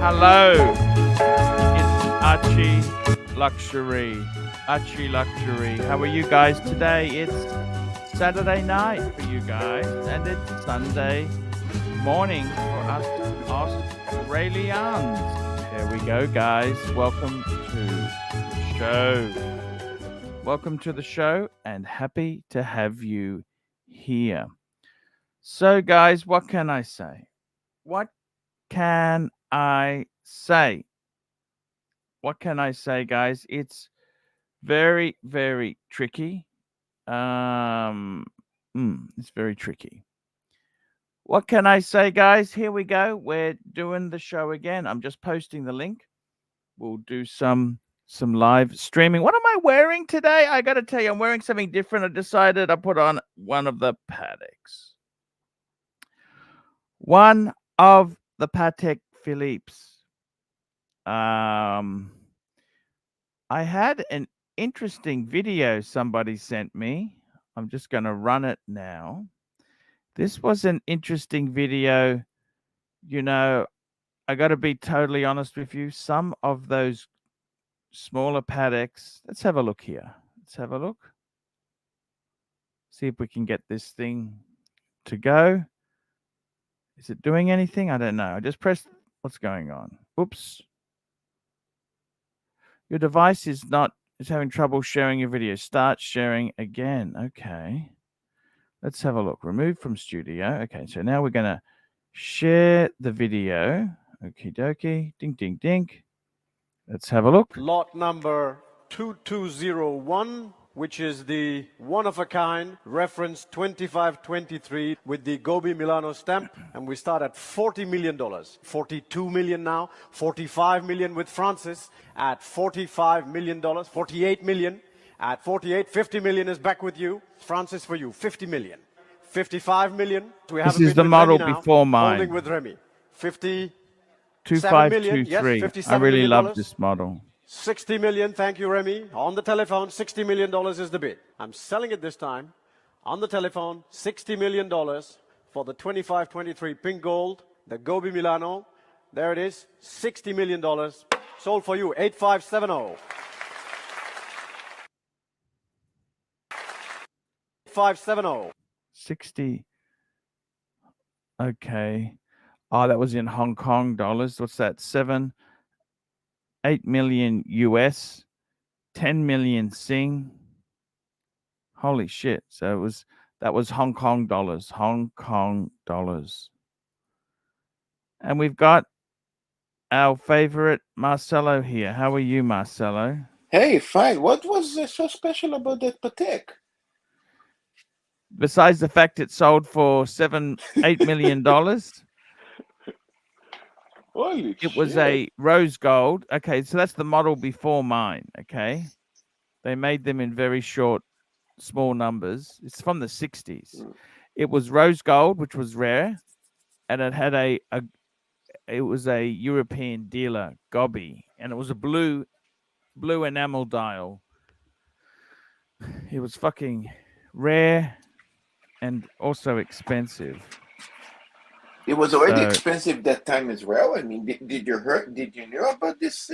Hello, it's ARCHIELUXURY. ARCHIELUXURY. How are you guys today? It's Saturday night for you guys, and it's Sunday morning for us Australians. There we go, guys. Welcome to the show. Welcome to the show, and happy to have you here. So, guys, what can I say? What can I say? What can I say, guys? It's very, very tricky. It's very tricky. What can I say, guys? Here we go. We're doing the show again. I'm just posting the link. We'll do some live streaming. What am I wearing today? I got to tell you, I'm wearing something different. I decided I put on one of the Pateks. One of the Patek Philippe's. I had an interesting video somebody sent me. I'm just going to run it now. This was an interesting video. You know, I got to be totally honest with you. Some of those smaller Pateks. Let's have a look here. Let's have a look. See if we can get this thing to go. Is it doing anything? I don't know. I just pressed. What's going on? Oops. Your device is having trouble sharing your video. Start sharing again. Okay. Let's have a look. Remove from studio. Okay, so now we're going to share the video. Okie dokie. Ding, ding, ding. Let's have a look. Lot number 2201, which is the one-of-a-kind reference 2523 with the Gobi Milano stamp, and we start at $40 million. 42 million now, 45 million with Francis at $45 million, 48 million. At 48, 50 million is back with you. Francis for you, 50 million. 55 million. We have this is the model before mine. Holding with Remy. 50. 2523. Yes, I really million love this model. 60 million, thank you, Remy. On the telephone, $60 million is the bid. I'm selling it this time. On the telephone, $60 million for the 2523 pink gold, the Gobi Milano. There it is, $60 million. Sold for you, 8570. 8570. 60. Okay. Oh, that was in Hong Kong dollars. What's that? 8 million US, 10 million Sing. Holy shit. So that was Hong Kong dollars. Hong Kong dollars. And we've got our favorite Marcelo here. How are you, Marcelo? Hey, fine. What was so special about that Patek? Besides the fact it sold for $8 million. Holy It was shit. a rose gold. Okay, so that's the model before mine. Okay, they made them in very short, small numbers. It's from the 60s. It was rose gold, which was rare, and it had it was a European dealer gobby, and it was a blue enamel dial. It was fucking rare and also expensive. It was already So, expensive that time as well. I mean, did you know about this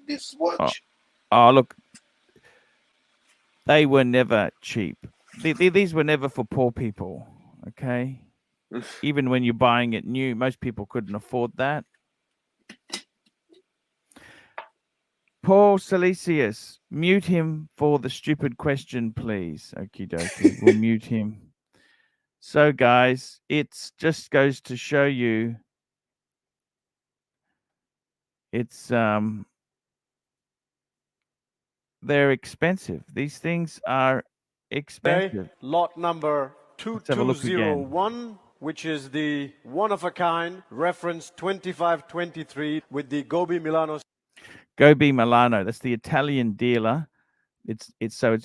this watch? oh look, they were never cheap. These were never for poor people. Okay, even when you're buying it new, most people couldn't afford that. Paul Silesius, mute him for the stupid question, please. Okie dokie, we'll mute him. So, guys, it just goes to show you, it's they're expensive. These things are expensive. Lot number Let's have a look again. 2201, which is the one-of-a-kind reference 2523 with the Gobi Milano. Gobi Milano, that's the Italian dealer. It's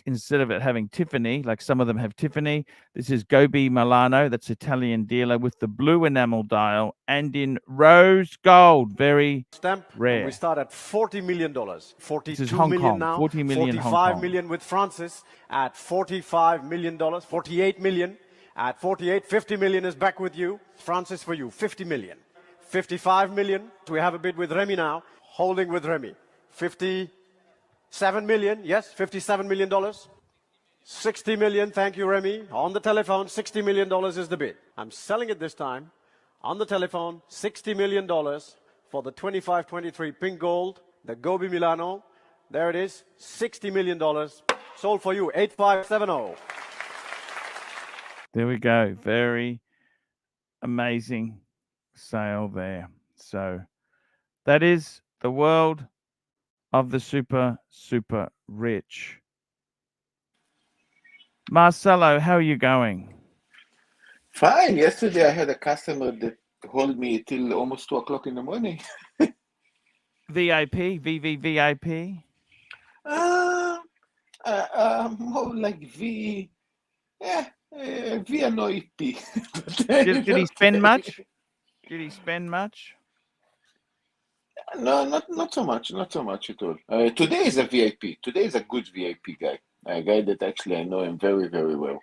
instead of it having Tiffany, like some of them have Tiffany, this is Gobi Milano, that's Italian dealer with the blue enamel dial and in rose gold, very Stamp, rare. and we start at $40 million. This is 42 Hong million Kong, now. 40 million Hong 45 Kong. million with Francis at $45 million. 48 million at 48. 50 million is back with you. Francis for you. 50 million. 55 million. We have a bid with Remy now. Holding with Remy. 57 million. Yes, $57 million. 60 million. Thank you, Remy. On the telephone, $60 million is the bid. I'm selling it this time. On the telephone, $60 million for the 2523 pink gold, the Gobi Milano. There it is, $60 million. Sold for you, 8570. There we go. Very amazing sale there. So that is the world of the super, super rich. Marcelo, how are you going? Fine. Yesterday I had a customer that hold me till almost 2 o'clock in the morning. VIP, VVVIP? More like V, V and OEP. Did he spend much? Did he spend much? No, not so much, not so much at all. Today is a VIP. Today is a good VIP guy. A guy that actually I know him very, very well.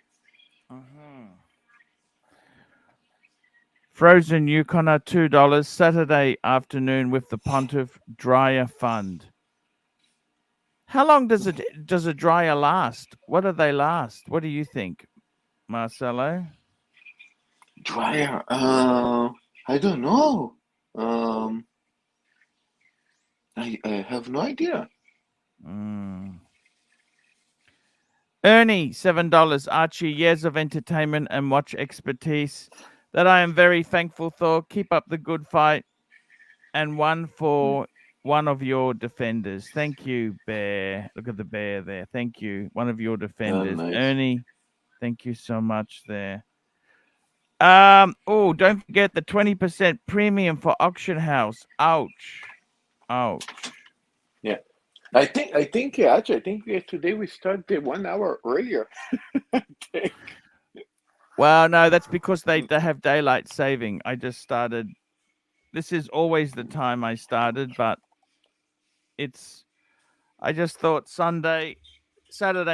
Frozen Yukoner, $2, Saturday afternoon with the Pontiff Dryer Fund. How long does a dryer last? What do they last? What do you think, Marcelo? Dryer, I don't know. I have no idea. Ernie, $7, Archie, years of entertainment and watch expertise that I am very thankful for. Keep up the good fight. And one for one of your defenders. Thank you, Bear. Look at the bear there. Thank you. One of your defenders. Nice. Ernie, thank you so much there. Oh, don't forget the 20% premium for Auction House. Ouch. Ouch. Yeah. I think actually, I think today we started 1 hour earlier. I think. Well, no, that's because they have daylight saving. I just started. This is always the time I started, but I just thought Saturday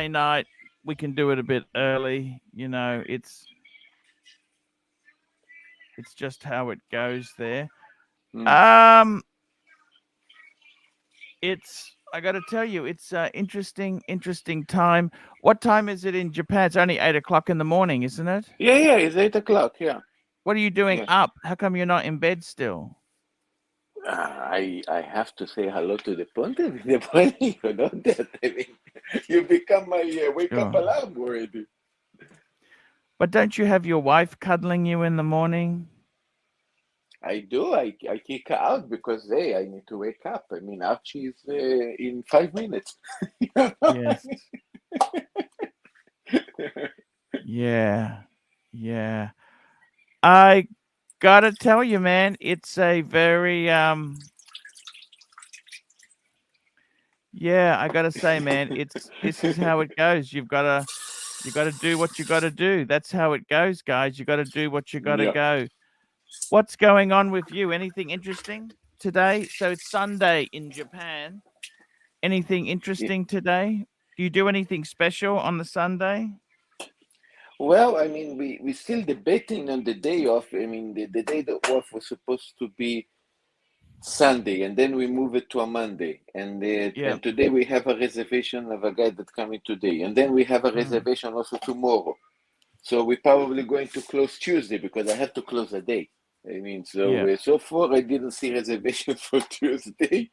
night, we can do it a bit early. You know, it's just how it goes there. I got to tell you, it's interesting time. What time is it in Japan? It's only 8 o'clock in the morning, isn't it? Yeah, it's 8 o'clock. Yeah. What are you doing up? How come you're not in bed still? I have to say hello to the Ponte. The Ponte, you know that. I mean, you become my wake up alarm already. But don't you have your wife cuddling you in the morning? I do. I kick her out because hey, I need to wake up. I mean, Archie is in 5 minutes. Yes. Yeah. I gotta tell you, man, it's a very yeah, I gotta say, man, this is how it goes. You gotta do what you gotta do. That's how it goes, guys. You gotta do what you gotta go. What's going on with you? Anything interesting today? So it's Sunday in Japan. Anything interesting today? Do you do anything special on the Sunday? Well, I mean, we still debating on the day off. I mean, the day off was supposed to be Sunday, and then we move it to a Monday. And today we have a reservation of a guy that's coming today, and then we have a reservation also tomorrow. So we're probably going to close Tuesday because I have to close a day. I mean, so far I didn't see reservation for Tuesday.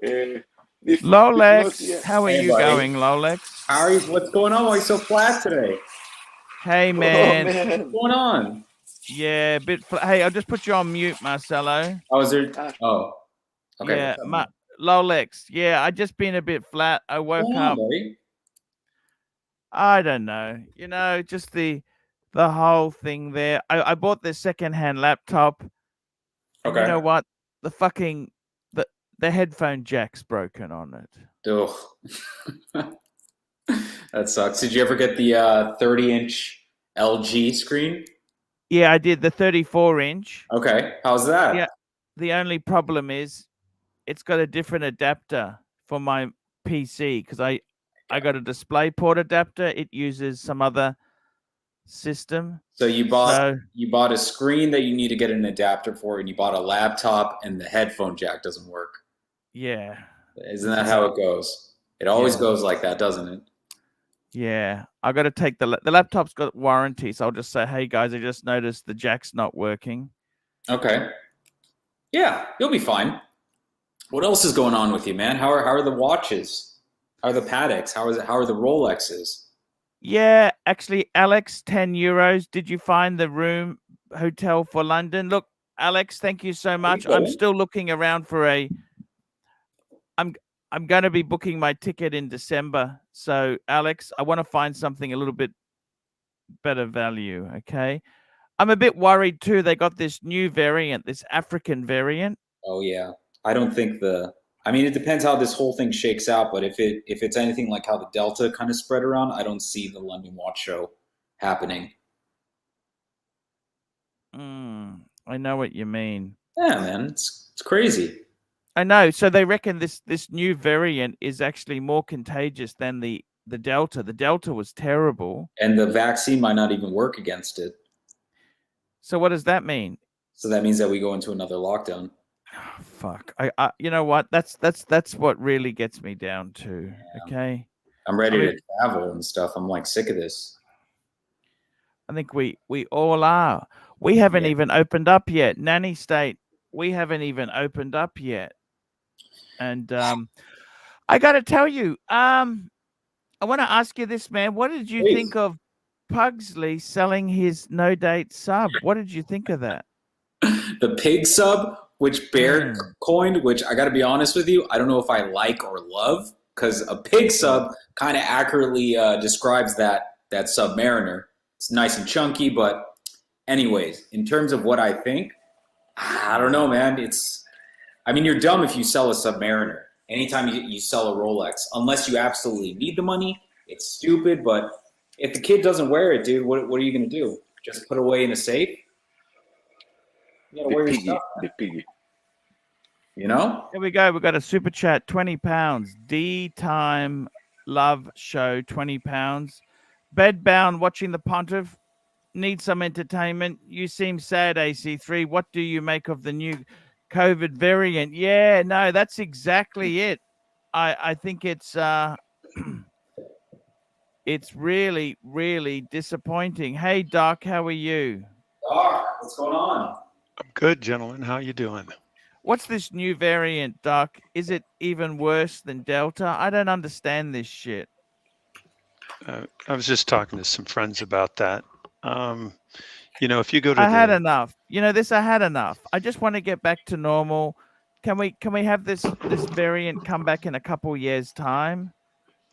Lolex, how are you going, Lolex? Harry, what's going on? Why are you so flat today? Hey, man. Oh, man. What's going on? Yeah, a bit. Hey, I'll just put you on mute, Marcelo. Oh, is there? Oh, okay. Yeah, Lolex. Yeah, I just been a bit flat. I woke up. Buddy? I don't know. You know, just the whole thing there. I bought this secondhand laptop. And Okay. you know what? The fucking the headphone jack's broken on it. Ugh. That sucks. Did you ever get the 30-inch LG screen? Yeah, I did the 34-inch. Okay. How's that? Yeah. The only problem is it's got a different adapter for my PC because I got a DisplayPort adapter. It uses some other system. So you bought a screen that you need to get an adapter for, and you bought a laptop, and the headphone jack doesn't work. Yeah. Isn't that how it goes? It always goes like that, doesn't it? Yeah. I got to take the laptop's got warranty, so I'll just say, hey guys, I just noticed the jack's not working. Okay. Yeah, you'll be fine. What else is going on with you, man? How are the watches? How are the Pateks? How are the Rolexes? Yeah, actually, Alex, €10. Did you find the hotel for London? Look, Alex, thank you so much. I'm still looking around for I'm going to be booking my ticket in December. So, Alex, I want to find something a little bit better value, okay? I'm a bit worried too. They got this new variant, this African variant. Oh yeah. I don't think I mean, it depends how this whole thing shakes out, but if it's anything like how the Delta kind of spread around, I don't see the London Watch Show happening. I know what you mean. Yeah, man, it's crazy. I know. So they reckon this new variant is actually more contagious than the Delta. The Delta was terrible. And the vaccine might not even work against it. So what does that mean? So that means that we go into another lockdown. Oh, fuck. I you know what? That's what really gets me down to. Yeah. Okay. I'm ready to travel and stuff. I'm like sick of this. I think we all are. We haven't even opened up yet. Nanny State, we haven't even opened up yet. And I got to tell you, I want to ask you this, man. What did you think of Pugsley selling his no-date sub? What did you think of that? The pig sub, which Bear coined, which I got to be honest with you, I don't know if I like or love, because a pig sub kind of accurately describes that Submariner. It's nice and chunky, but anyways, in terms of what I think, I don't know, man. I mean, you're dumb if you sell a Submariner. Anytime you sell a Rolex, unless you absolutely need the money, it's stupid. But if the kid doesn't wear it, dude, what are you going to do? Just put it away in a safe? You gotta wear your stuff, the piggy. You know? Here we go. We got a super chat, £20. D-Time Love Show, £20. Bedbound watching the Pontiff. Need some entertainment. You seem sad, AC3. What do you make of the new COVID variant? Yeah, no, that's exactly it. I think it's it's really, really disappointing. Hey, Doc, how are you? Doc, what's going on? I'm good, gentlemen. How you doing? What's this new variant, Doc? Is it even worse than Delta? I don't understand this shit. I was just talking to some friends about that. You know, if you go to I had enough. You know, I had enough. I just want to get back to normal. Can we have this variant come back in a couple years' time?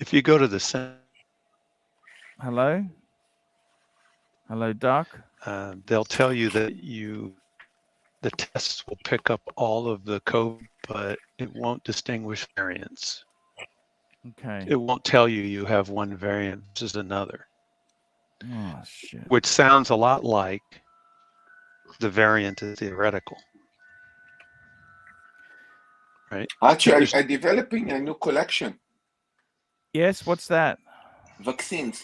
If you go to the Hello, Doc. they'll tell you that you the tests will pick up all of the code, but it won't distinguish variants. Okay. It won't tell you you have one variant versus another. Oh, shit. Which sounds a lot like the variant is theoretical. Right? Actually, I'm developing a new collection. Yes, what's that? Vaccines.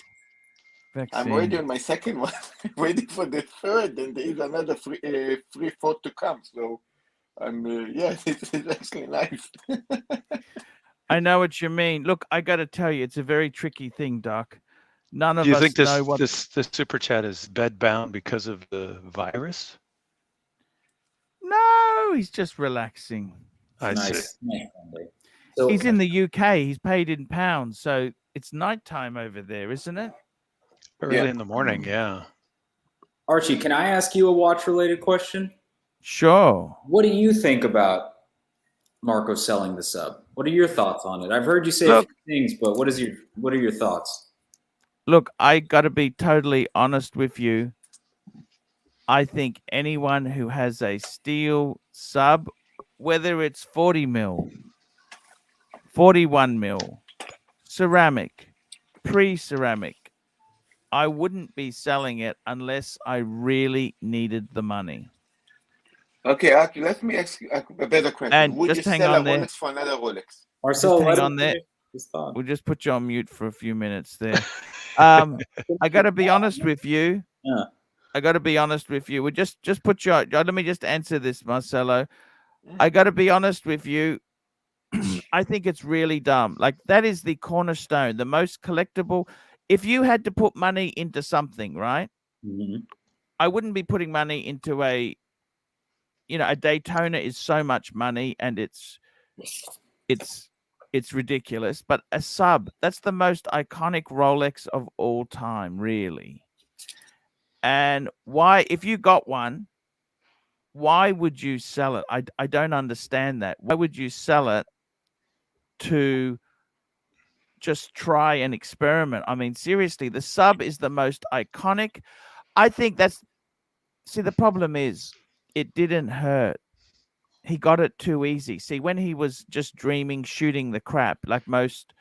Vaccine. I'm ready on my second one. Waiting for the third, and there is another free fourth to come. So I'm, yeah, it's actually nice. I know what you mean. Look, I got to tell you, it's a very tricky thing, Doc. None of Do you us think this, know what. this super chat is bedbound because of the virus? No, he's just relaxing. I see. Nice. So, He's in the UK. He's paid in pounds, so it's nighttime over there, isn't it? Early in the morning, yeah. Archie, can I ask you a watch-related question? Sure. What do you think about Marco selling the sub? What are your thoughts on it? I've heard you say a few things, but what are your thoughts? Look, I got to be totally honest with you. I think anyone who has a steel sub, whether it's 40 mil, 41 mil, ceramic, pre-ceramic, I wouldn't be selling it unless I really needed the money. Okay, Archie, let me ask you a better question. And Would you just hang sell a on there. Rolex for another Rolex? Marcelo, Just hang on there. We'll just put you on mute for a few minutes there. I got to be honest with you. Yeah. I got to be honest with you. We just put you on. Let me just answer this, Marcelo. I got to be honest with you. I think it's really dumb. Like, that is the cornerstone, the most collectible. If you had to put money into something, right? Mm-hmm. I wouldn't be putting money into a Daytona is so much money and it's ridiculous. But a sub, that's the most iconic Rolex of all time, really. And why, if you got one, why would you sell it? I don't understand that. Why would you sell it to just try and experiment? I mean, seriously, the sub is the most iconic. I think the problem is it didn't hurt. He got it too easy. See, when he was just dreaming, shooting the crap, like most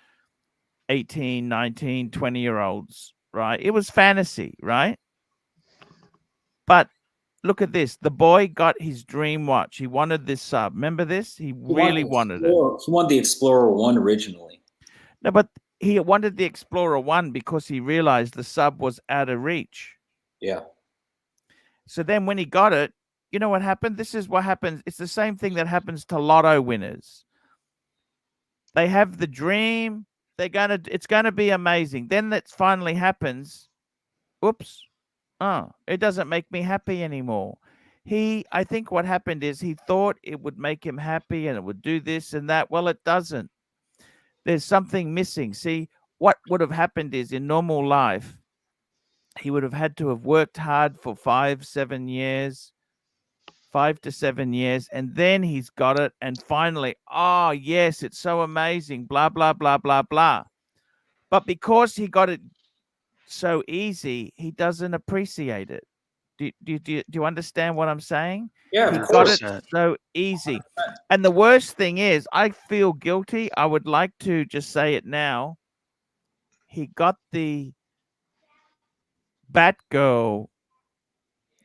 18, 19, 20-year-olds, right? It was fantasy, right? But look at this. The boy got his dream watch. He wanted this sub. Remember this? He really wanted it. He wanted the Explorer 1 originally. No, but he wanted the Explorer 1 because he realized the sub was out of reach. Yeah. So then when he got it, you know what happened? This is what happens. It's the same thing that happens to lotto winners. They have the dream. It's gonna be amazing. Then that finally happens. Oops. Oh, it doesn't make me happy anymore. I think what happened is he thought it would make him happy and it would do this and that. Well, it doesn't. There's something missing. See, what would have happened is in normal life, he would have had to have worked hard for 5 to 7 years, and then he's got it. And finally, oh, yes, it's so amazing, blah, blah, blah, blah, blah. But because he got it so easy, he doesn't appreciate it. Do you understand what I'm saying? Yeah, he of got course. it so easy. And the worst thing is, I feel guilty. I would like to just say it now. He got the Batgirl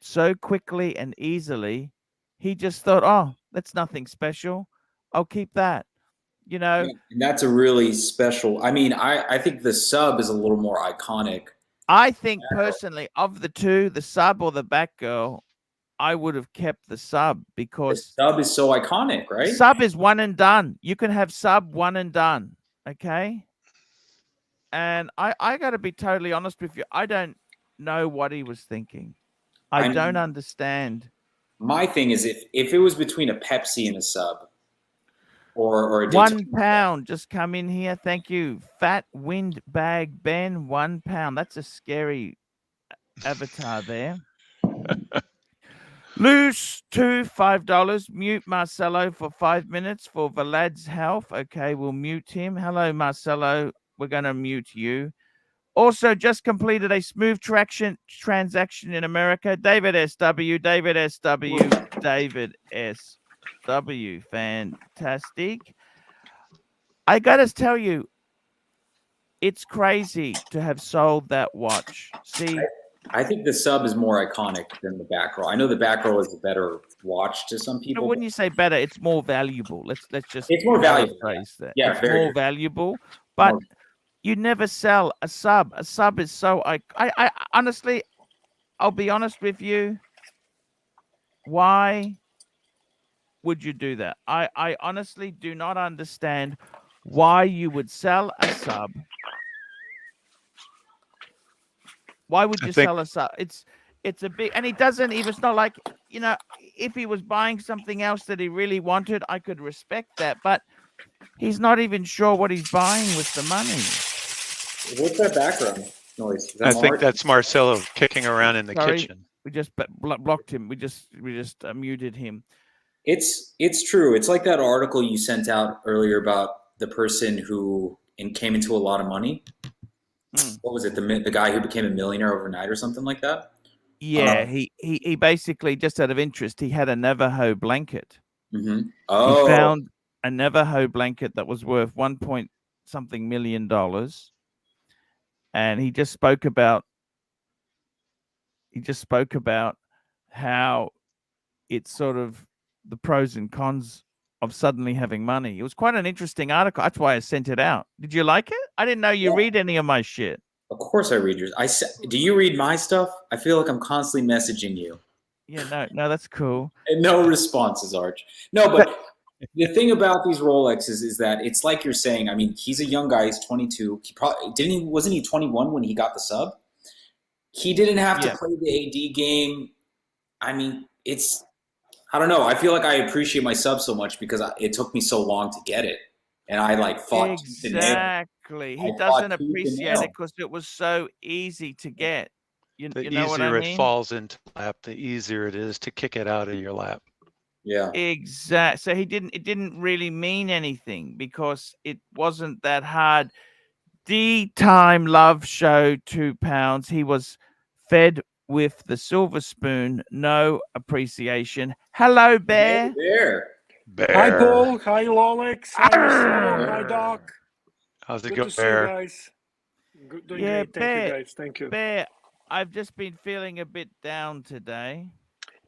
so quickly and easily. He just thought, oh, that's nothing special. I'll keep that. You know, and that's a really special. I mean, I think the sub is a little more iconic. I think personally, of the two, the sub or the Batgirl, I would have kept the sub because the sub is so iconic, right? Sub is one and done. You can have sub one and done. Okay. And I got to be totally honest with you. I don't know what he was thinking. I don't understand. My thing is if it was between a Pepsi and a sub or a £1 just come in here. Thank you. Fat Windbag Ben, £1. That's a scary avatar there. Loose to $5. Mute Marcelo for 5 minutes for Vlad's health. Okay, we'll mute him. Hello, Marcelo. We're going to mute you. Also, just completed a smooth transaction in America. David SW. David SW. Fantastic. I got to tell you, it's crazy to have sold that watch. See, I think the sub is more iconic than the back row. I know the back row is a better watch to some people. wouldn't you say better? It's more valuable. Let's just It's more valuable. paraphrase that. Yeah, it's very more valuable, but more. you never sell a sub. A sub is so I honestly, I'll be honest with you. Why would you do that? I honestly do not understand why you would sell a sub. Why would you sell a sub? It's a big, and he doesn't even, it's not like, you know, if he was buying something else that he really wanted, I could respect that, but he's not even sure what he's buying with the money. What's that background noise? I think that's Marcelo kicking around in the kitchen. We just blocked him. We just muted him. It's true. It's like that article you sent out earlier about the person who came into a lot of money. What was it? The guy who became a millionaire overnight or something like that? Yeah, he basically, just out of interest, he had a Navajo blanket. Oh. He found a Navajo blanket that was worth $1.something million, and he just spoke about how it's sort of the pros and cons of suddenly having money. It was quite an interesting article. That's why I sent it out. Did you like it? I didn't know you read any of my shit. Of course I read yours. Do you read my stuff? I feel like I'm constantly messaging you. Yeah, no, that's cool. And no responses, Arch. No, but the thing about these Rolexes is that it's like you're saying. I mean, he's a young guy. He's 22. He probably wasn't he 21 when he got the sub? He didn't have to play the AD game. I mean, I don't know. I feel like I appreciate my sub so much because it took me so long to get it. And I fought. Exactly. He doesn't appreciate it because it was so easy to get. You know what I mean? The easier it falls into lap, the easier it is to kick it out of your lap. Yeah. Exactly. So it didn't really mean anything because it wasn't that hard. D-Time Love Show, £2. He was fed with the silver spoon. No appreciation. Hello, Bear. Hey, Bear. Hi, Paul. Hi, Rolex. Hi, Marcelo. Hi, Doc. How's it Good going, to see Bear? you guys. Good, doing great. Thank you, guys. Thank you. Bear, I've just been feeling a bit down today.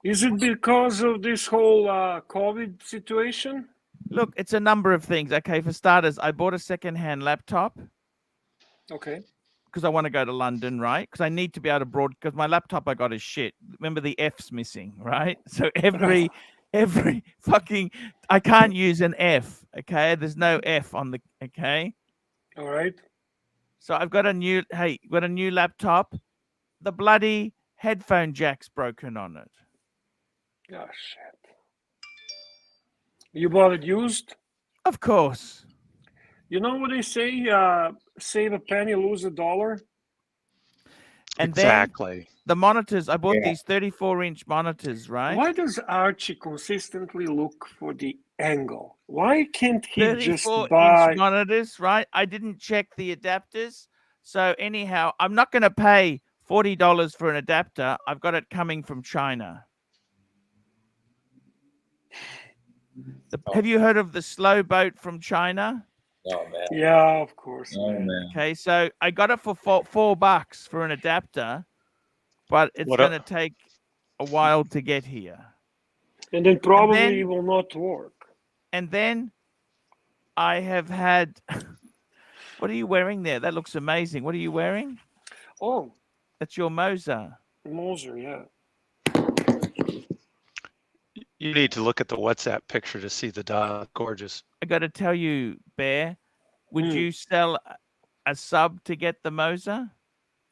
Is it because of this whole COVID situation? Look, it's a number of things. Okay, for starters, I bought a second-hand laptop. Okay. Because I want to go to London, right? Because I need to be able to because my laptop I got is shit. Remember, the F's missing, right? So every fucking, I can't use an F, okay? There's no F on the, okay? All right. So I've got a new laptop. The bloody headphone jack's broken on it. Oh, shit. You bought it used? Of course. You know what they say? Save a penny, lose a dollar. And exactly. Then the monitors, I bought these 34-inch monitors, right? Why does Archie consistently look for the angle? Why can't he just buy 34-inch monitors, right? I didn't check the adapters. So anyhow, I'm not going to pay $40 for an adapter. I've got it coming from China. Have you heard of the slow boat from China? Oh, man. Yeah, of course. Oh, man. Okay, so I got it for $4 for an adapter, but it's going to take a while to get here. And then probably it will not work. And then I have had... What are you wearing there? That looks amazing. What are you wearing? Oh. That's your Moser. Moser, yeah. You need to look at the WhatsApp picture to see the dial. Gorgeous. I got to tell you, Bear, would you sell a sub to get the Moser?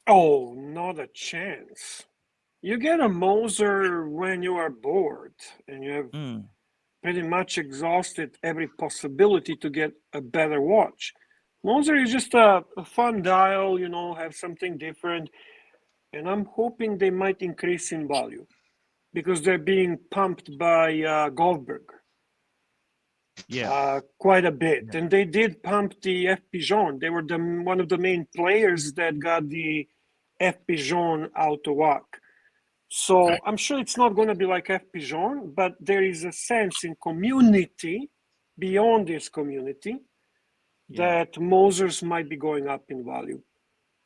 Oh, not a chance. You get a Moser when you are bored and you have pretty much exhausted every possibility to get a better watch. Moser is just a fun dial, you know, have something different. And I'm hoping they might increase in value because they're being pumped by Goldberg. Yeah. Quite a bit. And they did pump the F. Pigeon. They were one of the main players that got the F. Pigeon out of whack. So I'm sure it's not going to be like F. Pigeon, but there is a sense in community, beyond this community, that Mosers might be going up in value.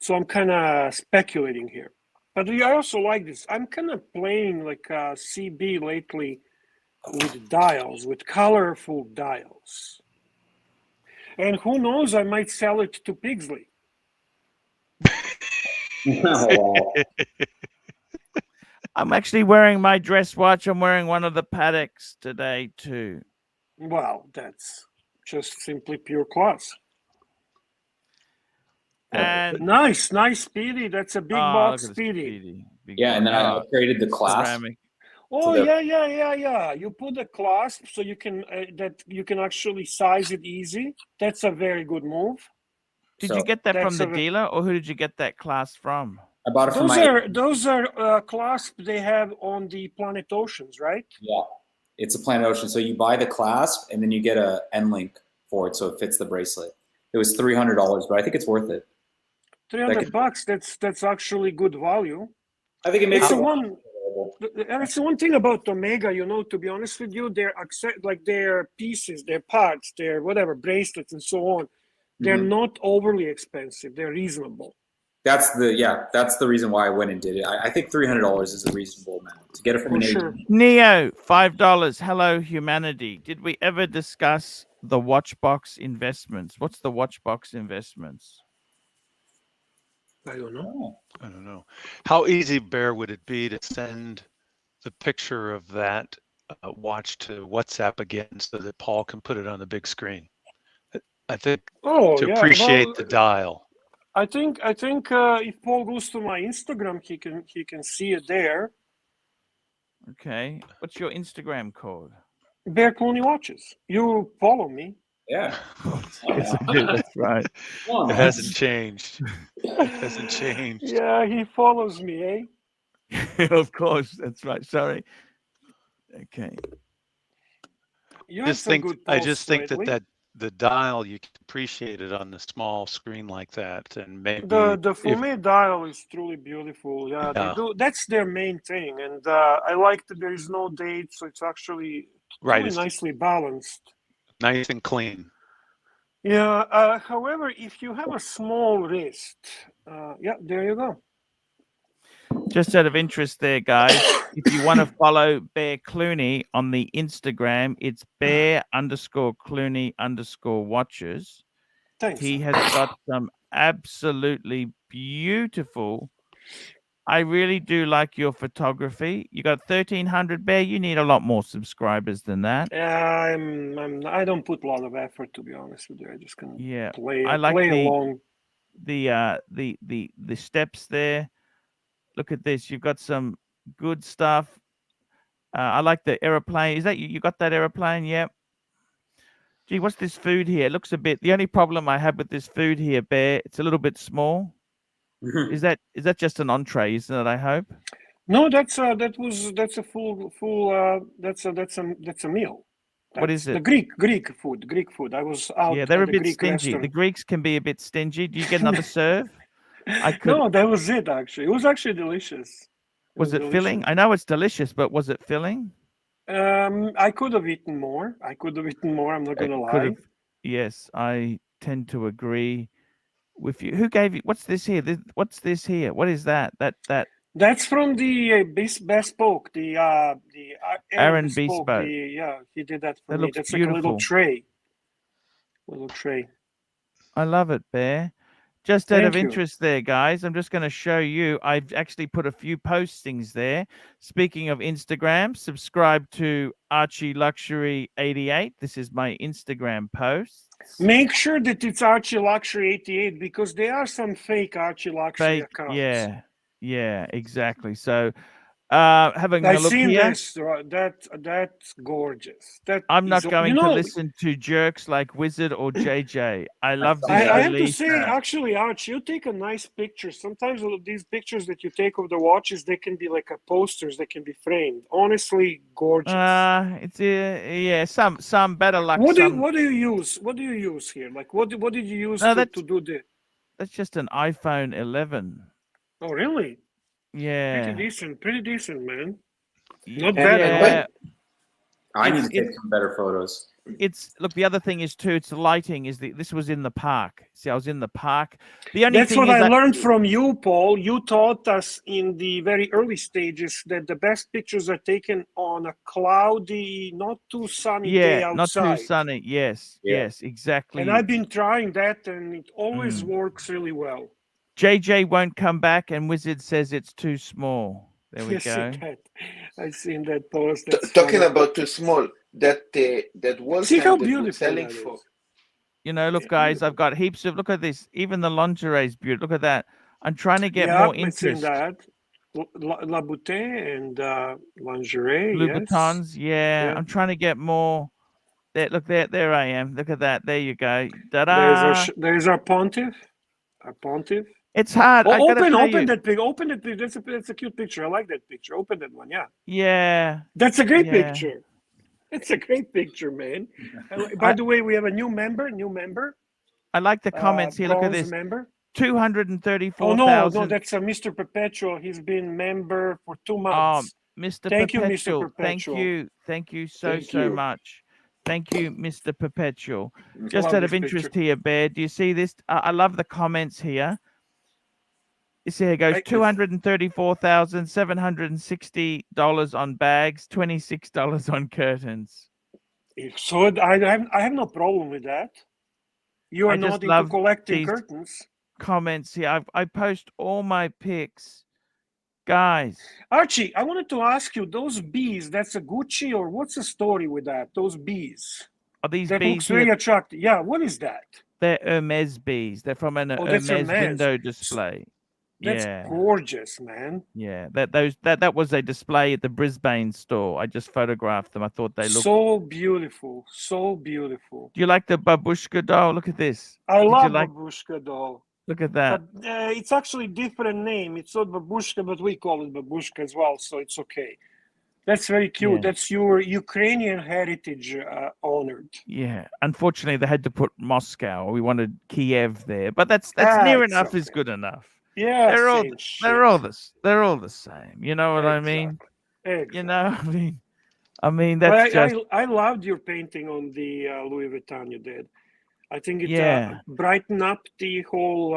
So I'm kind of speculating here. But I also like this. I'm kind of playing like a CB lately with dials, with colorful dials. And who knows, I might sell it to Pugsley. Wow. I'm actually wearing my dress watch. I'm wearing one of the Pateks today too. Wow, that's just simply pure class. And nice Speedy. That's a big box Speedy. Yeah, and then I upgraded the clasp. Ceramic. Oh yeah. You put the clasp so you can that you can actually size it easy. That's a very good move. Did you get that from the dealer, or who did you get that clasp from? I bought it from those are clasps they have on the Planet Oceans, right? Yeah, it's a Planet Ocean. So you buy the clasp and then you get a end link for it, so it fits the bracelet. It was $300, but I think it's worth it. $300. That's actually good value. I think it makes That's the one thing about Omega, you know, to be honest with you, their pieces, their parts, their whatever bracelets and so on, they're not overly expensive. They're reasonable. That's the reason why I went and did it. I think $300 is a reasonable amount to get it from an agent. Neo, $5. Hello, humanity. Did we ever discuss the Watchbox investments? What's the Watchbox investments? I don't know. I don't know. How easy, Bear, would it be to send the picture of that watch to WhatsApp again so that Paul can put it on the big screen? I think to appreciate the dial. I think if Paul goes to my Instagram, he can see it there. Okay. What's your Instagram code? Bear Clooney Watches. You follow me. Yeah. Yes, I do. That's right. It hasn't changed. It hasn't changed. Yeah, he follows me, eh? Of course. That's right. Sorry. Okay. I just think that the dial, you can appreciate it on the small screen like that, and maybe the Fume dial is truly beautiful. Yeah, they do. That's their main thing, and I like that there is no date, so it's actually really nicely balanced. Nice and clean. Yeah. However, if you have a small wrist, there you go. Just out of interest there, guys, if you want to follow Bear Clooney on the Instagram, it's Bear_Clooney_watches. Thanks. He has got some absolutely beautiful. I really do like your photography. You got 1,300, Bear. You need a lot more subscribers than that. I don't put a lot of effort, to be honest with you. I just can play along. The steps there. Look at this. You've got some good stuff. I like the aeroplane. Is that you? You got that aeroplane? Yep. Gee, what's this food here? It looks a bit. The only problem I have with this food here, Bear, it's a little bit small. Is that just an entree? Isn't it? I hope. No, that's a meal. What is it? The Greek food. I was out. Yeah, they're a bit Greek stingy. restaurant. The Greeks can be a bit stingy. Do you get another serve? No, that was it. Actually, it was actually delicious. Was it filling? I know it's delicious, but was it filling? I could have eaten more. I'm not gonna lie. Yes, I tend to agree with you. Who gave you? What's this here? What's this here? What is that? That's from the Bespoke. The Aaron Bespoke. He did that for me. Looks That's beautiful. Like a little tray. I love it, Bear. Just out of interest there, guys, I'm just going to show you. I've actually put a few postings there. Speaking of Instagram, subscribe to ARCHIELUXURY88. This is my Instagram post. Make sure that it's ARCHIELUXURY88 because there are some fake ARCHIELUXURY accounts. Yeah, exactly. So having a look here. I've seen this. That's gorgeous. I'm not going to listen to jerks like Wizard or JJ. I love this. I have to say, actually, Arch, you take a nice picture. Sometimes these pictures that you take of the watches, they can be like posters. They can be framed. Honestly, gorgeous. It's some better luck. What do you use? What do you use here? Like what did you use to do this? That's just an iPhone 11. Oh, really? Yeah. Pretty decent, man. Y- Not bad at yeah. all. I need to take some better photos. It's look. The other thing is too. It's the lighting. This was in the park. See, I was in the park. The only That's thing what is I learned from you, Paul. You taught us in the very early stages that the best pictures are taken on a cloudy, not too sunny day outside. not too sunny. Yes, yes, exactly. And I've been trying that, and it always works really well. JJ won't come back, and Wizard says it's too small. There we go. I've seen that post. Talking about too small, that wall See how that beautiful selling that for. is. You know, look, guys, I've got heaps of. Look at this. Even the lingerie is beautiful. Look at that. I'm trying to get more interest. I've seen that. La Bouteille and lingerie. Louboutins, yeah. I'm trying to get more. There, look, there I am. Look at that. There you go. Da-da. There's our pontiff. Our pontiff. It's hard. Oh, open that picture. Open that picture. That's a cute picture. I like that picture. Open that one. Yeah. Yeah. That's a great picture. It's a great picture, man. By the way, we have a new member. I like the comments here. Look at this. Member. 234,000. Oh no, that's Mr. Perpetual. He's been member for 2 months. Mr. Thank Perpetual. you, Mr. Perpetual. Thank you so much. Thank you, Mr. Perpetual. Just out of interest here, Bear, do you see this? I love the comments here. You see, here goes $234,760 on bags, $26 on curtains. So I have no problem with that. You are not into collecting curtains. Comments here. I post all my pics. Guys. Archie, I wanted to ask you, those bees, that's a Gucci, or what's the story with that? Those bees. Are these that bees looks very attractive. Yeah, what is that? They're Hermes bees. They're from an Hermes window display. That's gorgeous, man. Yeah, that was a display at the Brisbane store. I just photographed them. I thought they looked so beautiful, so beautiful. Do you like the babushka doll? Look at this. I love babushka doll. Look at that. But it's actually a different name. It's not babushka, but we call it babushka as well, so it's okay. That's very cute. Yeah. That's your Ukrainian heritage honored. Yeah. Unfortunately, they had to put Moscow. We wanted Kiev there, but that's near enough. Okay. Is good enough. Yeah, they're all the same. You know what I mean? Exactly. You know, I mean that's I loved your painting on the Louis Vuitton you did. I think it brightened up the whole.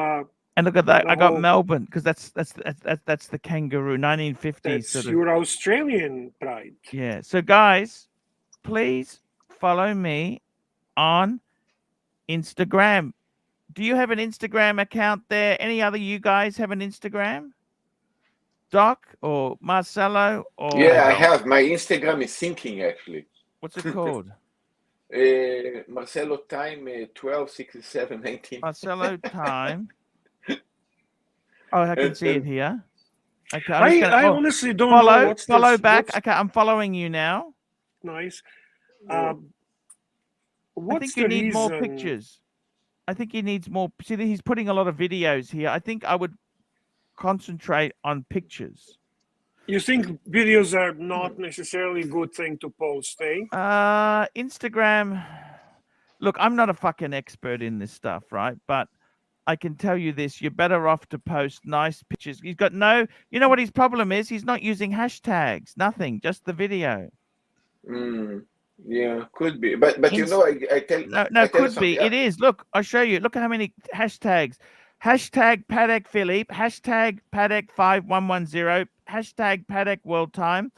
And look at that! I got Melbourne because that's the kangaroo 1950s. That's your Australian pride. Yeah. So guys, please follow me on Instagram. Do you have an Instagram account there? Any other you guys have an Instagram? Doc or Marcelo or I have. My Instagram is sinking actually. What's it called? Marcelo Time 126719. Marcelo Time. Oh, I can see it here. Okay, I honestly don't know what's follow back. Okay, I'm following you now. Nice. I think you need more pictures. I think he needs more. See, he's putting a lot of videos here. I think I would concentrate on pictures. You think videos are not necessarily a good thing to post, eh? Instagram. Look, I'm not a fucking expert in this stuff, right? But I can tell you this: you're better off to post nice pictures. He's got no. You know what his problem is? He's not using hashtags. Nothing. Just the video. Yeah, could be, but you know, I tell no, could be. It is. Look, I'll show you. Look at how many hashtags. Hashtag Patek Philippe. Hashtag Patek 5110. Hashtag Patek World Time.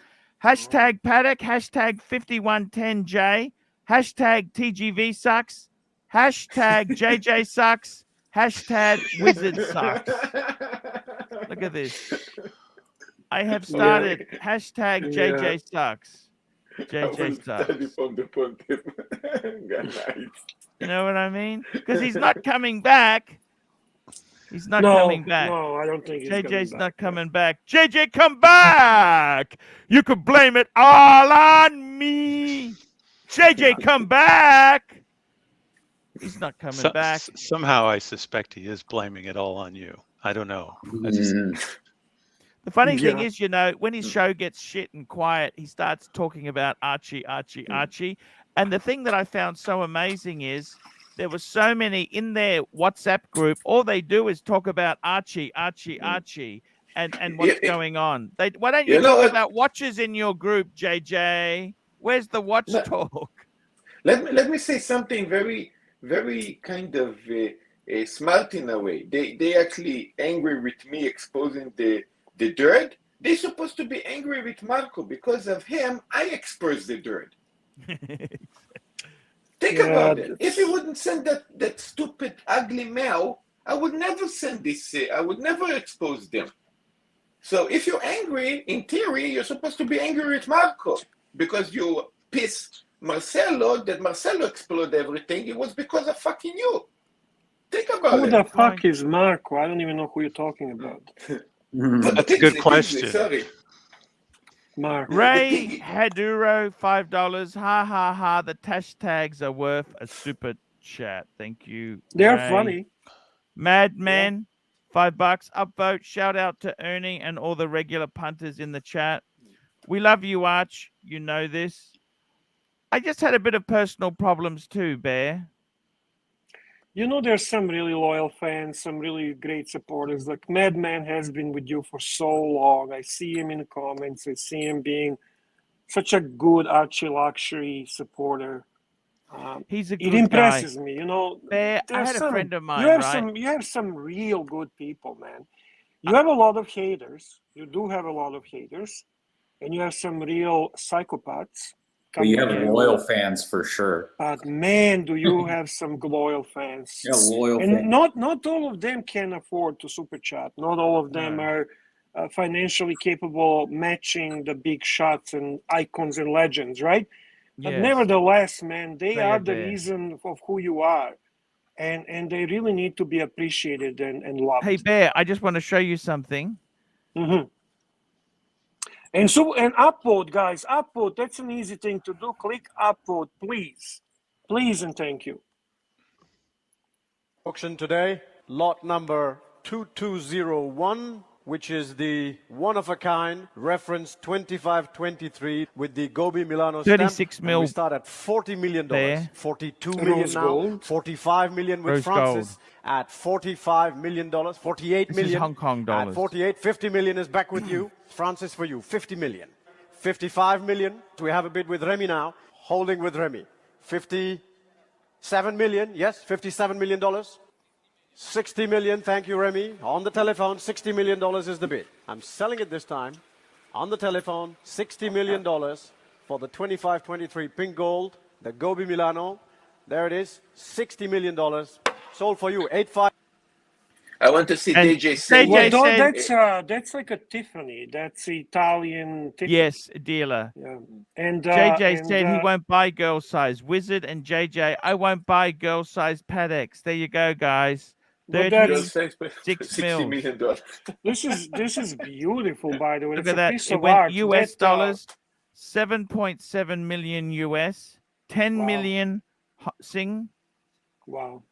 Hashtag Patek. Hashtag 5110J. Hashtag TGV sucks. Hashtag JJ sucks. Hashtag Wizard sucks. Look at this. I have started hashtag JJ sucks. JJ sucks. You know what I mean? Because he's not coming back. He's not coming back. No, I don't think he's JJ's not coming back. JJ, come back! You could blame it all on me. JJ, come back! He's not coming back. Somehow I suspect he is blaming it all on you. I don't know. The funny thing is, you know, when his show gets shit and quiet, he starts talking about Archie. And the thing that I found so amazing is there were so many in their WhatsApp group. All they do is talk about Archie. and what's going on. Why don't you You know talk what? about watches in your group, JJ? Where's the watch talk? Let me say something very, very kind of smart in a way. They actually angry with me exposing the dirt. They're supposed to be angry with Marco because of him. I exposed the dirt. Think about it. If he wouldn't send that stupid, ugly mail, I would never send this. I would never expose them. So if you're angry, in theory, you're supposed to be angry with Marco because you pissed Marcelo that Marcelo exploded everything. It was because of fucking you. Think about Who it. the fuck is Marco? I don't even know who you're talking about. That's a good question. Sorry. Mark. Ray Haduro, $5. Ha ha ha. The hashtags are worth a super chat. Thank you. They're Ray. funny. Madman, $5. Upvote. Shout out to Ernie and all the regular punters in the chat. We love you, Arch. You know this. I just had a bit of personal problems too, Bear. You know, there's some really loyal fans, some really great supporters. Like Madman has been with you for so long. I see him in the comments. I see him being such a good Archie Luxury supporter. He's a good It impresses me, you know. Bear, I had a friend of mine, you have some real good people, man. You have a lot of haters. You do have a lot of haters, and you have some real psychopaths. But you have loyal fans for sure. But man, do you have some loyal fans? Yeah, loyal and fans. Not all of them can afford to super chat. Not all of them are financially capable of matching the big shots and icons and legends, right? But nevertheless, man, they are the reason of who you are. And they really need to be appreciated and loved. Hey, Bear, I just want to show you something. Mm-hmm. And upvote, guys, upvote. That's an easy thing to do. Click upvote, please. Please and thank you. Auction today, lot number 2201, which is the one-of-a-kind reference 2523 with the Gobi Milano stamp. 36 mil. We start at $40 million, Bear. 42 million Rose now, gold. 45 million with Rose Francis gold. at $45 million, 48 This million is Hong Kong dollars. at 48, 50 million is back with you. Francis for you, 50 million. 55 million, we have a bid with Remy now, holding with Remy. 57 million, yes, $57 million. 60 million, thank you, Remy. On the telephone, $60 million is the bid. I'm selling it this time. On the telephone, $60 million for the 2523 pink gold, the Gobi Milano. There it is, $60 million. Sold for you, 85. I want to see DJ say. That's like a Tiffany. That's Italian Tiffany. Yes, a dealer. Yeah. And JJ said he won't buy girl size. Wizard and JJ, I won't buy girl size Pateks. There you go, guys. 36 $60 million. This is beautiful, by the way. Look It's at that. Piece It of went art. US dollars, 7.7 million US, 10 million Sing. Wow.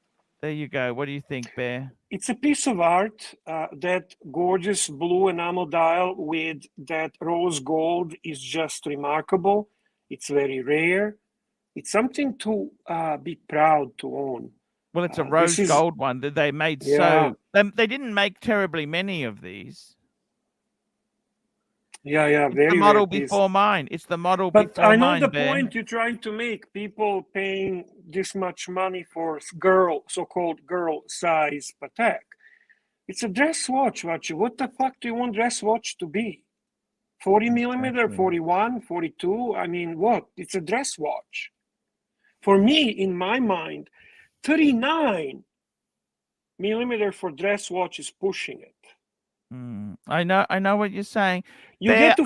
There you go. What do you think, Bear? It's a piece of art. That gorgeous blue enamel dial with that rose gold is just remarkable. It's very rare. It's something to be proud to own. Well, it's a rose gold one that they made. So they didn't make terribly many of these. Yeah, it's the model before mine. It's the model before mine. But I know the Bear. point you're trying to make. People paying this much money for so-called girl size Patek. It's a dress watch, Archie. What the fuck do you want dress watch to be? 40 millimeter, 41, 42? I mean, what? It's a dress watch. For me, in my mind, 39 millimeter for dress watch is pushing it. I know what you're saying. You get to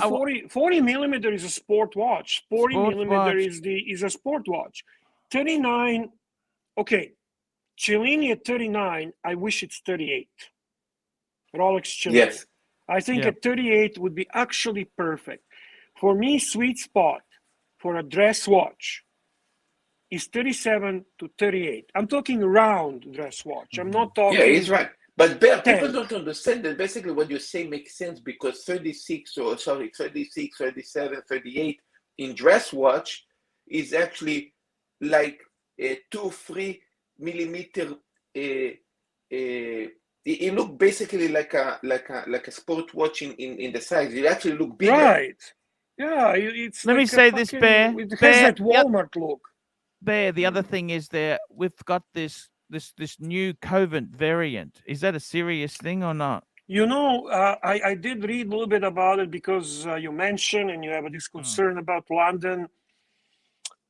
40 millimeter is a sport watch. 40 millimeter is a sport watch. 39, okay. Cellini at 39, I wish it's 38. Rolex Cellini. Yes. I think at 38 would be actually perfect. For me, sweet spot for a dress watch is 37 to 38. I'm talking round dress watch. I'm not talking... Yeah, he's right. But Bear, people don't understand that basically what you say makes sense because 36, 37, 38 in dress watch is actually like a 2-3 millimeter it looked basically like a sport watch in the size. It actually looked bigger. Right. Yeah, it's Let like me say this, Bear. It has Bear, that Walmart look. Bear, the other thing is we've got this new COVID variant. Is that a serious thing or not? You know, I did read a little bit about it because you mentioned and you have this concern about London.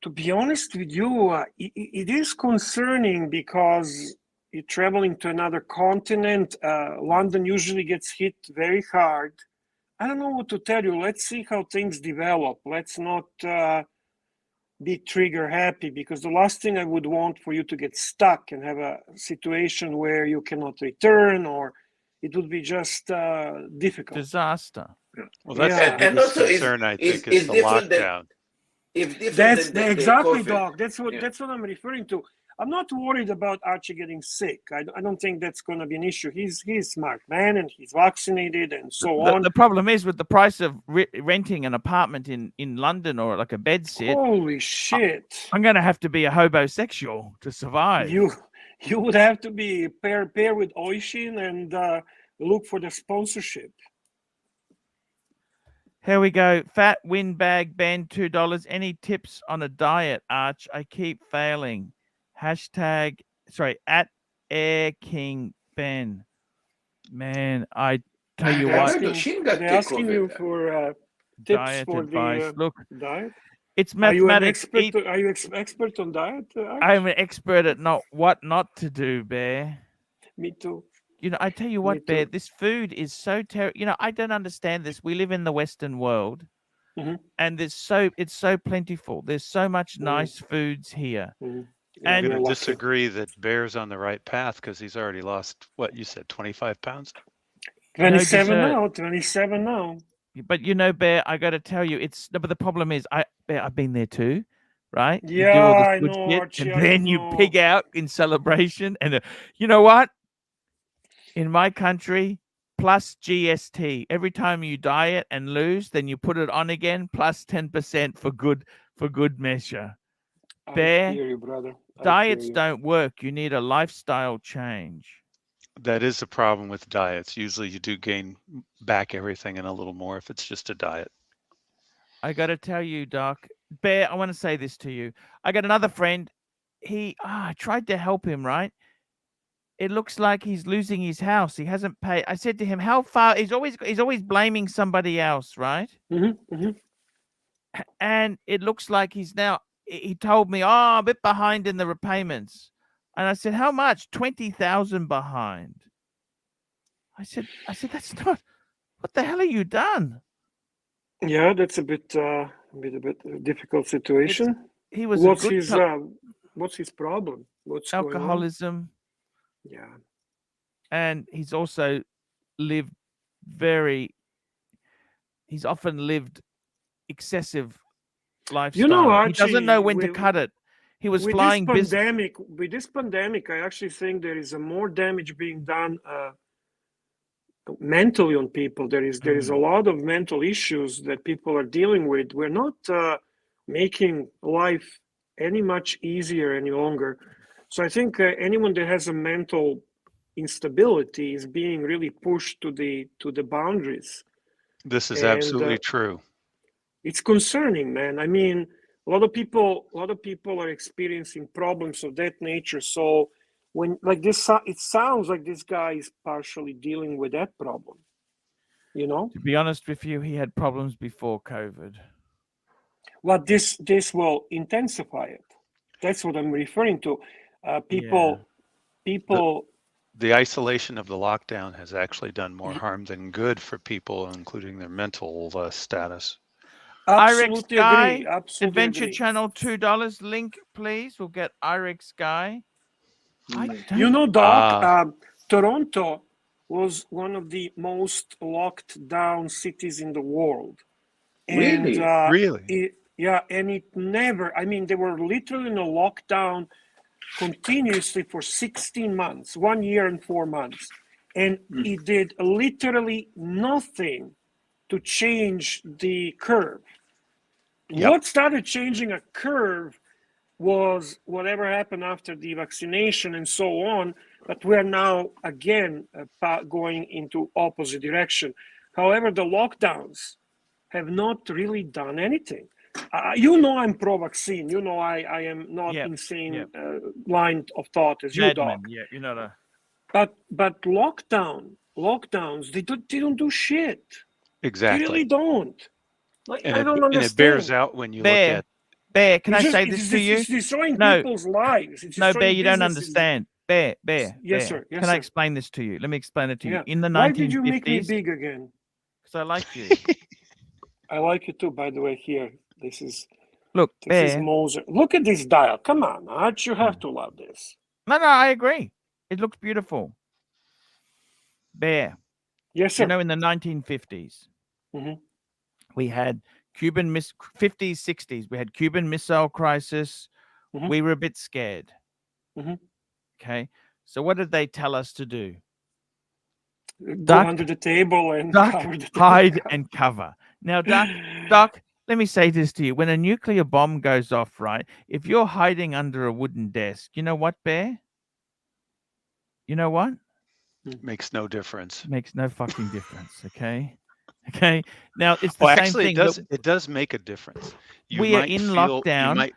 To be honest with you, it is concerning because you're traveling to another continent. London usually gets hit very hard. I don't know what to tell you. Let's see how things develop. Let's not be trigger happy, because the last thing I would want for you to get stuck and have a situation where you cannot return, or it would be just difficult. Disaster. Well, that's the biggest concern, I think, is the lockdown. That's exactly, Doc. That's what I'm referring to. I'm not worried about Archie getting sick. I don't think that's going to be an issue. He's a smart man and he's vaccinated and so on. The problem is with the price of renting an apartment in London or like a bed sit. Holy shit! I'm going to have to be a hobosexual to survive. You would have to be pair with Oishin and look for the sponsorship. Here we go. Fat windbag Ben, $2. Any tips on a diet, Arch? I keep failing. Hashtag, at Air King Ben. Man, I tell you what. They're asking you for tips diet for advice. the Look, diet. it's mathematics. Are you an expert on diet? I'm an expert at what not to do, Bear. Me too. You know, I tell you what, Bear, this food is so terrible. You know, I don't understand this. We live in the Western world, and it's so plentiful. There's so much nice foods here. I'm going to disagree that Bear's on the right path, because he's already lost, what you said, 25 pounds? 27 now. 27 now. But you know, Bear, I got to tell you, but the problem is, Bear, I've been there too, right? Yeah, you do all this I good know, shit, Archie, and then you pig out in celebration. And you know what? In my country, plus GST. Every time you diet and lose, then you put it on again, plus 10% for good measure. Bear, I hear you, brother. Diets don't work. You need a lifestyle change. That is the problem with diets. Usually you do gain back everything and a little more if it's just a diet. I got to tell you, Doc. Bear, I want to say this to you. I got another friend. I tried to help him, right? It looks like he's losing his house. He hasn't paid. I said to him, how far? He's always blaming somebody else, right? And it looks like he told me, a bit behind in the repayments. And I said, how much? 20,000 behind. I said, that's not, what the hell have you done? Yeah, that's a bit difficult situation. What's his problem? What's alcoholism? Yeah. And he's also he's often lived excessive lifestyle. You know, Archie, he doesn't know when to cut it. He was flying business. With this pandemic, I actually think there is more damage being done mentally on people. There is a lot of mental issues that people are dealing with. We're not making life any much easier any longer. So I think anyone that has a mental instability is being really pushed to the boundaries. This is absolutely true. It's concerning, man. I mean, a lot of people are experiencing problems of that nature. So when like this, it sounds like this guy is partially dealing with that problem. You know. To be honest with you, he had problems before COVID. Well, this will intensify it. That's what I'm referring to. People. The isolation of the lockdown has actually done more harm than good for people, including their mental status. Absolutely agree. Absolutely Adventure agree. Channel, $2. Link, please. We'll get IREX Guy. You know, Doc, Toronto was one of the most locked down cities in the world. And, really? And it never, I mean, they were literally in a lockdown continuously for 16 months, 1 year and 4 months. And it did literally nothing to change the curve. Yep. What started changing a curve was whatever happened after the vaccination and so on. but we're now again going into opposite direction. However, the lockdowns have not really done anything. You know, I'm pro-vaccine. You know, I am not insane line of thought as you, Doc. Yeah, you're not a. But lockdowns, they don't do shit. Exactly. They really don't. Like, and I don't understand. And it bears out when you look at. Bear, can I say this to you? It's destroying people's lives. No, Bear, you don't understand. Bear. Yes, sir. Yes, can sir. I explain this to you? Let me explain it to you. In the 1950s. Why did you make me big again? Because I like you. I like you too, by the way. Here, this is. Look, this is Moser. Look at this dial. Come on, Arch, you have to love this. No, I agree. It looks beautiful. Bear. Yes, sir. You know, in the 1950s, we had 50s, 60s. We had Cuban Missile Crisis. We were a bit scared. Okay. So what did they tell us to do? Go under the table and cover the table. Hide and cover. Now, Doc, let me say this to you. When a nuclear bomb goes off, right, if you're hiding under a wooden desk, you know what, Bear? You know what? Makes no difference. Makes no fucking difference, okay? Okay. Now, it's the same actually, thing. It does make a difference. We are in lockdown.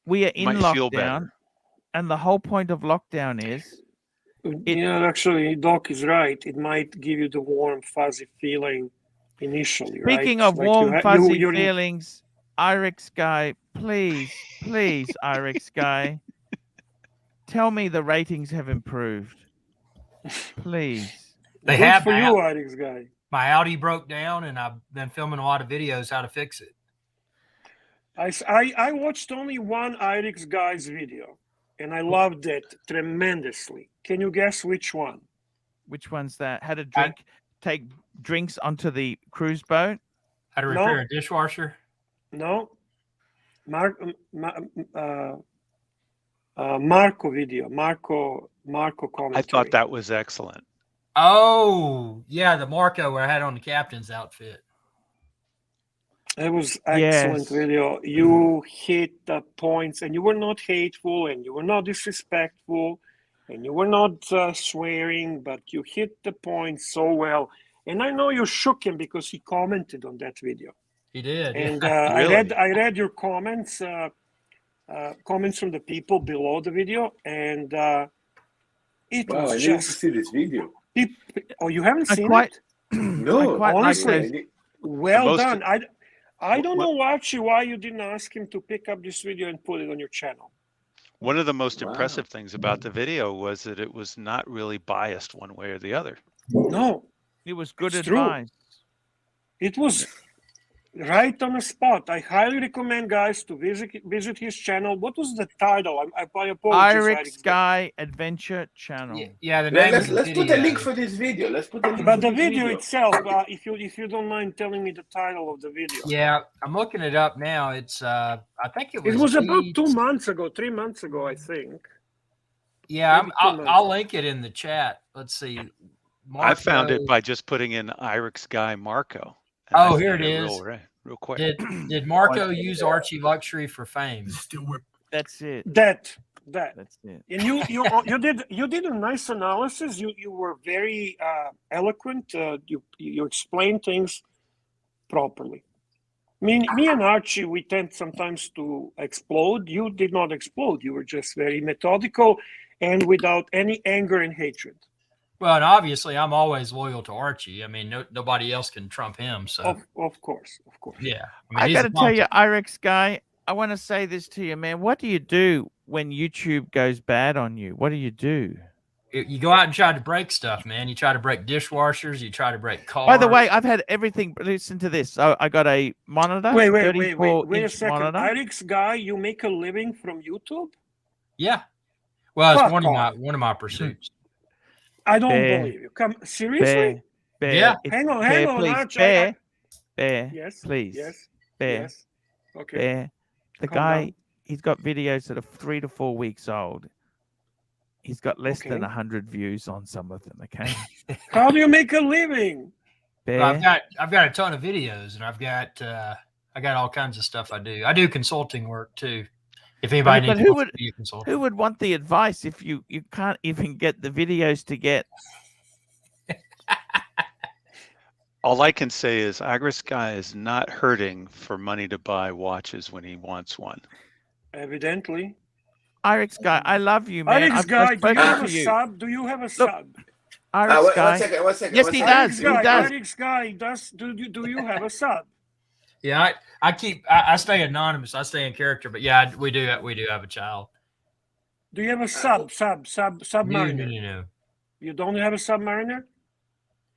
We are in lockdown. And the whole point of lockdown is... actually, Doc is right. It might give you the warm, fuzzy feeling initially, right? Speaking of warm, fuzzy feelings, IREX guy, please, IREX guy, tell me the ratings have improved. Please. They have for you, IREX guy. My Audi broke down, and I've been filming a lot of videos how to fix it. I watched only one IREX guy's video, and I loved it tremendously. Can you guess which one? Which one's that? How to take drinks onto the cruise boat? How to repair a dishwasher? No. Marco video. Marco commentary. I thought that was excellent. Oh, yeah, the Marco where I had on the captain's outfit. It was excellent video. You hit the points, and you were not hateful, and you were not disrespectful, and you were not swearing, but you hit the points so well. And I know you shook him because he commented on that video. He did. And Really? I read your comments, comments from the people below the video, and it was I just. need to see this video. Oh, you haven't seen it? No, honestly. Well done. I don't know actually why you didn't ask him to pick up this video and put it on your channel. One of the most impressive things about the video was that it was not really biased one way or the other. No. It was good It's advice. True. It was right on the spot. I highly recommend guys to visit his channel. What was the title? I apologize. IREX Guy Adventure Channel. Yeah, the name let's put a link for this video. Let's put a link. But the video itself, if you don't mind telling me the title of the video. Yeah, I'm looking it up now. It's I think it was about 2 months ago, 3 months ago, I think. Yeah, I'll link it in the chat. Let's see. Marco. I found it by just putting in IREX Guy Marco. Oh, here it is. Real quick. Did Marco use Archieluxury for fame? That's it. That's it. And you did a nice analysis. You were very eloquent. You explained things properly. Me and Archie, we tend sometimes to explode. You did not explode. You were just very methodical and without any anger and hatred. Well, and obviously, I'm always loyal to Archie. I mean, nobody else can trump him. So, of course. Yeah, I got to tell you, IREX Guy, I want to say this to you, man. What do you do when YouTube goes bad on you? What do you do? You go out and try to break stuff, man. You try to break dishwashers. You try to break cars. By the way, I've had everything. Listen to this. So I got a monitor. Wait a second. Monitor. IREX Guy, you make a living from YouTube? Yeah. Well, it's one of my pursuits. I don't believe you. Come seriously? Bear, yeah. Hang on, please. Bear. Yes. Please. Yes. Bear. Yes. Okay. Bear. The guy, he's got videos that are 3 to 4 weeks old. He's got less than 100 views on some of them. Okay. How do you make a living? Bear. Well, I've got a ton of videos, and I've got all kinds of stuff I do. I do consulting work too. If anybody but needs who to would be a consultant. who would want the advice if you can't even get the videos to get? All I can say is Iris Guy is not hurting for money to buy watches when he wants one. Evidently. Iris Guy, I love you, man. Iris I've Guy, do you spoken have to a you. sub? Do you have a sub? Iris One Guy. second, one second. Yes, one he second. does. He does. Iris Guy, do you have a sub? Yeah, I stay anonymous. I stay in character, but yeah, we do have a child. Do you have a Submariner? No. You don't have a Submariner?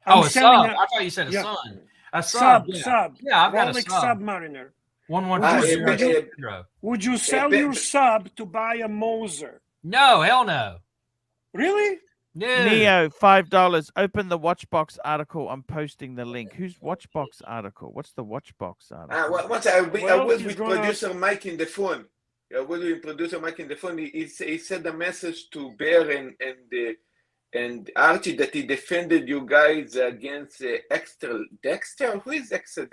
Oh, a sub. I thought you said a yeah. son. A sub. Sub. Yeah, I've got a Rolex sub. Submariner. 11400. Would you sell your sub to buy a Moser? No, hell no. Really? No. Neo, $5. Open the Watchbox article. I'm posting the link. Whose Watchbox article? What's the Watchbox article? Once I was with producer Mike in the phone. I was with producer Mike in the phone. He sent a message to Bear and Archie that he defended you guys against Dexter. Who is Dexter?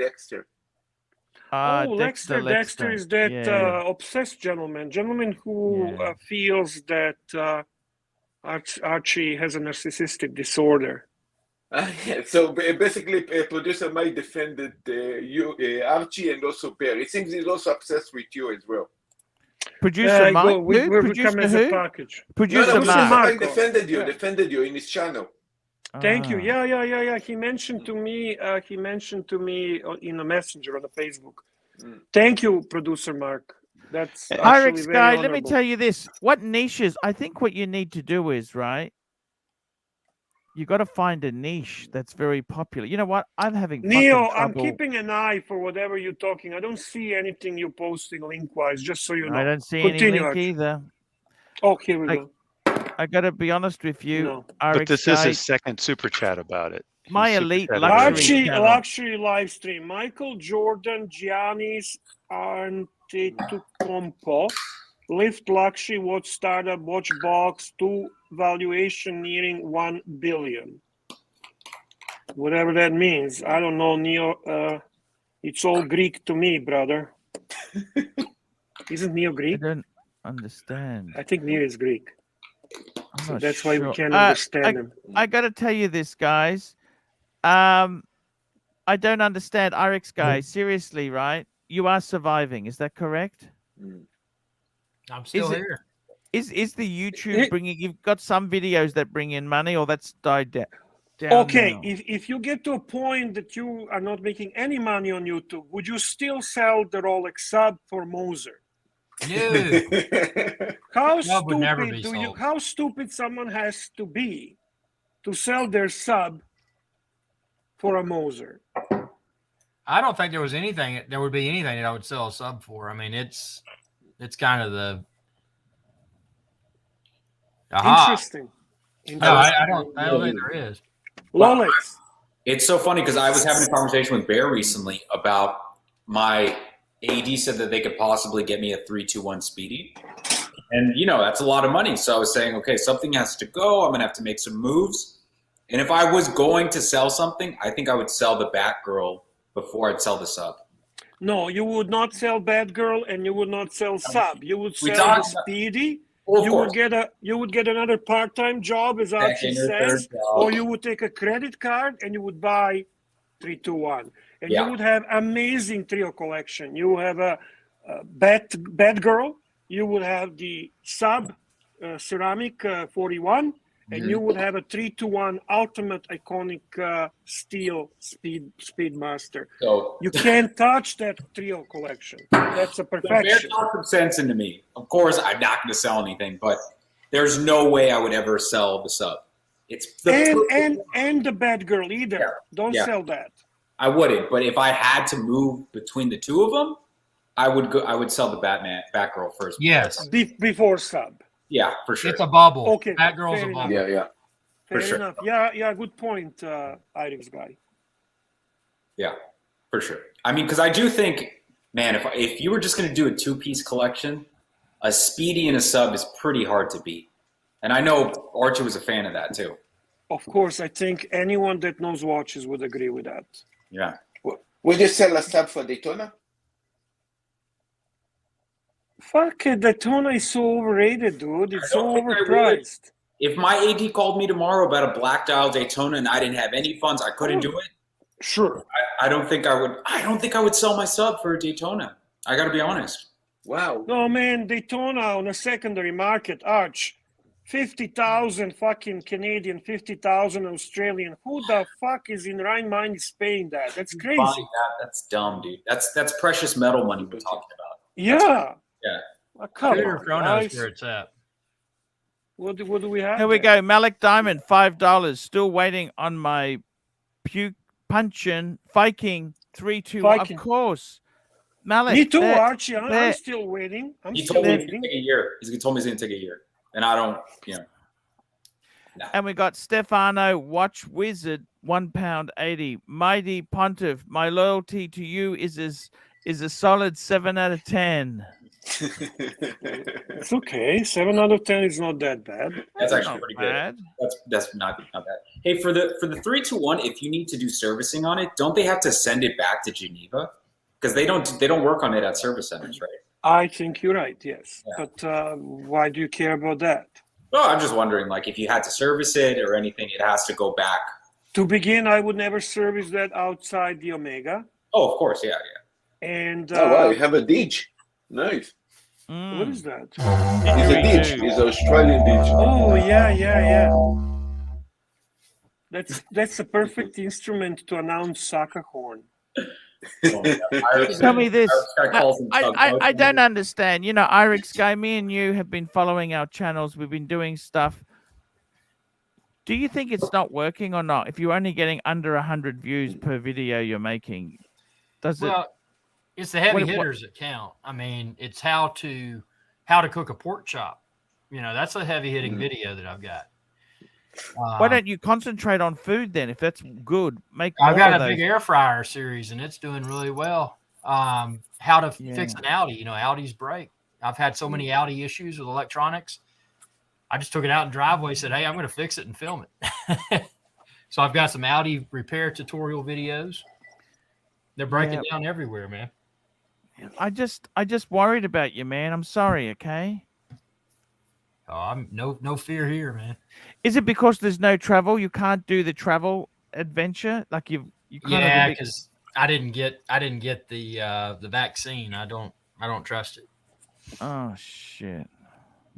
Dexter is that obsessed gentleman who feels that Archie has a narcissistic disorder. So basically, producer Mike defended Archie and also Bear. It seems he's also obsessed with you as well. Producer Mike, we come as a package. Producer Mike defended you in his channel. Thank you. Yeah. He mentioned to me in a messenger on the Facebook. Thank you, producer Mark. That's Iris Guy, honorable. let me tell you this. What niches? I think what you need to do is, right, you got to find a niche that's very popular. You know what? I'm having Neo, trouble. I'm keeping an eye for whatever you're talking. I don't see anything you're posting link-wise, just so you know. I don't see any link either. Oh, here we go. I got to be honest with you. No. But this is his second super chat about it. My elite luxury live stream. Michael Jordan, Giannis Antetokounmpo, Lift Luxury Watch Startup Watch Box 2 valuation nearing 1 billion. Whatever that means. I don't know, Neo. It's all Greek to me, brother. Isn't Neo Greek? I don't understand. I think Neo is Greek. So that's why we can't understand him. I got to tell you this, guys. I don't understand. Iris Guy, seriously, right? You are surviving. Is that correct? I'm still here. Is the YouTube bringing? You've got some videos that bring in money, or that's died down. Okay, now. if you get to a point that you are not making any money on YouTube, would you still sell the Rolex sub for Moser? No. How stupid someone has to be to sell their sub for a Moser? I don't think there would be anything that I would sell a sub for. I mean, it's kind of the interesting. No, I don't think there is. Rolex. It's so funny because I was having a conversation with Bear recently about my AD said that they could possibly get me a 321 Speedy. And, you know, that's a lot of money. So I was saying, okay, something has to go. I'm going to have to make some moves. And if I was going to sell something, I think I would sell the Batgirl before I'd sell the sub. No, you would not sell Batgirl and you would not sell sub. You would sell the Speedy. You would get another part-time job, as Archie says, or you would take a credit card and you would buy 321. And you would have amazing trio collection. You have a Batgirl, you would have the sub ceramic 41, and you would have a 321 ultimate iconic steel Speedmaster. So you can't touch that trio collection. That's a perfection. Bear talked some sense into me. Of course, I'm not going to sell anything, but there's no way I would ever sell the sub. It's the and the Batgirl either. Yeah. Don't sell that. I wouldn't, but if I had to move between the two of them, I would sell the Batgirl first. Yes, before sub. Yeah, for sure. It's a bubble. Okay, Batgirl's a bubble. Yeah. Fair enough. Yeah. Good point, Iris Guy. Yeah, for sure. I mean, because I do think, man, if you were just going to do a two-piece collection, a Speedy and a sub is pretty hard to beat. And I know Archie was a fan of that too. Of course, I think anyone that knows watches would agree with that. Yeah. Would you sell a sub for Daytona? Fuck it, Daytona is so overrated, dude. It's so overpriced. If my AD called me tomorrow about a black dial Daytona and I didn't have any funds, I couldn't do it. Sure. I don't think I would. I don't think I would sell my sub for a Daytona. I got to be honest. Wow. No, man, Daytona on a secondary market, Arch, 50,000 fucking Canadian, 50,000 Australian. Who the fuck is in right mind is paying that? That's crazy. That's dumb, dude. That's precious metal money we're talking about. Yeah. Yeah. Well, come Tudor on, knows guys. where it's at. What do we have? Here we go. Malik Diamond, $5. Still waiting on my Punchin Viking 3-2. Viking. Of course. Malik. Me too, there- Archie. I'm there- still waiting. He told me it's going to take a year. He told me it's going to take a year. And I don't, Nah. And we got Stefano Watch Wizard, £1.80. Mighty Pontiff, my loyalty to you is a solid 7 out of 10. It's okay. 7 out of 10 is not that bad. That's actually Not pretty bad. good. That's not bad. Hey, for the 321, if you need to do servicing on it, don't they have to send it back to Geneva? Because they don't work on it at service centers, right? I think you're right, yes. Yeah. But why do you care about that? Well, I'm just wondering, like, if you had to service it or anything, it has to go back. To begin, I would never service that outside the Omega. Oh, of course, yeah. And Oh, wow, you have a Dij. Nice. what is that? It's a Dij. It's an Australian Dij. Oh, yeah. That's a perfect instrument to announce Saka horn. Tell me this. I I don't understand. You know, Irix Guy, me and you have been following our channels. We've been doing stuff. Do you think it's not working or not? If you're only getting under 100 views per video you're making, does it? Well, it's the heavy hitters that count. I mean, it's how to cook a pork chop. You know, that's a heavy hitting video that I've got. Why don't you concentrate on food then? If that's good, make. I've got more of a big those. air fryer series, and it's doing really well. How to fix Yeah. an Audi? You know, Audis break. I've had so many Audi issues with electronics. I just took it out in the driveway, said, "Hey, I'm going to fix it and film it." So I've got some Audi repair tutorial videos. They're breaking down everywhere, man. I just worried about you, man. I'm sorry. Okay. Oh, I'm no fear here, man. Is it because there's no travel? You can't do the travel adventure, like you kind Yeah, of because I didn't get the vaccine. I don't trust it. Oh shit!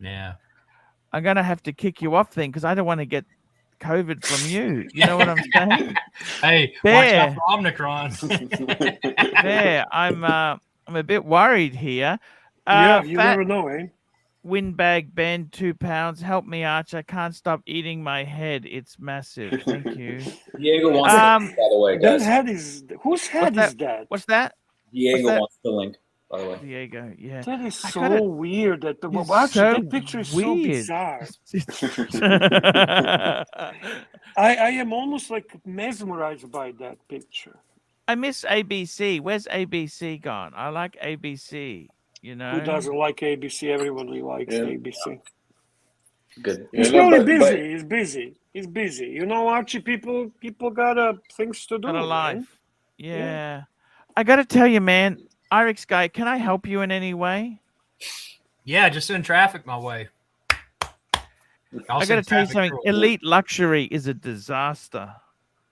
Yeah. I'm gonna have to kick you off then because I don't want to get COVID from you. You know what I'm saying? Hey, Bear. watch out for Omicron. There, I'm a bit worried here. Yeah, you Fat never know, eh? Windbag Ben, £2. Help me, Arch. I can't stop eating my head. It's massive. Thank you. Diego wants the link, by the way, That guys. head is whose head is that? What's that? Diego that? wants the link, by the way. Diego, yeah. That is I so gotta- weird. That It's actually, so that picture is so weird. bizarre. I am almost like mesmerized by that picture. I miss ABC. Where's ABC gone? I like ABC. You know, Who doesn't like ABC? Everybody likes ABC. Good. He's You know, probably but- busy. He's busy. He's busy. You know, Archie, people got things to do. got a man. life. Yeah. I got to tell you, man. Irix Guy, can I help you in any way? Yeah, just send traffic my way. I got to tell you something. Elite Luxury is a disaster.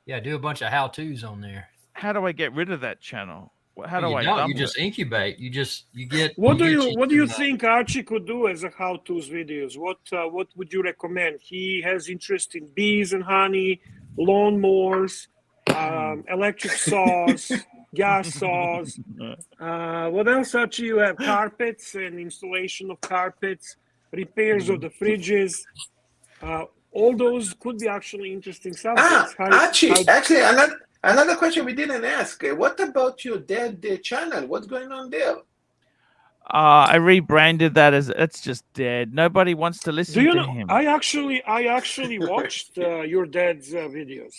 Yeah, do a bunch of how-tos on there. How do I get rid of that channel? How do you I don't. dump You just it? incubate. You get. What do get you think Archie could do as a how-tos videos? What would you recommend? He has interest in bees and honey, lawnmowers, electric saws, gas saws. What else, Archie? You have carpets and installation of carpets, repairs of the fridges. All those could be actually interesting subjects. Actually, another question we didn't ask. What about your dead channel? What's going on there? I rebranded that as it's just dead. Nobody wants to listen Do you to know? him. I actually watched your dad's videos.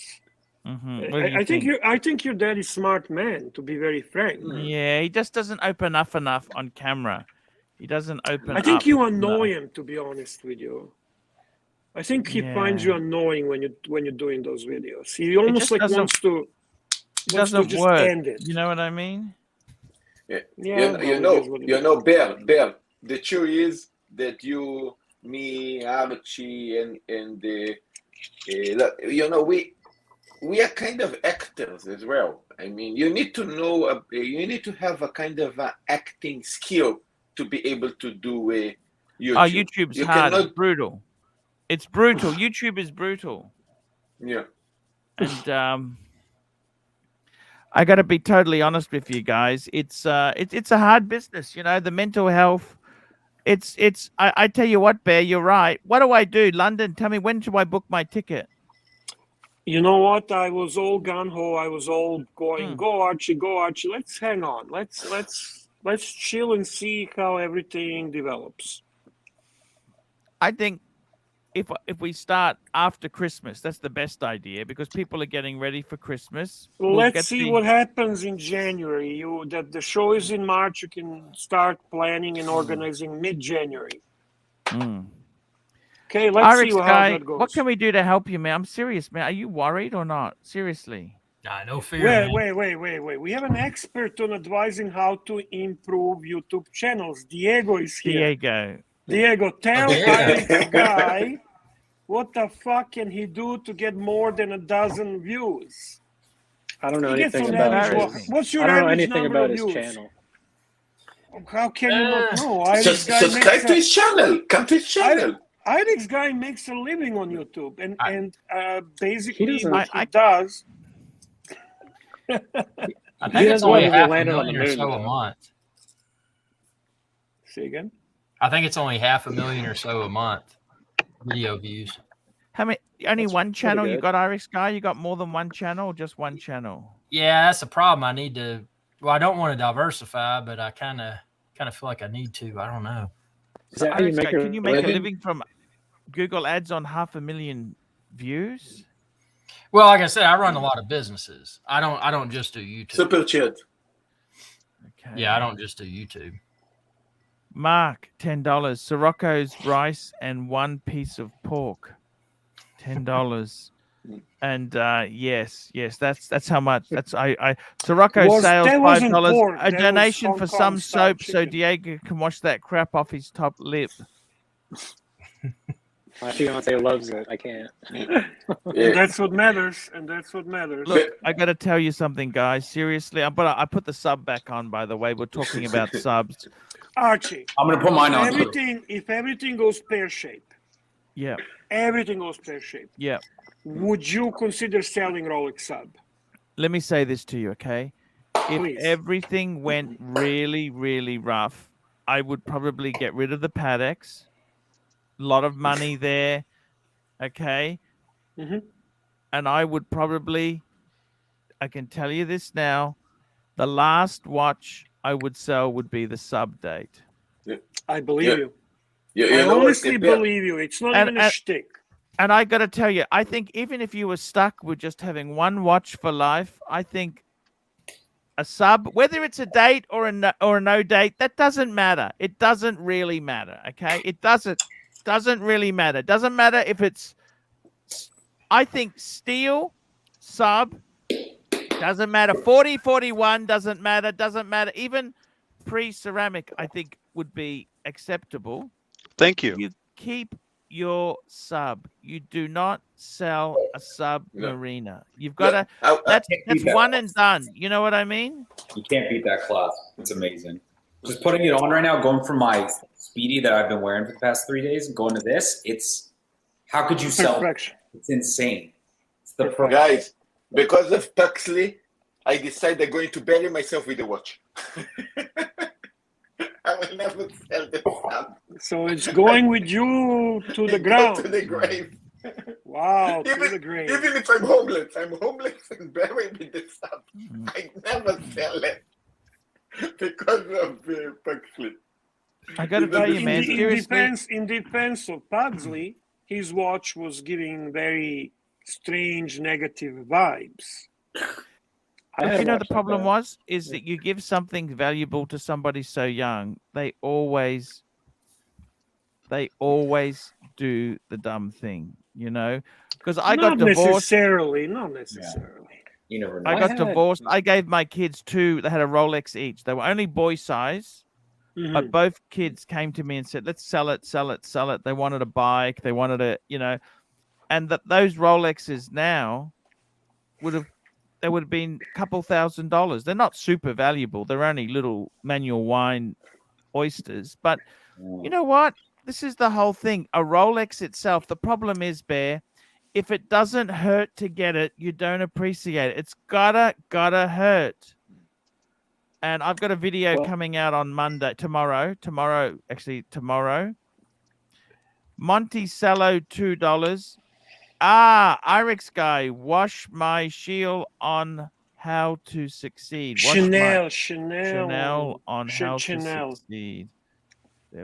Mhm. What do you I think your dad is a smart man, to be very frank. Yeah, he just doesn't open up enough on camera. He doesn't open up. I think you annoy him, to be honest with you. I think he finds you annoying when you're doing those videos. He almost just like doesn't- wants to doesn't just work. end it. You know what I mean? Yeah. Yeah, You know, Bear. the truth is that you, me, Archie, and you know, we are kind of actors as well. I mean, you need to know, you need to have a kind of acting skill to be able to do YouTube. Oh, YouTube's hard. It's brutal. It's brutal. YouTube is brutal. Yeah. And I got to be totally honest with you guys. It's a hard business. You know, the mental health. I tell you what, Bear, you're right. What do I do? London, tell me, when do I book my ticket? You know what? I was all gung-ho. I was all going, go Archie, go Archie. Let's hang on. Let's chill and see how everything develops. I think if we start after Christmas, that's the best idea, because people are getting ready for Christmas. Let's see what happens in January. That the show is in March. You can start planning and organizing mid-January. Okay, let's see how that goes. What can we do to help you, man? I'm serious, man. Are you worried or not? Seriously. Nah, no fear. Wait. We have an expert on advising how to improve YouTube channels. Diego is here. Diego, tell Irish guy what the fuck can he do to get more than 12 views? I don't know anything about his. What's your I don't know average anything number about of his views? channel. How can you not know? Subscribe to his channel. Come to his channel. Alex guy makes a living on YouTube, and basically what he I does. I think it's only half a million or so a month. Say again? I think it's only 500,000 or so a month video views. How many? Only one channel you got, Irish guy? You got more than one channel, or just one channel? Yeah, that's a problem. I need to. Well, I don't want to diversify, but I kind of feel like I need to. I don't know. So Irish guy, can you make a living from Google ads on 500,000 views? Well, like I said, I run a lot of businesses. I don't just do YouTube. Super chat. Okay. Yeah, I don't just do YouTube. Mark, $10. Sirocco's rice and 1 piece of pork, $10. And yes, that's how much. That's Sirocco's sales $5. A donation for some soap so Diego can wash that crap off his top lip. She gonna say loves it. I can't. And that's what matters. Look, I got to tell you something, guys. Seriously, I put the sub back on. By the way, we're talking about subs. Archie, I'm gonna put mine on. If everything goes pear shape. Yeah. Everything goes pear shape. Yeah. Would you consider selling Rolex sub? Let me say this to you, okay? Please. If everything went really, really rough, I would probably get rid of the Pateks. A lot of money there, okay? And I would probably, I can tell you this now, the last watch I would sell would be the sub date. I believe you. I honestly believe you. It's not even a shtick. And I got to tell you, I think even if you were stuck with just having one watch for life, I think a sub, whether it's a date or a no date, that doesn't matter. It doesn't really matter, okay? It doesn't really matter. Doesn't matter if it's, I think steel, sub, doesn't matter. 40, 41 doesn't matter. Even pre-ceramic, I think, would be acceptable. Thank you. You keep your sub. You do not sell a Submariner. You've got to, that's one and done. You know what I mean? You can't beat that class. It's amazing. Just putting it on right now, going from my Speedy that I've been wearing for the past 3 days and going to this, it's, how could you sell? It's insane. It's the guys, because of Pugsley, I decided I'm going to bury myself with a watch. I will never sell this sub. So it's going with you to the ground. To the grave. Wow, to the grave. Even if I'm homeless and buried with the sub. I never sell it because of Pugsley. I got to tell you, man, in defense of Pugsley, his watch was giving very strange negative vibes. But you know the problem is that you give something valuable to somebody so young, they always do the dumb thing, you know? Because I got divorced. Not necessarily. You never know. I got divorced. I gave my kids 2. They had a Rolex each. They were only boy size. But both kids came to me and said, let's sell it, sell it, sell it. They wanted a bike. They wanted a, you know, and those Rolexes now would have been a couple $1,000s. They're not super valuable. They're only little manual wine oysters. But you know what? This is the whole thing. A Rolex itself, the problem is, Bear, if it doesn't hurt to get it, you don't appreciate it. It's gotta hurt. And I've got a video coming out on tomorrow. Monticello, $2. Irix guy, wash my shield on how to succeed. Chanel on how to succeed.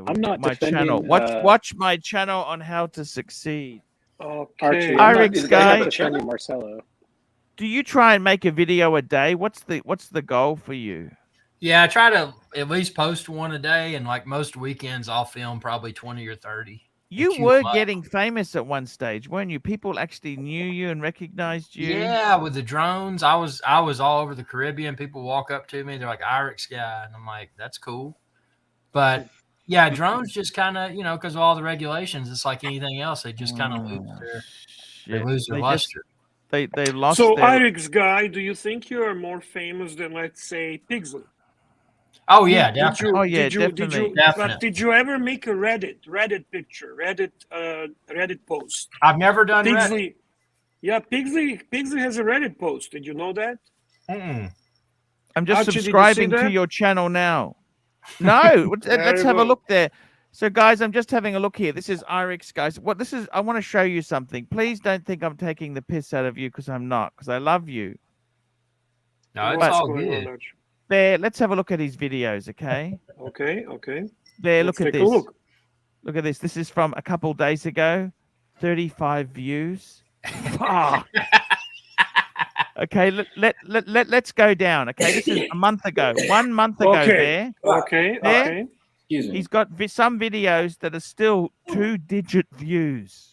I'm not my defending, channel. Watch my channel on how to succeed. Okay. Archie, Irix guy, defending Marcelo. do you try and make a video a day? What's the goal for you? Yeah, I try to at least post one a day, and like most weekends, I'll film probably 20 or 30. You were getting famous at one stage, weren't you? People actually knew you and recognized you. Yeah, with the drones, I was all over the Caribbean. People walk up to me, they're like, "Irix guy," and I'm like, "That's cool." But yeah, drones just kind of, you know, because of all the regulations, it's like anything else. They just kind of lose their luster. They lost. So, Irix guy, do you think you are more famous than, let's say, Pugsley? Oh yeah, definitely. Definitely. But did you ever make a Reddit picture, Reddit post? I've never done Pugsley. Reddit. Yeah, Pugsley has a Reddit post. Did you know that? I'm just Archie, subscribing to your channel now. No, let's have a look there. So, guys, I'm just having a look here. This is Irix, guys. I want to show you something. Please don't think I'm taking the piss out of you, because I'm not, because I love you. No, it's all good. There, let's have a look at his videos, okay? Okay. There, look at this. Look at this. This is from a couple days ago. 35 views. Okay, let's go down. Okay, this is a month ago. 1 month ago, Okay. Okay. Excuse me. He's got some videos that are still 2-digit views.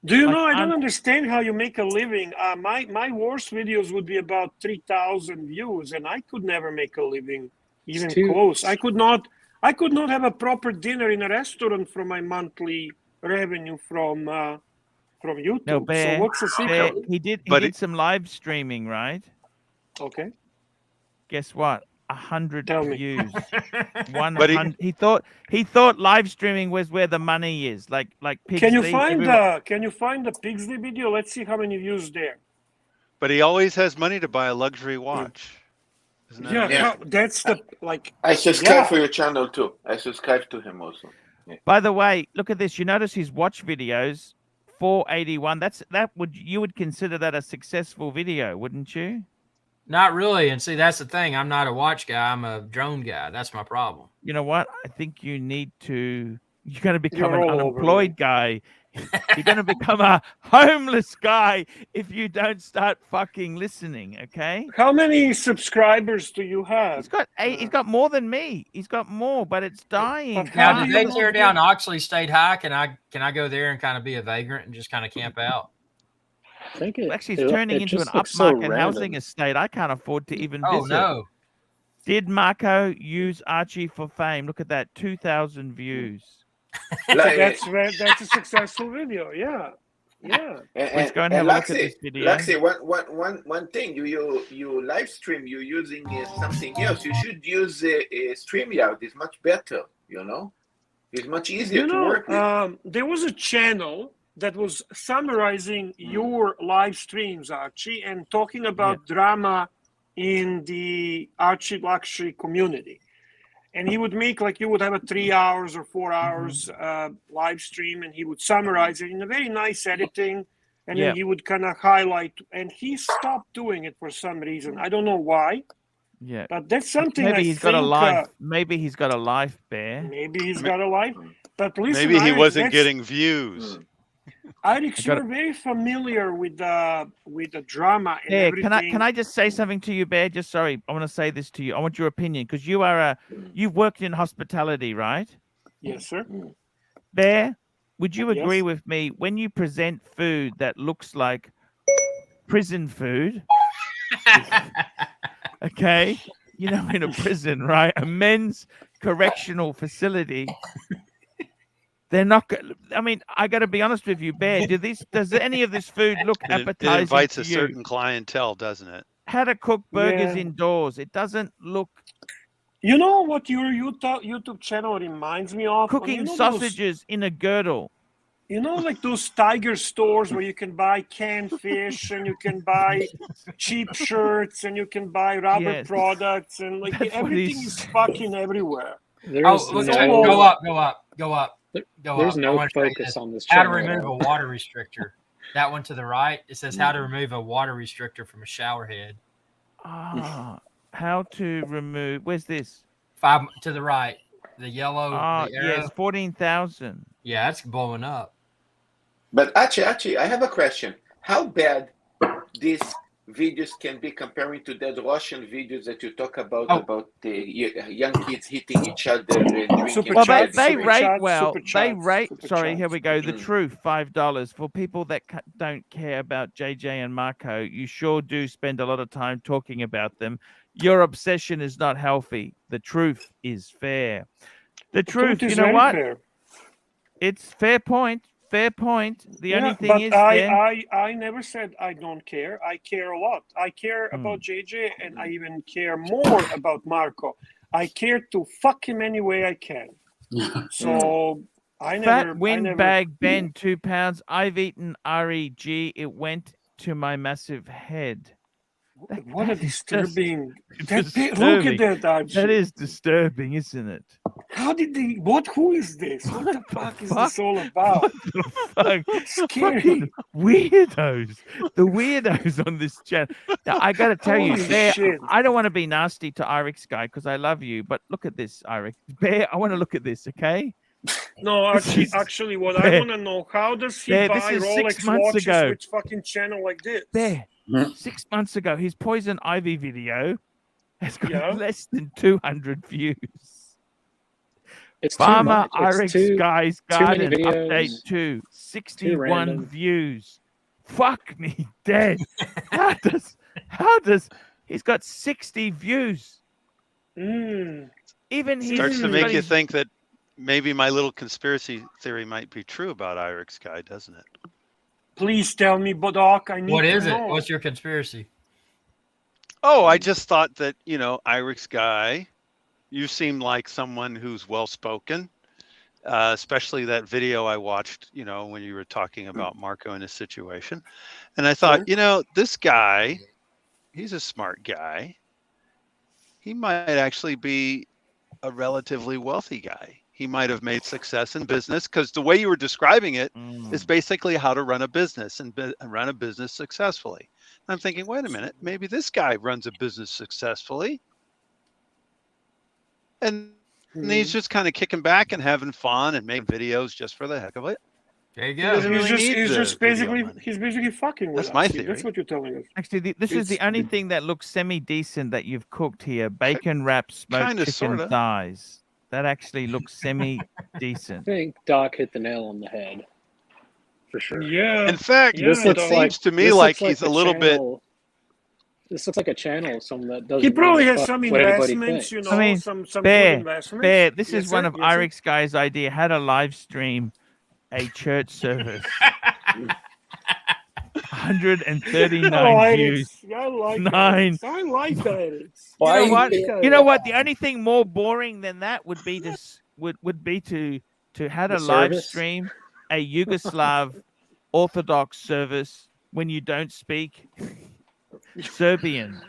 Do you know, I don't understand how you make a living. My worst videos would be about 3,000 views, and I could never make a living, even close. I could not have a proper dinner in a restaurant from my monthly revenue from YouTube. No, Bear, so what's the secret? Bear, he did some live streaming, right? Okay. Guess what? 100 views. 100. He thought live streaming was where the money is. Like Pugsley. Can you find the Pugsley video? Let's see how many views there. But he always has money to buy a luxury watch. Isn't that that's the like. I subscribe for your channel too. I subscribe to him also. Yeah. By the way, look at this. You notice his watch videos, 481. You would consider that a successful video, wouldn't you? Not really. And see, that's the thing. I'm not a watch guy. I'm a drone guy. That's my problem. You know what? I think you're going to become an unemployed guy. You're going to become a homeless guy if you don't start fucking listening, okay? How many subscribers do you have? He's got 8. He's got more than me. He's got more, but it's dying. Now, did they tear down Oxley State High? Can I go there and kind of be a vagrant and just kind of camp out? I think actually it's turning into an upmarket housing estate. I can't afford to even visit. Oh no! Did Marco use Archie for fame? Look at that, 2,000 views. That's a successful video. Yeah. Let's go and have a look at this video. Luxy, one thing, you live stream. You're using something else. You should use StreamYard. It's much better. You know, it's much easier to work with. There was a channel that was summarizing your live streams, Archie, and talking about drama in the Archie luxury community. And he would make, like, you would have a 3 hours or 4 hours live stream, and he would summarize it in a very nice editing, and then he would kind of highlight. And he stopped doing it for some reason. I don't know why. Yeah, but that's something. Maybe he's got a life. Maybe he's got a life, Bear. Maybe he's got a life. But listen, maybe he wasn't getting views. Irix, you're very familiar with the drama and everything. Can I just say something to you, Bear? Just sorry, I want to say this to you. I want your opinion, because you've worked in hospitality, right? Yes, sir. Bear, would you agree with me when you present food that looks like prison food? Okay, you know, in a prison, right? A men's correctional facility. They're not. I mean, I got to be honest with you, Bear. Does any of this food look appetizing? It invites to a you? certain clientele, doesn't it? How to cook burgers indoors? It doesn't look. You know what your YouTube channel reminds me of? Cooking sausages in a girdle. You know, like those tiger stores where you can buy canned fish and you can buy cheap shirts and you can buy rubber products and like everything is fucking everywhere. There's go up. There's no focus on this How channel. to remove a water restrictor. That one to the right. It says how to remove a water restrictor from a shower head. How to remove? Where's this? 5 to the right. The yellow. The arrow. Yes, 14,000. Yeah, that's blowing up. But Archie, I have a question. How bad these videos can be comparing to the Russian videos that you talk about the young kids hitting each other and drinking? Well, they rate. Sorry, here we go. The truth, $5 for people that don't care about JJ and Marco. You sure do spend a lot of time talking about them. Your obsession is not healthy. The truth is fair. The truth, you know what? Fair. It's fair point. Fair point. The only thing but is, I never said I don't care. I care a lot. I care about JJ, and I even care more about Marco. I care to fuck him any way I can. So I never. Fat windbag Ben, 2 pounds. I've eaten REG. It went to my massive head. What a disturbing. Look at that, Archie. That is disturbing, isn't it? How did they? Who is this? What the fuck is this all about? Scary. Weirdos. The weirdos on this channel. Now, I got to tell you, Bear, I don't want to be nasty to Irix guy because I love you, but look at this, Irix. Bear, I want to look at this, okay? No, Archie, actually, what I want to know, how does he buy Rolex watches with fucking channel like this? Bear. 6 months ago, his Poison Ivy video has got less than 200 views. It's Farmer Irix Guy's Garden update 2, 61 random. views. Fuck me dead. How does he's got 60 views? Even he starts to make you think that maybe my little conspiracy theory might be true about Irix Guy, doesn't it? Please tell me, Bodoc. I need What to is know. it? What's your conspiracy? Oh, I just thought that, Irix Guy, you seem like someone who's well-spoken, especially that video I watched, when you were talking about Marco and his situation. And I thought, this guy, he's a smart guy. He might actually be a relatively wealthy guy. He might have made success in business because the way you were describing it is basically how to run a business and run a business successfully. I'm thinking, wait a minute, maybe this guy runs a business successfully. And he's just kind of kicking back and having fun and making videos just for the heck of it. There you go. He's basically fucking with That's my us. theory. That's what you're telling us. Actually, this is the only thing that looks semi-decent that you've cooked here. Bacon wrapped smoked chicken thighs. That actually looks semi-decent. I think Doc hit the nail on the head. For sure. Yeah. In fact, it seems to me like he's a little bit. This looks like a channel. Someone that doesn't. He probably has some investments, some good investments. Bear, this is one of Irix Guy's idea. How to live stream a church service. 139 views. I like 9. that. I like that. You know what? The only thing more boring than that would be to have a live stream a Yugoslav Orthodox service when you don't speak Serbian.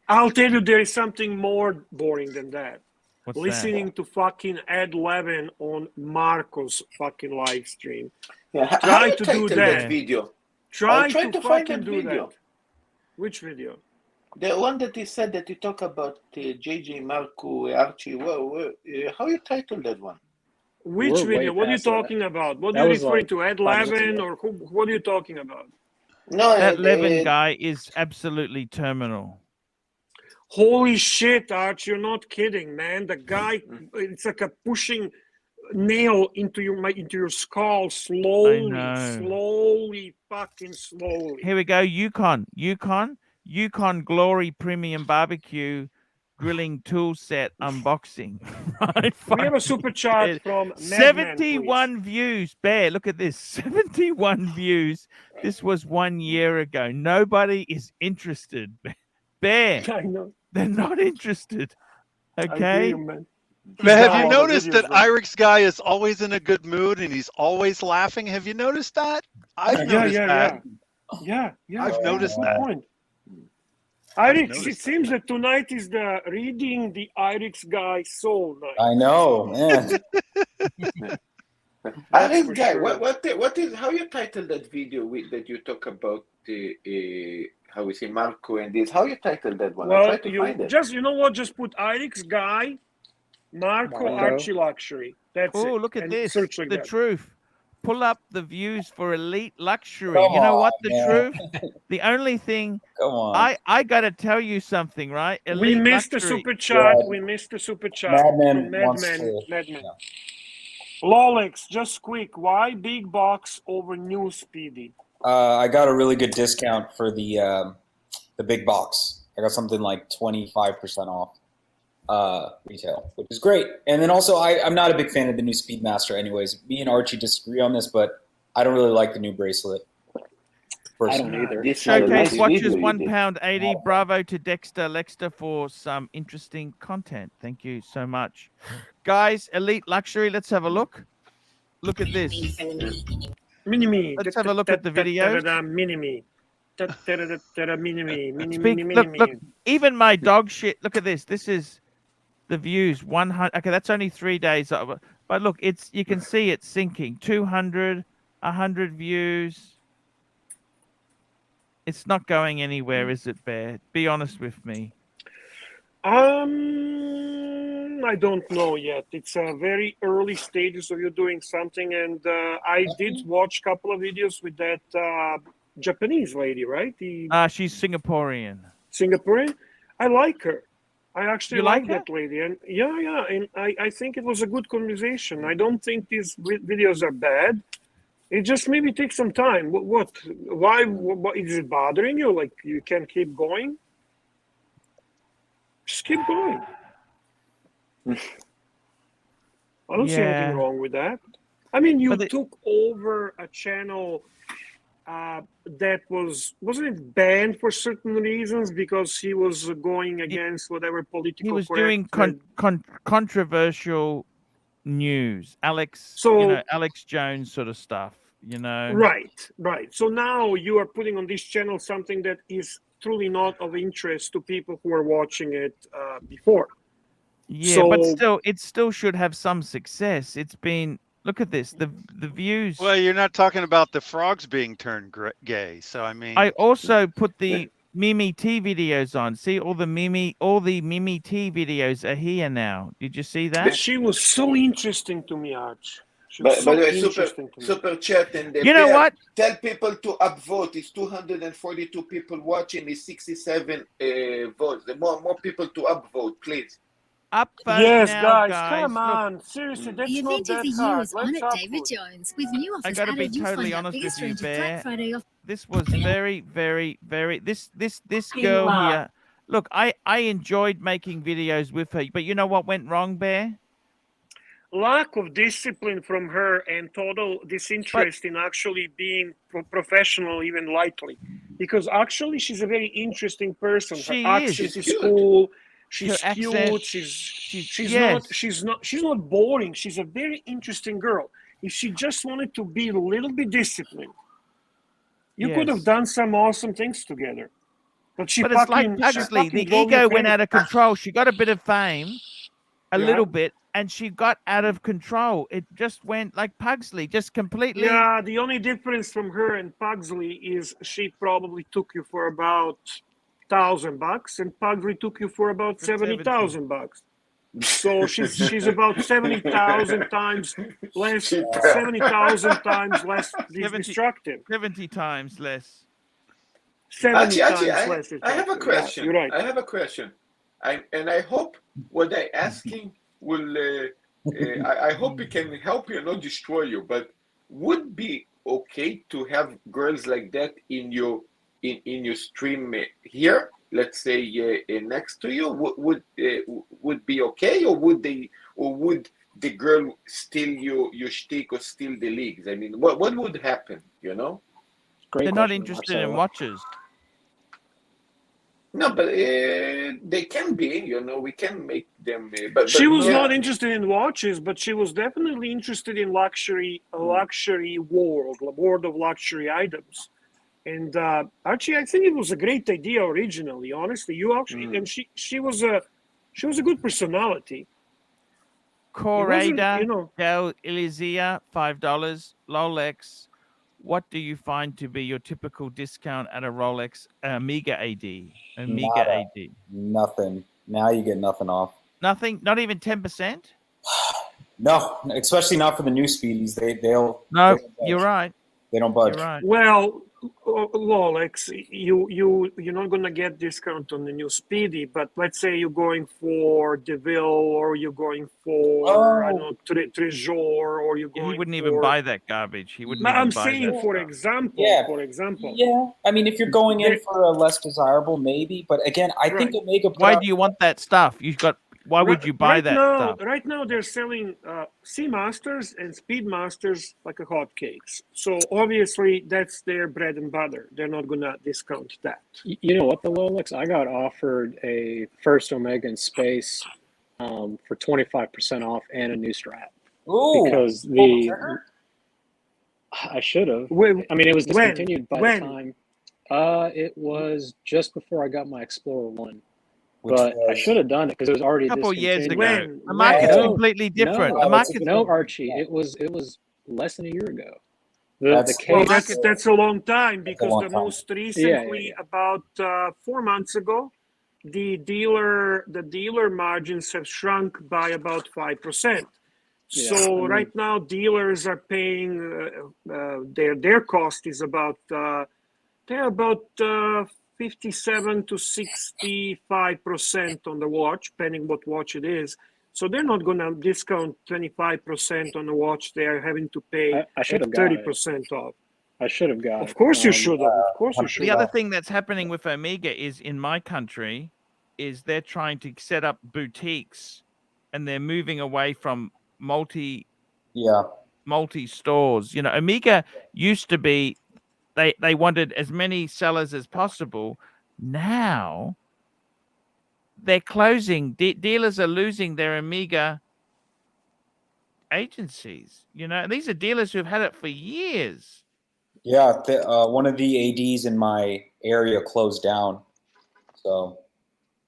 I'll tell you, there is something more boring than that. What's Listening to fucking Ed Levin on Marco's fucking live stream. Yeah, Try to do that video. Try to to find fucking that do video. that. Which video? The one that he said that you talk about JJ, Marco, Archie. How you titled that one? Which video? What are you talking about? What are you referring to? Ed Levin or who? What are you talking about? No, that Levin guy is absolutely terminal. Holy shit, Arch! You're not kidding, man. The guy, it's like a pushing nail into your skull slowly, fucking slowly. Here we go. Yukon Glory Premium Barbecue grilling tool set unboxing. Right? We have a super chat from 71 views. Bear, look at this. 71 views. This was 1 year ago. Nobody is interested. Bear, I know. they're not interested. Okay? Man. Man, have you noticed that Irix guy is always in a good mood and he's always laughing? Have you noticed that? I've noticed that. Yeah. I've noticed that. Point. Irix, it seems that tonight is the reading the Irix guy soul night. I know, man. Irix guy, sure. What is how you title that video that you talk about how we say Marco and this? How you title that one? Well, I try to find it. Just just put Irix guy, Marco ARCHIELUXURY. That's it. Oh, look at this. Search like the that. truth. Pull up the views for elite luxury. You know what? The truth. The only thing. Come on. I gotta tell you something, right? Elite we missed luxury. the super chat. We missed the super chat. Madman. Rolex, just quick. Why big box over new Speedy? I got a really good discount for the big box. I got something like 25% off retail, which is great. And then also, I'm not a big fan of the new Speedmaster anyways. Me and Archie disagree on this, but I don't really like the new bracelet. Personally. I don't either. Showcase watches £1.80. Bravo to Dexter Lexter for some interesting content. Thank you so much. Guys, elite luxury, let's have a look. Look at this. Mini-me. Let's have a look at the video. Mini-me. Look, even my dog shit. Look at this. This is the views. 100. Okay, that's only 3 days. But look, you can see it's sinking. 200, 100 views. It's not going anywhere, is it, Bear? Be honest with me. I don't know yet. It's a very early stages of you doing something, and I did watch a couple of videos with that Japanese lady, right? She's Singaporean. Singaporean? I like her. I actually like her? that lady. And yeah. And I think it was a good conversation. I don't think these videos are bad. It just maybe takes some time. What is it bothering you? Like you can't keep going? Just keep going. I don't see anything wrong with that. I mean, you took over a channel that wasn't it banned for certain reasons because he was going against whatever political. He was doing controversial news, Alex Jones sort of stuff, you know. Right. So now you are putting on this channel something that is truly not of interest to people who are watching it before. Yeah, but it still should have some success. It's been. Look at this, the views. Well, you're not talking about the frogs being turned gay, so I mean. I also put the Mimi T videos on. See, all the Mimi T videos are here now. Did you see that? She was so interesting to me, Arch. By the way, super chat and you know what? Tell people to upvote. It's 242 people watching. It's 67 votes. The more people to upvote, please. Yes, now, guys, come on. Seriously, that's the not event of the that year hard. is on at David Jones with new offers. I gotta be totally honest with you, Bear. This was very, very, very. This girl here. Look, I enjoyed making videos with her, but you know what went wrong, Bear? Lack of discipline from her and total disinterest in actually being professional, even lightly. Because actually, she's a very interesting person. She her is. accent is cool. She's her cute. accent, She's not boring. She's a very interesting girl. If she just wanted to be a little bit disciplined, you could have done some awesome things together. But it's like Pugsley. The ego went out of control. She got a bit of fame, a little bit, and she got out of control. It just went like Pugsley, just completely. Yeah, the only difference from her and Pugsley is she probably took you for about $1,000, and Pugsley took you for about $70,000. So she's about 70,000 times less. 70,000 times less destructive. 70 times less. 70 times less. I have a question. You're right. I have a question. And I hope what I'm asking will. I hope it can help you, not destroy you. But would be okay to have girls like that in your stream here, let's say, next to you, would be okay, or would the girl steal your shtick or steal the legs? I mean, what would happen? You know? Great They're question, not interested in Marcelo. watches. No, but they can be. You know, we can make them. But She was yeah. not interested in watches, but she was definitely interested in luxury world of luxury items. And Archie, I think it was a great idea originally. Honestly, you actually, and she was a good personality. Corrada you know, del Elizia, $5. Rolex. What do you find to be your typical discount at a Rolex Omega AD? Omega AD. Nothing. Now you get nothing off. Nothing. Not even 10%. No, especially not for the new speedies. They'll. No, you're right. They don't budge. You're right. well, Rolex, you're not gonna get discount on the new Speedy, but let's say you're going for DeVille, or you're going for I don't know, Trésor, or you're going. He wouldn't even buy that garbage. He wouldn't. I'm even buy saying, that for stuff. example, Yeah. for example. Yeah, I mean, if you're going in for a less desirable, maybe. But again, I think Omega. Why do you want that stuff? You've got. Why would you buy that stuff? Right now, they're selling Seamasters and Speedmasters like a hotcakes. So obviously, that's their bread and butter. They're not gonna discount that. You know what, the Rolex? I got offered a first Omega in space for 25% off and a new strap. Ooh, because I should have. I mean, it was discontinued by the time. It was just before I got my Explorer 1. But I should have done it because it was already a couple years discontinued. ago. The market's completely different. No, the market's no, Archie, it was less than a year ago. The case, that's a long time, because the most recently, about 4 months ago, the dealer margins have shrunk by about 5%. So right now, dealers are paying their cost is about they're about 57 to 65% on the watch, depending what watch it is. So they're not going to discount 25% on the watch. They're having to pay 30% off. I should have got it. Of course you should have. Of course you should The have. other thing that's happening with Omega is, in my country, is they're trying to set up boutiques, and they're moving away from multi stores. You know, Omega used to be, they wanted as many sellers as possible. Now they're closing. Dealers are losing their Omega agencies. You know, and these are dealers who've had it for years. Yeah, one of the ADs in my area closed down. So,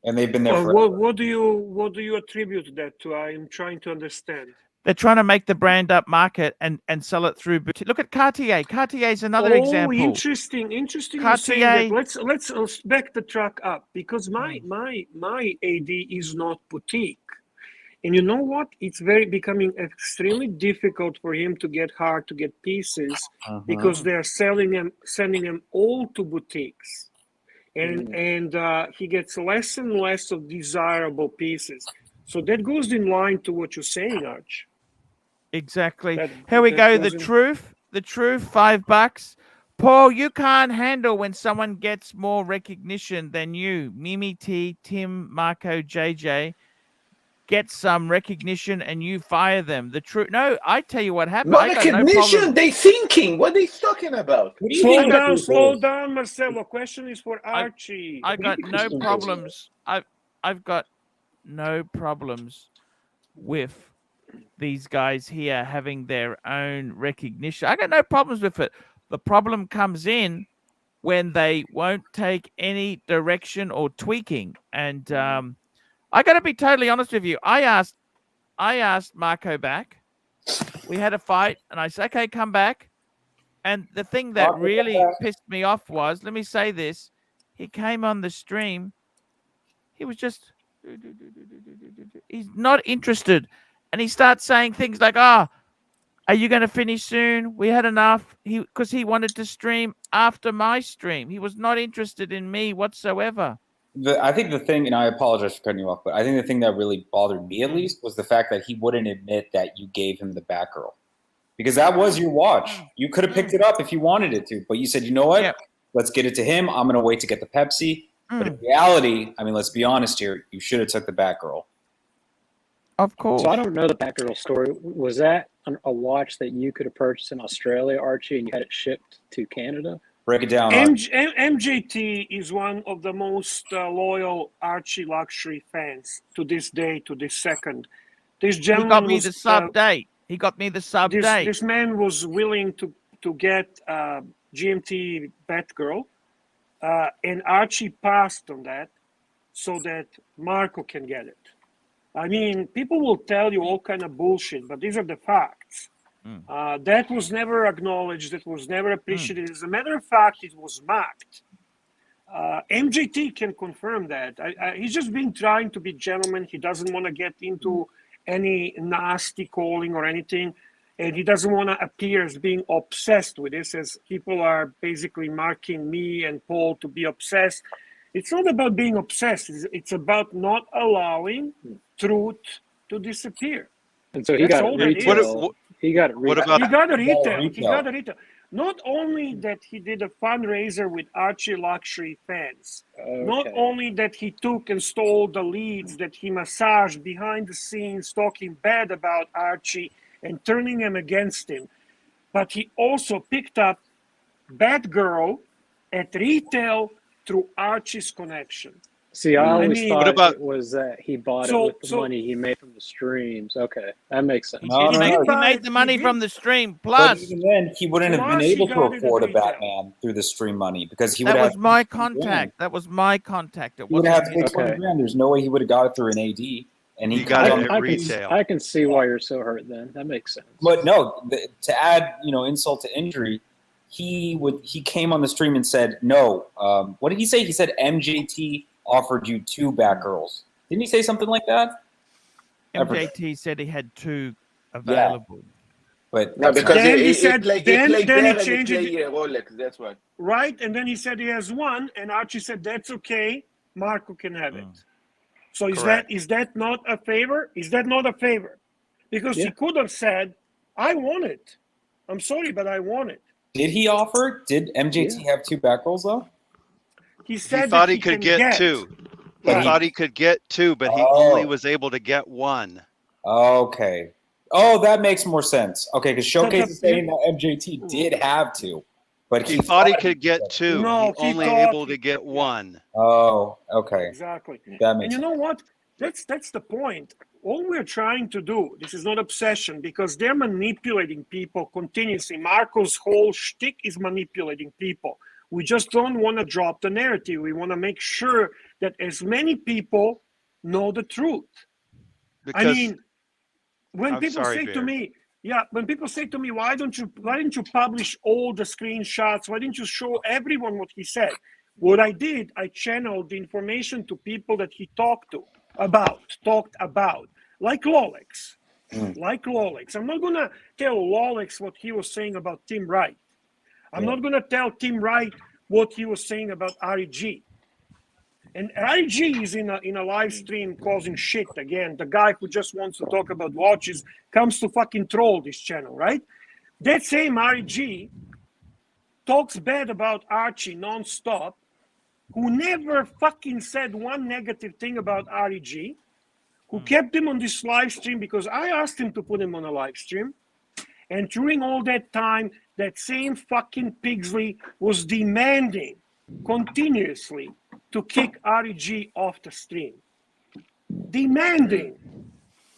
and they've been there for. What do you attribute that to? I'm trying to understand. They're trying to make the brand up market and sell it through. Look at Cartier. Cartier is another example. Interesting. Cartier. You saying that. Let's back the truck up, because my AD is not boutique, and you know what? It's becoming extremely difficult for him to get pieces because they're sending them all to boutiques, and he gets less and less of desirable pieces. So that goes in line to what you're saying, Arch. Exactly. Here we go. The truth, $5. Paul, you can't handle when someone gets more recognition than you. Mimi T, Tim, Marco, JJ get some recognition and you fire them. The truth. No, I tell you what happened. Not recognition. They thinking. What are they talking about? Slow down, Marcelo. Question is for Archie. I got no problems. I've got no problems with these guys here having their own recognition. I got no problems with it. The problem comes in when they won't take any direction or tweaking. And I got to be totally honest with you. I asked Marco back. We had a fight, and I said, "Okay, come back." And the thing that really pissed me off was, let me say this: he came on the stream. He was just, he's not interested. And he starts saying things like, are you going to finish soon? We had enough. Because he wanted to stream after my stream. He was not interested in me whatsoever. I think the thing, and I apologize for cutting you off, but I think the thing that really bothered me, at least, was the fact that he wouldn't admit that you gave him the Batgirl. Because that was your watch. You could have picked it up if you wanted it to. But you said, you know what? Let's get it to him. I'm going to wait to get the Pepsi. But in reality, I mean, let's be honest here. You should have took the Batgirl. Of course. So I don't know the Batgirl story. Was that a watch that you could have purchased in Australia, Archie, and you had it shipped to Canada? Break it down. MJT is one of the most loyal Archie luxury fans to this day, to this second. This gentleman he got me the sub date. He got me the sub date. This man was willing to get GMT Batgirl, and Archie passed on that so that Marco can get it. I mean, people will tell you all kind of bullshit, but these are the facts. That was never acknowledged. That was never appreciated. As a matter of fact, it was mocked. MJT can confirm that. He's just been trying to be gentleman. He doesn't want to get into any nasty calling or anything. And he doesn't want to appear as being obsessed with this, as people are basically marking me and Paul to be obsessed. It's not about being obsessed. It's about not allowing truth to disappear. And so he got it retail. He got it retail. He got a retail. Not only that he did a fundraiser with Archie luxury fans, not only that he took and stole the leads that he massaged behind the scenes, talking bad about Archie and turning them against him, but he also picked up Batgirl at retail through Archie's connection. See, I always thought it was that he bought it with the money he made from the streams. Okay, that makes sense. He made the money from the stream. Plus, but even then, he wouldn't have been able to afford a Batman through the stream money because he would have. That was my contact. That was my contact. He would have to pay 20 grand. There's no way he would have got it through an AD. And he got it at retail. I can see why you're so hurt. Then that makes sense. But no, to add, insult to injury, he came on the stream and said no. What did he say? He said MJT offered you 2 Batgirls. Didn't he say something like that? MJT said he had 2 available. Yeah. But no, because then he said, then he changed it. Rolex, that's what. Right, and then he said he has 1, and Archie said that's okay. Marco can have it. So is that not a favor? Is that not a favor? Because he could have said, "I want it. I'm sorry, but I want it." Did he offer? Did MJT have 2 Batgirls though? He said he thought he could get 2. He thought he could get 2, but he only was able to get 1. Okay. Oh, that makes more sense. Okay, because Showcase is saying that MJT did have 2. But he thought he could get 2. No, he only able to get 1. Oh, okay. Exactly. That makes and you know what? That's the point. All we're trying to do, this is not obsession, because they're manipulating people continuously. Marco's whole shtick is manipulating people. We just don't want to drop the narrative. We want to make sure that as many people know the truth. Because, I mean, when people say to me, when people say to me, why didn't you publish all the screenshots? Why didn't you show everyone what he said? What I did, I channeled the information to people that he talked about, like Rolex. Like Rolex. I'm not going to tell Rolex what he was saying about Tim Wright. I'm not going to tell Tim Wright what he was saying about REG. And REG is in a live stream causing shit again. The guy who just wants to talk about watches comes to fucking troll this channel, right? That same REG talks bad about Archie nonstop, who never fucking said one negative thing about REG, who kept him on this live stream because I asked him to put him on a live stream. And during all that time, that same fucking Pugsley was demanding continuously to kick REG off the stream. Demanding.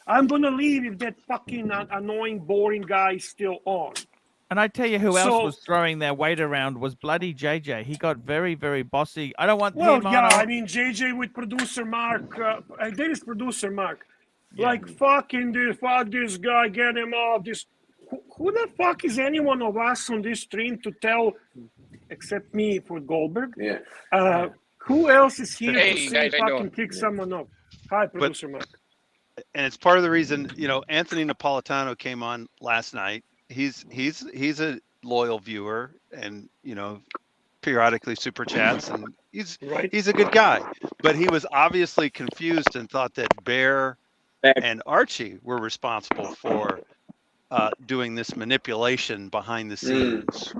I'm going to leave if that fucking annoying, boring guy is still on. And I tell you who else was throwing their weight around was bloody JJ. He got very, very bossy. I don't want him on. I mean, JJ with producer Mark. There is producer Mark. Yeah. Like, fuck this guy, get him off. Who the fuck is anyone of us on this stream to tell, except me for Goldberg? Yeah. Who else is here to say fucking kick someone off? Hi, producer Mark. And it's part of the reason, Anthony Napolitano came on last night. He's a loyal viewer and, periodically super chats, and he's a good guy. But he was obviously confused and thought that Bear and Archie were responsible for doing this manipulation behind the scenes.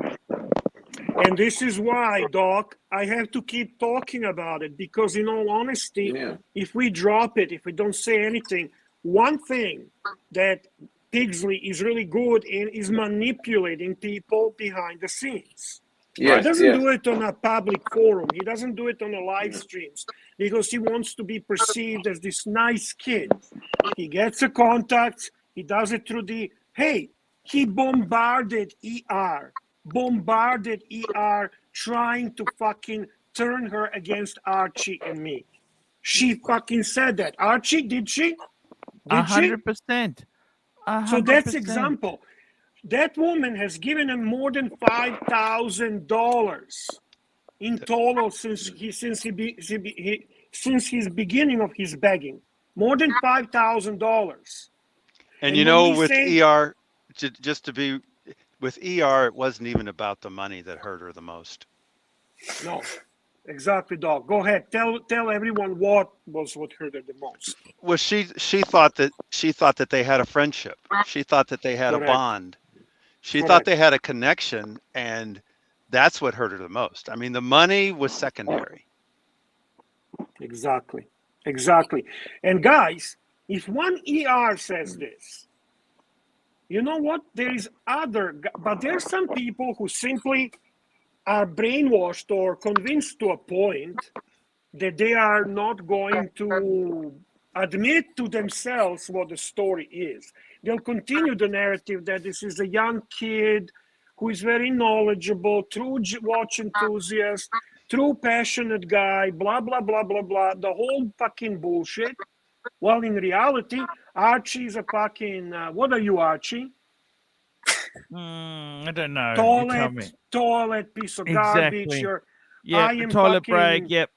And this is why, Doc, I have to keep talking about it, because in all honesty, if we drop it, if we don't say anything, one thing that Pugsley is really good in is manipulating people behind the scenes. Yes, he doesn't do it on a public forum. He doesn't do it on a live streams because he wants to be perceived as this nice kid. He gets the contacts. He does it through he bombarded ER trying to fucking turn her against Archie and me. She fucking said that. Archie, did she? 100%. So that's example. That woman has given him more than $5,000 in total since his beginning of his begging. More than $5,000. And you know, with ER, just to be with ER, it wasn't even about the money that hurt her the most. No, exactly, Doc. Go ahead. Tell everyone what hurt her the most. Well, she thought that they had a friendship. She thought that they had a bond. She thought they had a connection, and that's what hurt her the most. I mean, the money was secondary. Exactly. And guys, if one ER says this, you know what? But there's some people who simply are brainwashed or convinced to a point that they are not going to admit to themselves what the story is. They'll continue the narrative that this is a young kid who is very knowledgeable, true watch enthusiast, true passionate guy, blah, blah, blah, blah, blah, the whole fucking bullshit. Well, in reality, Archie is a fucking, what are you, Archie? I don't know. Toilet, piece of garbage. The toilet break. Yep,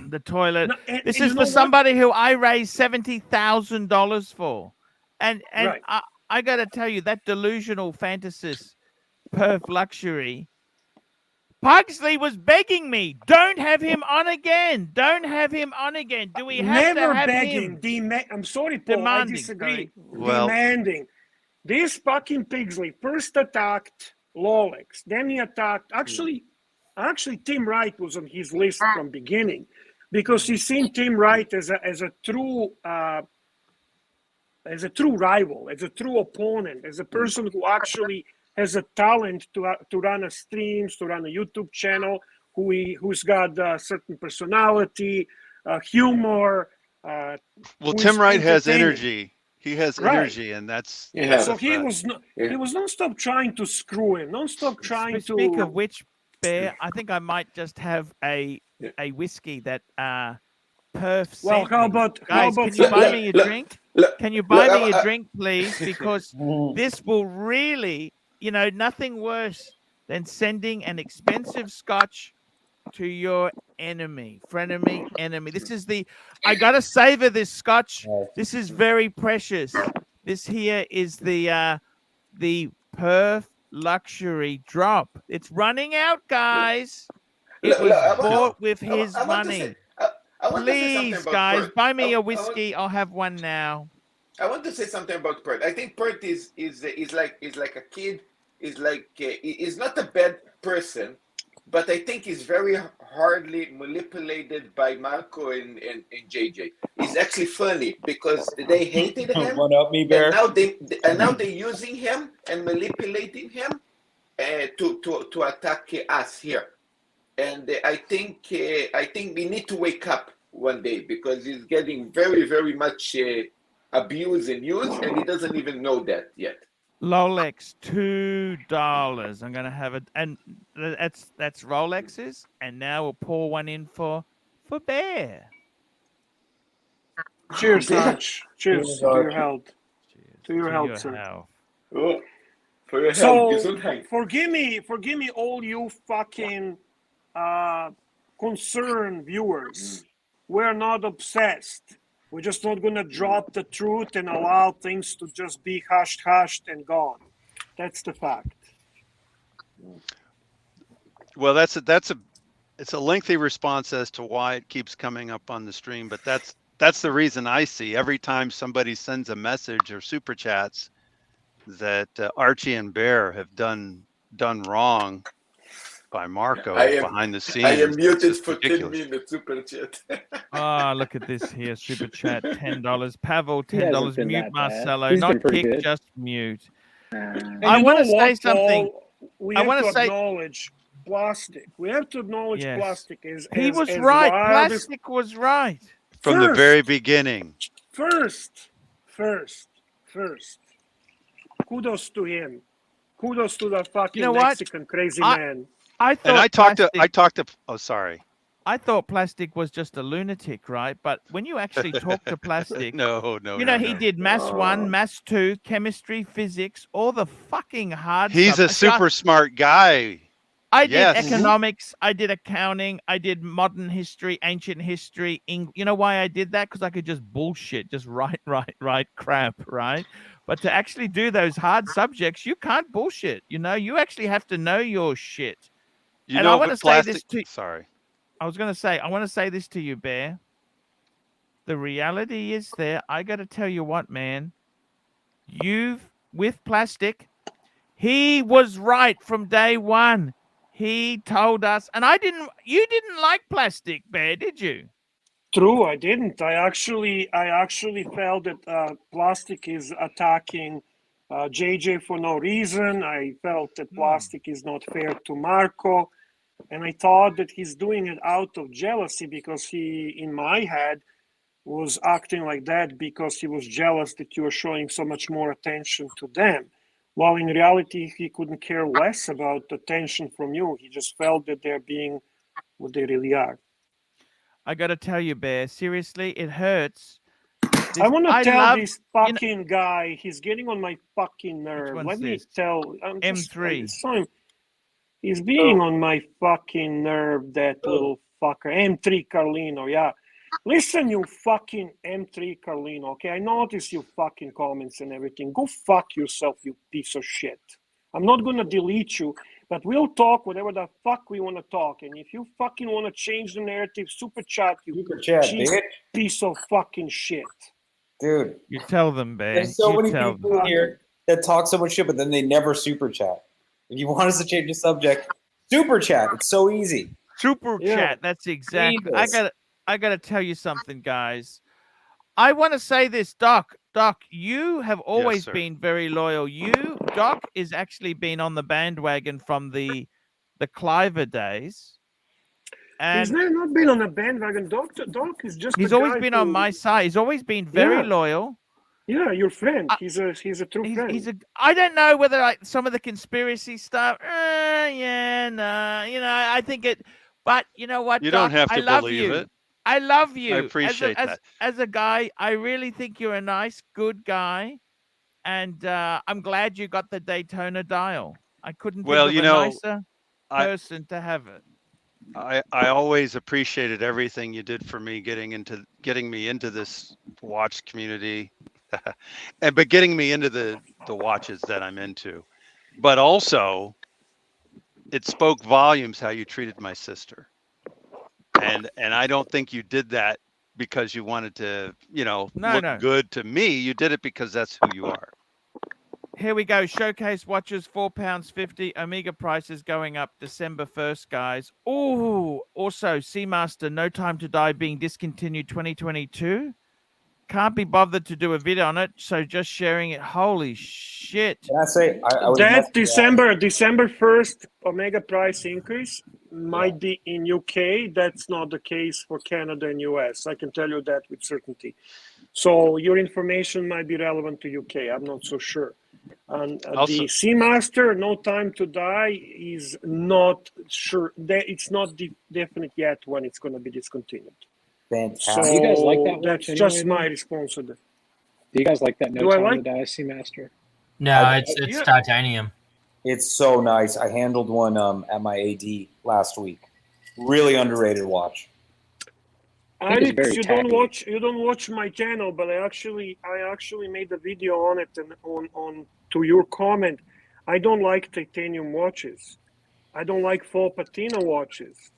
the toilet. No, this is for somebody who I raised $70,000 for, and right. I got to tell you, that delusional fantasist, perf luxury. Pugsley was begging me, don't have him on again. Don't have him on again. Do we have Never to have begging, him? I'm sorry, Paul, demanding, I disagree. Well, demanding. This fucking Pugsley first attacked Rolex, then he attacked, actually Tim Wright was on his list from beginning, because he's seen Tim Wright as a true rival, as a true opponent, as a person who actually has a talent to run a streams, to run a YouTube channel, who's got a certain personality, humor. Well, Tim Wright has energy. He has energy, and that's so he was non-stop trying to screw him, non-stop trying to. Speak of which, Bear, I think I might just have a whiskey that Perf sent Well, how about can you buy me a drink? Can you buy me a drink, please? Because this will really, nothing worse than sending an expensive scotch to your frenemy, enemy. This is I gotta savor this scotch. This is very precious. This here is the Perf luxury drop. It's running out, guys. It was bought with his money. Please, guys, buy me a whiskey. I'll have one now. I want to say something about Pert. I think Pert is like a kid. Is not a bad person, but I think he's very hardly manipulated by Marco and JJ. He's actually funny because they hated him. One up me, Bear. And now they're using him and manipulating him to attack us here. And I think we need to wake up one day because he's getting very, very much abused and used, and he doesn't even know that yet. Rolex, $2. I'm gonna have it, and that's Rolexes, and now we'll pour one in for Bear. Cheers, Arch. Cheers to your health. To your health, sir. Oh, for your health. So forgive me, all you fucking concerned viewers. We're not obsessed. We're just not going to drop the truth and allow things to just be hushed and gone. That's the fact. Well, it's a lengthy response as to why it keeps coming up on the stream, but that's the reason I see every time somebody sends a message or super chats that Archie and Bear have done wrong. by Marco behind the scenes. I am muted It's for ridiculous. 10 minutes, super chat. Oh, look at this here. Super chat, $10. Pavel, He hasn't $10. been Mute that bad. Marcelo. He's been Not pretty kick, good. just mute. And I you want know to say what, something. Paul? We I have wanna to say- acknowledge plastic. We have to acknowledge Yes. plastic is He as, was as right. wild as- Plastic was right. From the very beginning. First. Kudos to him. Kudos to the fucking You know what? Mexican crazy man. I thought And I talked plastic- to oh, sorry. I thought plastic was just a lunatic, right? But when you actually talk to plastic, No. you know, he did mass 1, mass 2, chemistry, physics, all the fucking hard He's stuff. a super smart guy. I did Yes. economics, I did accounting, I did modern history, ancient history. You know why I did that? Because I could just bullshit, just write crap, right? But to actually do those hard subjects, you can't bullshit. You know, you actually have to know your shit. You And know, I want to say this to sorry. I was going to say, I want to say this to you, Bear. The reality is there. I got to tell you what, man. With plastic, he was right from day one. He told us, and you didn't like plastic, Bear, did you? True, I didn't. I actually felt that plastic is attacking JJ for no reason. I felt that plastic is not fair to Marco. And I thought that he's doing it out of jealousy because he, in my head, was acting like that because he was jealous that you were showing so much more attention to them. While in reality, he couldn't care less about attention from you. He just felt that they're being what they really are. I got to tell you, Bear, seriously, it hurts. I want to tell this fucking guy, he's getting on my fucking nerve. Which Let me this? tell. M3. He's being on my fucking nerve, that little fucker. M3 Carlino, yeah. Listen, you fucking M3 Carlino, okay? I notice your fucking comments and everything. Go fuck yourself, you piece of shit. I'm not going to delete you, but we'll talk whatever the fuck we want to talk. And if you fucking want to change the narrative, super chat, you bitch. Piece of fucking shit. Dude. You tell them, Bear. There's so many tell people them. here that talk so much shit, but then they never super chat. If you want us to change the subject, super chat. It's so easy. Super chat. That's exactly. I gotta tell you something, guys. I want to say this, Doc. Doc, you have always been very loyal. Doc, is actually been on the bandwagon from the Cliver days. And he's not been on the bandwagon. Doc is just. He's always been on my side. He's always been very loyal. Yeah, your friend. He's a true friend. I don't know whether some of the conspiracy stuff. I think it. But you know what? You Doc, don't have to I love believe you. it. I love you. I appreciate that. As a guy, I really think you're a nice, good guy, and I'm glad you got the Daytona dial. I couldn't think of a nicer person to have it. I always appreciated everything you did for me, getting me into this watch community, but getting me into the watches that I'm into. But also, it spoke volumes how you treated my sister. And I don't think you did that because you wanted to, look good to me. You did it because that's who you are. Here we go. Showcase watches, £4.50. Omega prices going up December 1st, guys. Oh, also Seamaster, No Time to Die being discontinued 2022. Can't be bothered to do a video on it, so just sharing it. Holy shit. Can I say, that December 1st Omega price increase might be in UK. That's not the case for Canada and US. I can tell you that with certainty. So your information might be relevant to UK. I'm not so sure. And the Seamaster, No Time to Die, is not sure. It's not definite yet when it's going to be discontinued. Fantastic. So you guys like that watch that's anyway, just my response to that. Do you guys like that No Time to Die Seamaster? No, it's titanium. It's so nice. I handled one at my AD last week. Really underrated watch. Alex, you don't watch my channel, but I actually made a video on it, and on to your comment. I don't like titanium watches. I don't like faux patina watches.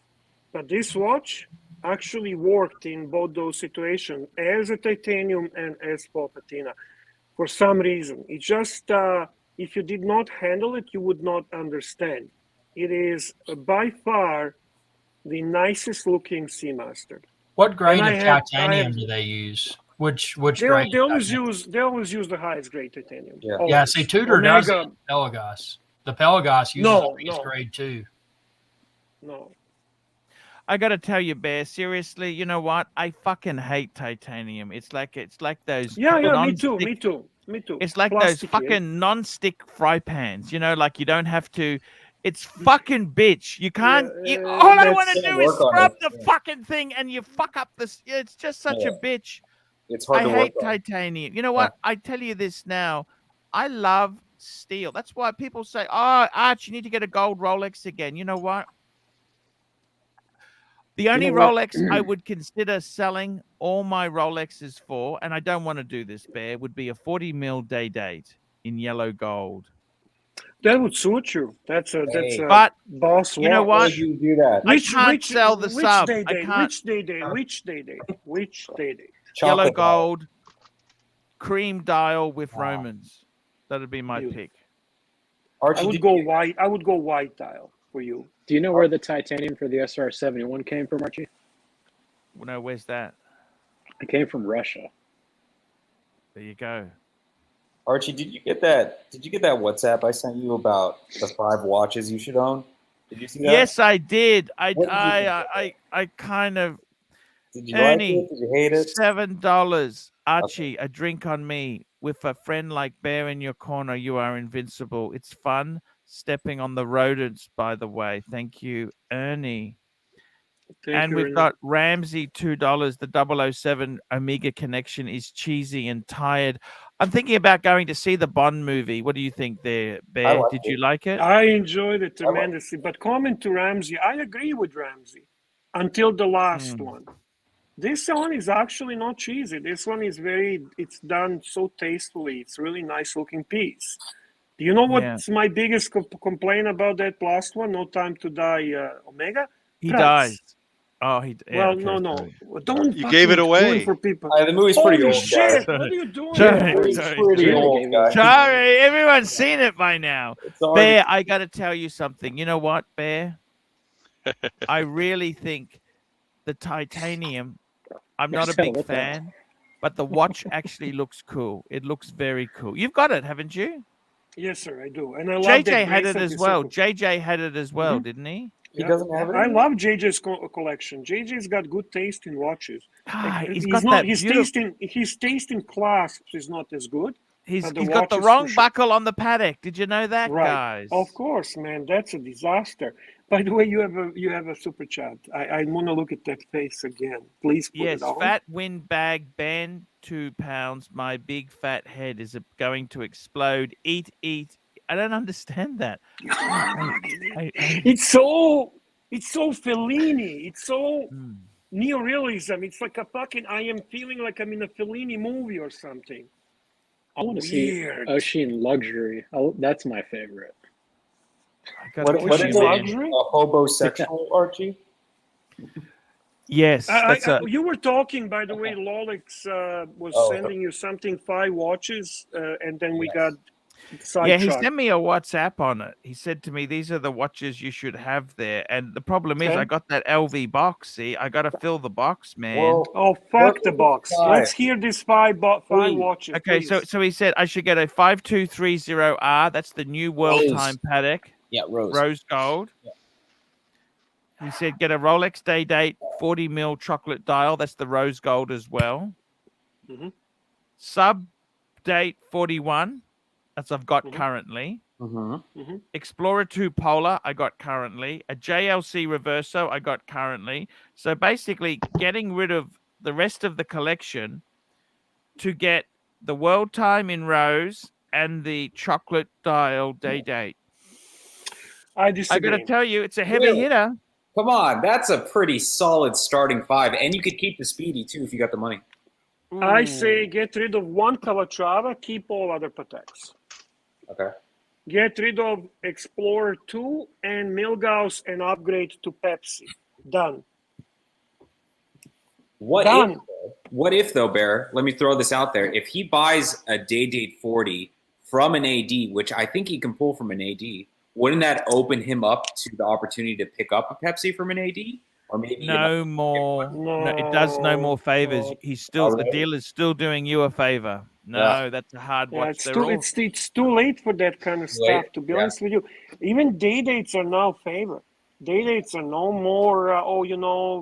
But this watch actually worked in both those situations, as a titanium and as faux patina. For some reason, it just if you did not handle it, you would not understand. it is by far the nicest looking Seamaster. What grade And of I have- titanium do they use? Which They grade? always use the highest grade titanium. Yeah. Always. Yeah, see, Tudor does Omega. it. Pelagos. The Pelagos uses No, the biggest no. grade too. No. I got to tell you, Bear, seriously, you know what? I fucking hate titanium. It's like those Yeah, me non-stick- too. Me too. It's like those Plasticky, fucking non-stick fry pans, you know, like you don't have to. It's fucking bitch. You can't. All I want to that's- do is work on scrub it. the fucking thing, and you fuck up this. It's just such a bitch. It's hard I to hate work on. titanium. You know what? I tell you this now. I love steel. That's why people say, "Oh, Arch, you need to get a gold Rolex again." You know what? The only know what? Rolex I would consider selling all my Rolexes for, and I don't want to do this, Bear, would be a 40 mil day date in yellow gold. That would suit you. That's a But boss. you know watch. what? Why would you do that? I can't sell the which sub. Day I date? can't. Which day date? Which day date? Which day date? Yellow Chocolate bar. gold, cream dial with Romans. That'd be my pick. Archie, I would did go you- white. I would go white dial for you. Do you know where the titanium for the SR-71 came from, Archie? No, where's that? It came from Russia. There you go. Archie, did you get that? Did you get that WhatsApp I sent you about the 5 watches you should own? Did you see that? Yes, I did. What did you I kind of. Did you like Ernie, it? Did you hate it? $7. Archie, a drink on me. With a friend like Bear in your corner, you are invincible. It's fun stepping on the rodents, by the way. Thank you, Ernie. Thank you, we've Ernie. got Ramsey, $2. The 007 Omega connection is cheesy and tired. I'm thinking about going to see the Bond movie. What do you think there, Bear? liked Did it. you like it? I enjoyed it tremendously. But comment to Ramsey, I agree with Ramsey until the last one. This one is actually not cheesy. This one is it's done so tastefully. It's really nice looking piece. Do you know what's my biggest complaint about that last one? No Time to Die Omega? He Price. dies. Oh, he. Well, okay, no. sorry. Don't You gave it fucking away. ruin for people. The movie's pretty Holy old, shit! guys. What are you doing? Sorry, here? It's sorry, pretty sorry. old, guys. Sorry, everyone's seen it by now. It's already- Bear, I got to tell you something. You know what, Bear? I really think the titanium. I'm not a Marcelo, big what the- fan, but the watch actually looks cool. It looks very cool. You've got it, haven't you? Yes, sir, I do. And I love JJ that had it bracelet. as It's well. so cool. JJ had it as well, didn't he? He doesn't have it. I love JJ's collection. JJ's got good taste in watches. Ah, he's He's got not. that His beautiful. taste in clasps is not as good. He's but the got the watches wrong for sure. buckle on the Patek. Did you know that, Right. guys? Of course, man. That's a disaster. By the way, you have a super chat. I want to look at that face again. Please put Yes, it on. fat wind bag band 2 pounds. My big fat head is going to explode. Eat. I don't understand that. It's so Fellini. It's so neorealism. It's like a fucking. I am feeling like I'm in a Fellini movie or something. I want to see Weird. Ocean Luxury. Oh, that's my favorite. What Which is is it? luxury? A hobosexual, Archie? Yes, that's a. You were talking, by the way. Rolex was Oh. sending you something, 5 watches, and then we got Yeah, sidetracked. he sent me a WhatsApp on it. He said to me, "These are the watches you should have there." And the problem is, Okay. I got that LV box. See, I got to fill the box, man. Well, Oh, fuck What the was box. the Let's size? hear this 5 Please. watches. Okay, please. so he said I should get a 5230R. That's the new world Rose. time Patek, Yeah, Rose. rose gold. He said get a Rolex day date 40 mil chocolate dial. That's the rose gold as well. Mhm. Sub date 41. That's I've got currently. Mm-hmm. Explorer 2 Polar, I got currently. A JLC Reverso, I got currently. So basically, getting rid of the rest of the collection to get the world time in rose and the chocolate dial day date. I I disagree. got to tell you, it's a heavy Really? hitter. Come on, that's a pretty solid starting 5, and you could keep the Speedy too if you got the money. I say get rid of 1 Calatrava, keep all other Pateks. Okay. Get rid of Explorer 2 and Milgauss and upgrade to Pepsi. Done. What Done. if? What if though, Bear? Let me throw this out there. If he buys a day date 40 from an AD, which I think he can pull from an AD, wouldn't that open him up to the opportunity to pick up a Pepsi from an AD? Or maybe no more. No, it does no more favors. He's still the dealer's still doing you a favor. No, that's a hard watch. It's too late for that kind of stuff. To be honest with you, even day dates are now favored. Day dates are no more.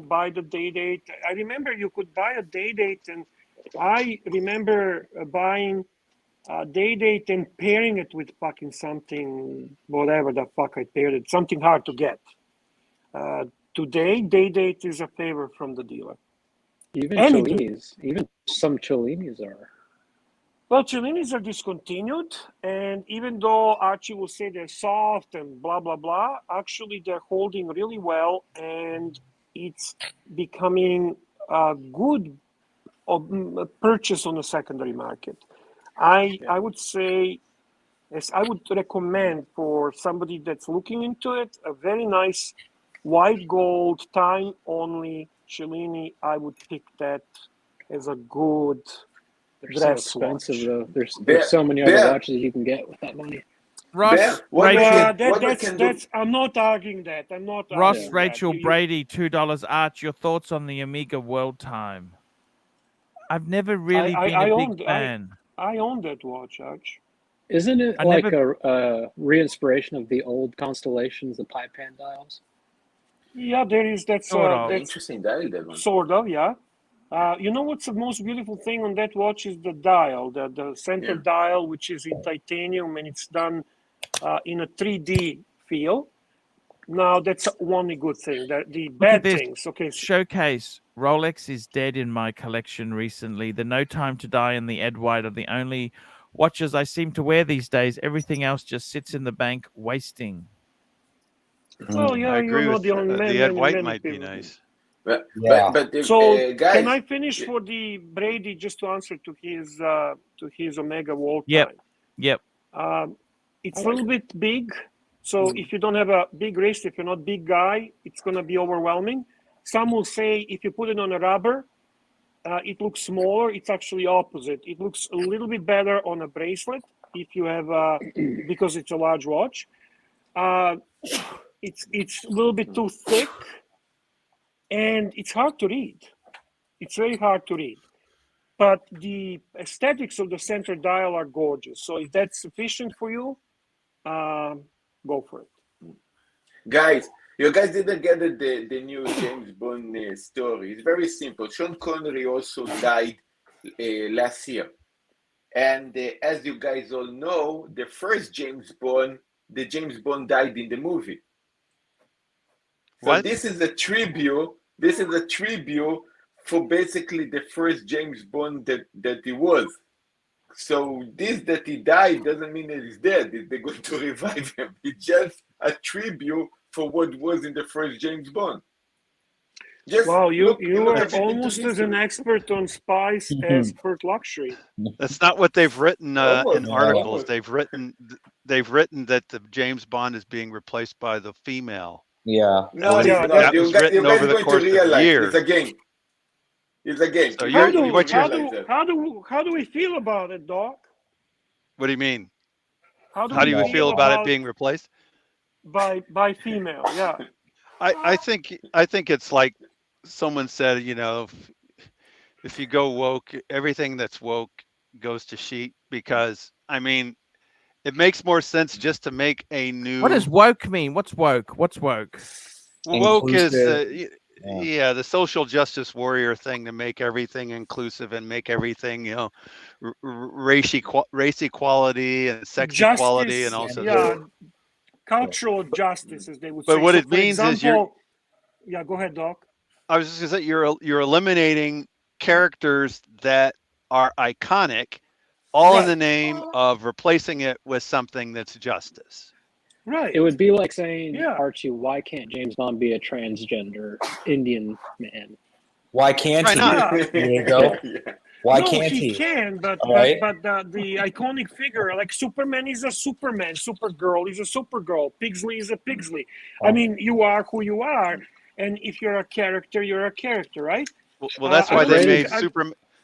Buy the day date. I remember you could buy a day date, and I remember buying a day date and pairing it with fucking something, whatever the fuck I paired it, something hard to get. Today, day date is a favor from the dealer. Even Cellinis, even some Cellinis are. Well, Cellinis are discontinued, and even though Archie will say they're soft and blah, blah, blah, actually they're holding really well, and it's becoming a good purchase on the secondary market. I would say, yes, I would recommend for somebody that's looking into it, a very nice white gold, time only Cellini. I would pick that as a good dress so expensive watch. though. There's so many other watches you can get with that money. Ross, I'm not arguing that. I'm not. Ross, Rachel, Brady, $2 Arch. Your thoughts on the Omega World Time? I've never really been a big fan. I own that watch, Arch. Isn't it a re-inspiration of the old constellations, the Pi Pan dials? Yeah, there is. That's interesting dial, that one. Sort of, yeah. You know what's the most beautiful thing on that watch is the dial, the center dial, which is in titanium, and it's done in a 3D feel. Now, that's only good thing. The bad things, okay. Showcase. Rolex is dead in my collection recently. The No Time to Die and the Ed White are the only watches I seem to wear these days. Everything else just sits in the bank wasting. Well, yeah, I agree with the Ed White might be nice. But So guys, can I finish for the Brady just to answer to his Omega World Time? Yep. It's a little bit big. So if you don't have a big wrist, if you're not a big guy, it's going to be overwhelming. Some will say if you put it on a rubber, it looks smaller. It's actually opposite. It looks a little bit better on a bracelet if you have because it's a large watch. It's a little bit too thick, and it's hard to read. It's very hard to read. But the aesthetics of the center dial are gorgeous. So if that's sufficient for you, go for it. Guys, you guys didn't get the new James Bond story. It's very simple. Sean Connery also died last year. And as you guys all know, the first James Bond died in the movie. So this is a tribute. This is a tribute for basically the first James Bond that he was. So this that he died doesn't mean that he's dead. They're going to revive him. It's just a tribute for what was in the first James Bond. Wow, you are almost as an expert on spice as Kurt Luxury. That's not what they've written in articles. They've written that the James Bond is being replaced by the female. Yeah. No, that was written over the course of years. It's a game. It's a game. So how do we feel about it, Doc? What do you mean? How do you feel about it being replaced? By female, yeah. I think it's like someone said, if you go woke, everything that's woke goes to sheet, because I mean, it makes more sense just to make a new. What does woke mean? What's woke? What's woke? Woke is the social justice warrior thing, to make everything inclusive and make everything, race equality and sex equality and also cultural justice, as they would say. But what it means is go ahead, Doc. I was just gonna say you're eliminating characters that are iconic, all in the name of replacing it with something that's justice. Right. It would be like saying, Archie, why can't James Bond be a transgender Indian man? Why can't he? There you go. Why can't he? He can, but the iconic figure, like Superman is a Superman, Supergirl is a Supergirl, Pugsley is a Pugsley. I mean, you are who you are, and if you're a character, you're a character, right? Well, that's why they made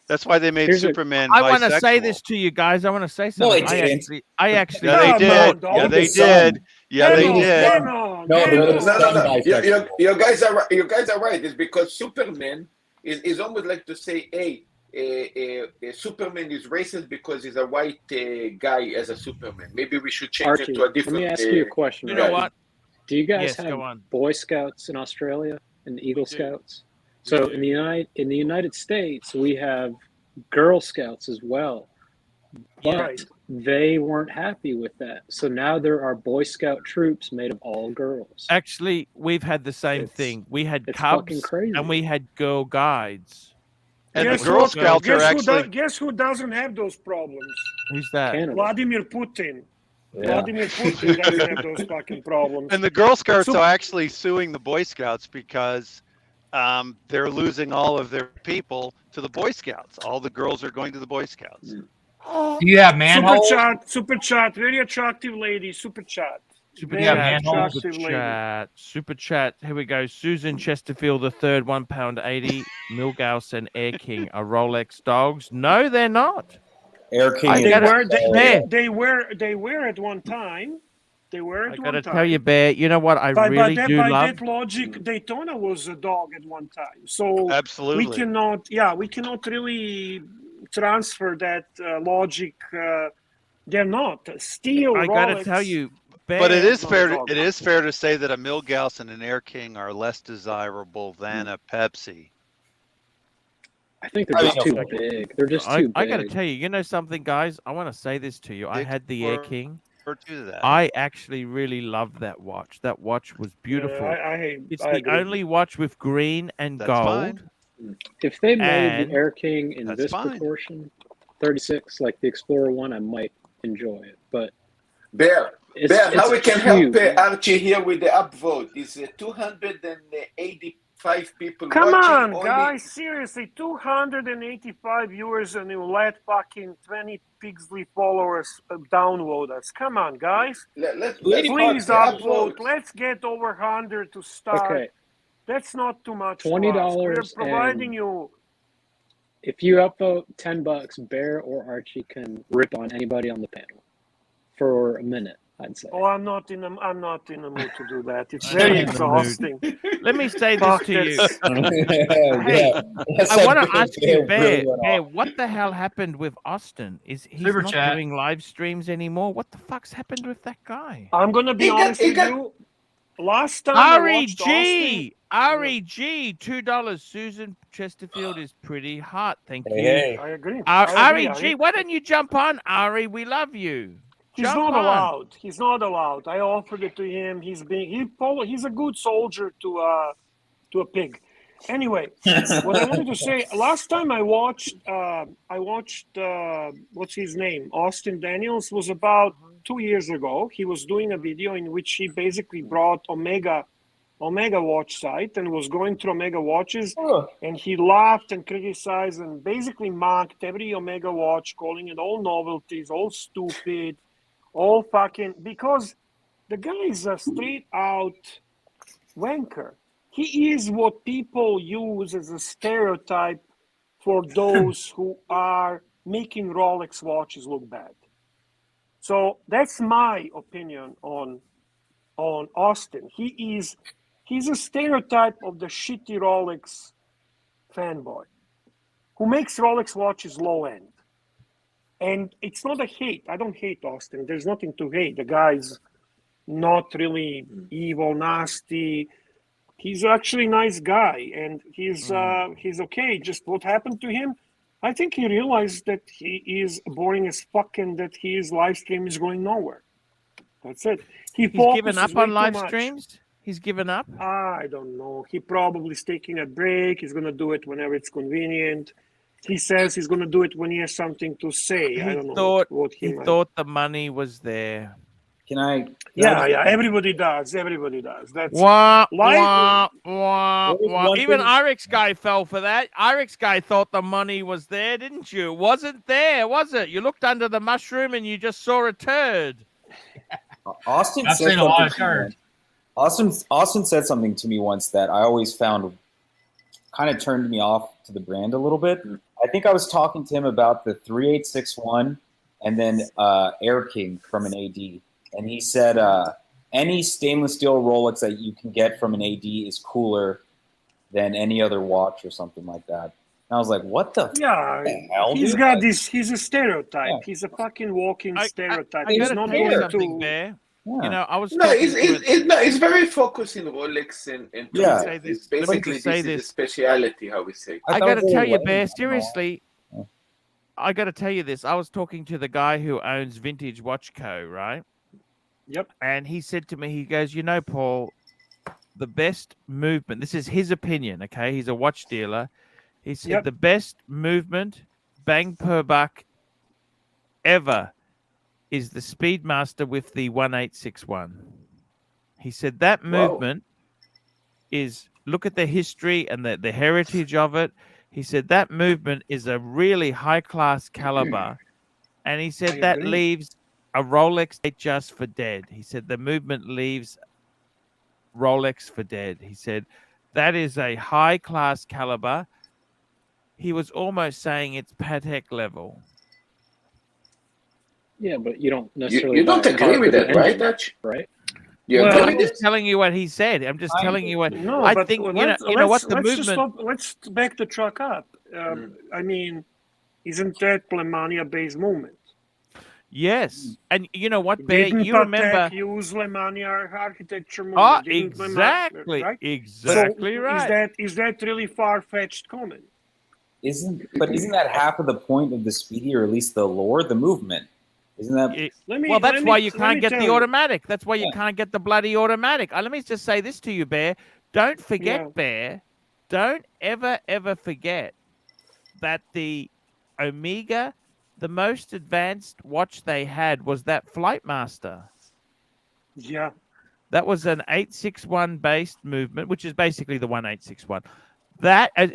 That's why they made Superman I want to say bisexual. this to you guys. I want to say No, something. they didn't. I actually. Yeah, they did. on, Yeah, dog. they did. Yeah, they did. No, No. You guys are right. It's because Superman is almost like to say, hey, Superman is racist because he's a white guy as a Superman. Maybe we should change Archie, it to a different. let me ask you a question. You know what? Do you guys Yes, have go on. Boy Scouts in Australia and Eagle Scouts? So in the United States, we have Girl Scouts as well, but they weren't happy with that. So now there are Boy Scout troops made of all girls. Actually, we've had the same thing. We had Cubs and we had Girl Guides. And the Girl Scouts are actually. Guess who doesn't have those problems? Who's that? Vladimir Putin. Vladimir Putin doesn't have those fucking problems. And the Girl Scouts are actually suing the Boy Scouts because they're losing all of their people to the Boy Scouts. All the girls are going to the Boy Scouts. Do you have manhole? Super chat, very attractive lady. Super chat. Super chat. Here we go. Susan Chesterfield III, £1.80. Milgauss and Air King are Rolex dogs. No, they're not. Air King. They were at one time. They were at one time. I got to tell you, Bear. You know what? I really do love. By that logic, Daytona was a dog at one time. So absolutely, we cannot really transfer that logic. They're not. Still, I got to tell you. But it is fair. It is fair to say that a Milgauss and an Air King are less desirable than a Pepsi. I think they're just too big. They're just too big. I got to tell you, you know something, guys? I want to say this to you. I had the Air King. To that. I actually really loved that watch. That watch was beautiful. It's the only watch with green and gold. Fine. If they made the Air King in this proportion, 36, like the Explorer one, I might enjoy it. But Bear, how we can help Archie here with the upvote? Is 285 people Come watching? on, guys, seriously, 285 viewers and you let fucking 20 Pugsley followers download us. Come on, guys. Please upvote. Let's get over 100 to start. Okay. That's not too much. $20. We're providing you. If you upvote $10, Bear or Archie can rip on anybody on the panel for a minute, I'd say. Oh, I'm not in the mood to do that. It's very exhausting. Let me say this to you. Hey, I want to ask you, Bear, what the hell happened with Austin? He's not doing live streams anymore? What the fuck's happened with that guy? I'm going to be honest with you. Last time REG, $2. Susan Chesterfield is pretty hot. Thank you. I agree. REG, why don't you jump on, Ari? We love you. He's not allowed. He's not allowed. I offered it to him. He's a good soldier to a pig. Anyway, what I wanted to say, last time I watched what's his name? Austin Daniels was about 2 years ago. He was doing a video in which he basically brought Omega watch site and was going through Omega watches, and he laughed and criticized and basically mocked every Omega watch, calling it all novelties, all stupid, all fucking, because the guy is a straight out wanker. He is what people use as a stereotype for those who are making Rolex watches look bad. So that's my opinion on Austin. He's a stereotype of the shitty Rolex fanboy who makes Rolex watches low end. And it's not a hate. I don't hate Austin. There's nothing to hate. The guy's not really evil, nasty. He's actually a nice guy, and he's okay. Just what happened to him? I think he realized that he is boring as fuck and that his live stream is going nowhere. That's it. He's given up on live streams? He's given up? I don't know. He probably is taking a break. He's going to do it whenever it's convenient. He says he's going to do it when he has something to say. I don't know what he thought the money was there. Yeah, everybody does. Everybody does. That's Even Irex guy fell for that. Irex guy thought the money was there, didn't you? It wasn't there, was it? You looked under the mushroom and you just saw a turd. Austin said something to me once that I always found kind of turned me off to the brand a little bit. I think I was talking to him about the 3861 and then Air King from an AD. And he said any stainless steel Rolex that you can get from an AD is cooler than any other watch or something like that. And I was like, what the hell, he's dude? got this. He's a stereotype. Yeah. He's a fucking walking stereotype. I He's gotta not tell you going something, to. Bear. Yeah. You know, I was No, talking it's very focused in Rolex and Yeah. Say this. it's Let me basically just say this is this. a speciality, how we say. I thought got to it was tell really you, lame, Bear, I don't know. seriously, I got to tell you this. I was talking to the guy who owns Vintage Watch Co., right? Yep. And he said to me, he goes, you know, Paul, the best movement, this is his opinion, okay? He's a watch dealer. He said the best movement, bang per buck ever is the Speedmaster with the 1861. He said that movement is, look at the history and the heritage of it. He said that movement is a really high-class caliber. And he said that leaves a Rolex just for dead. He said the movement leaves Rolex for dead. He said that is a high-class caliber. He was almost saying it's Patek level. Yeah, but you don't necessarily. You don't buy a agree car with for the that, right, engine, Archie? right? You Well, agree I'm with just telling you what he said. I'm just telling you what No, I but think. You let's, know what the let's just movement. stop. Let's back the truck up. I mean, isn't that Lemania-based movement? Yes, and you know what, Bear? Didn't You Patek remember? use Lemania architecture movement? Oh, Didn't exactly, right? exactly So right. Is that really far-fetched comment? Isn't that half of the point of the Speedy, or at least the lore, the movement? Isn't that? Well, that's why you can't get the automatic. That's why you can't get the bloody automatic. Let me just say this to you, Bear. Don't forget, Bear. Don't ever forget that the Omega, the most advanced watch they had was that Flightmaster. Yeah. That was an 861 based movement, which is basically the 1861. That it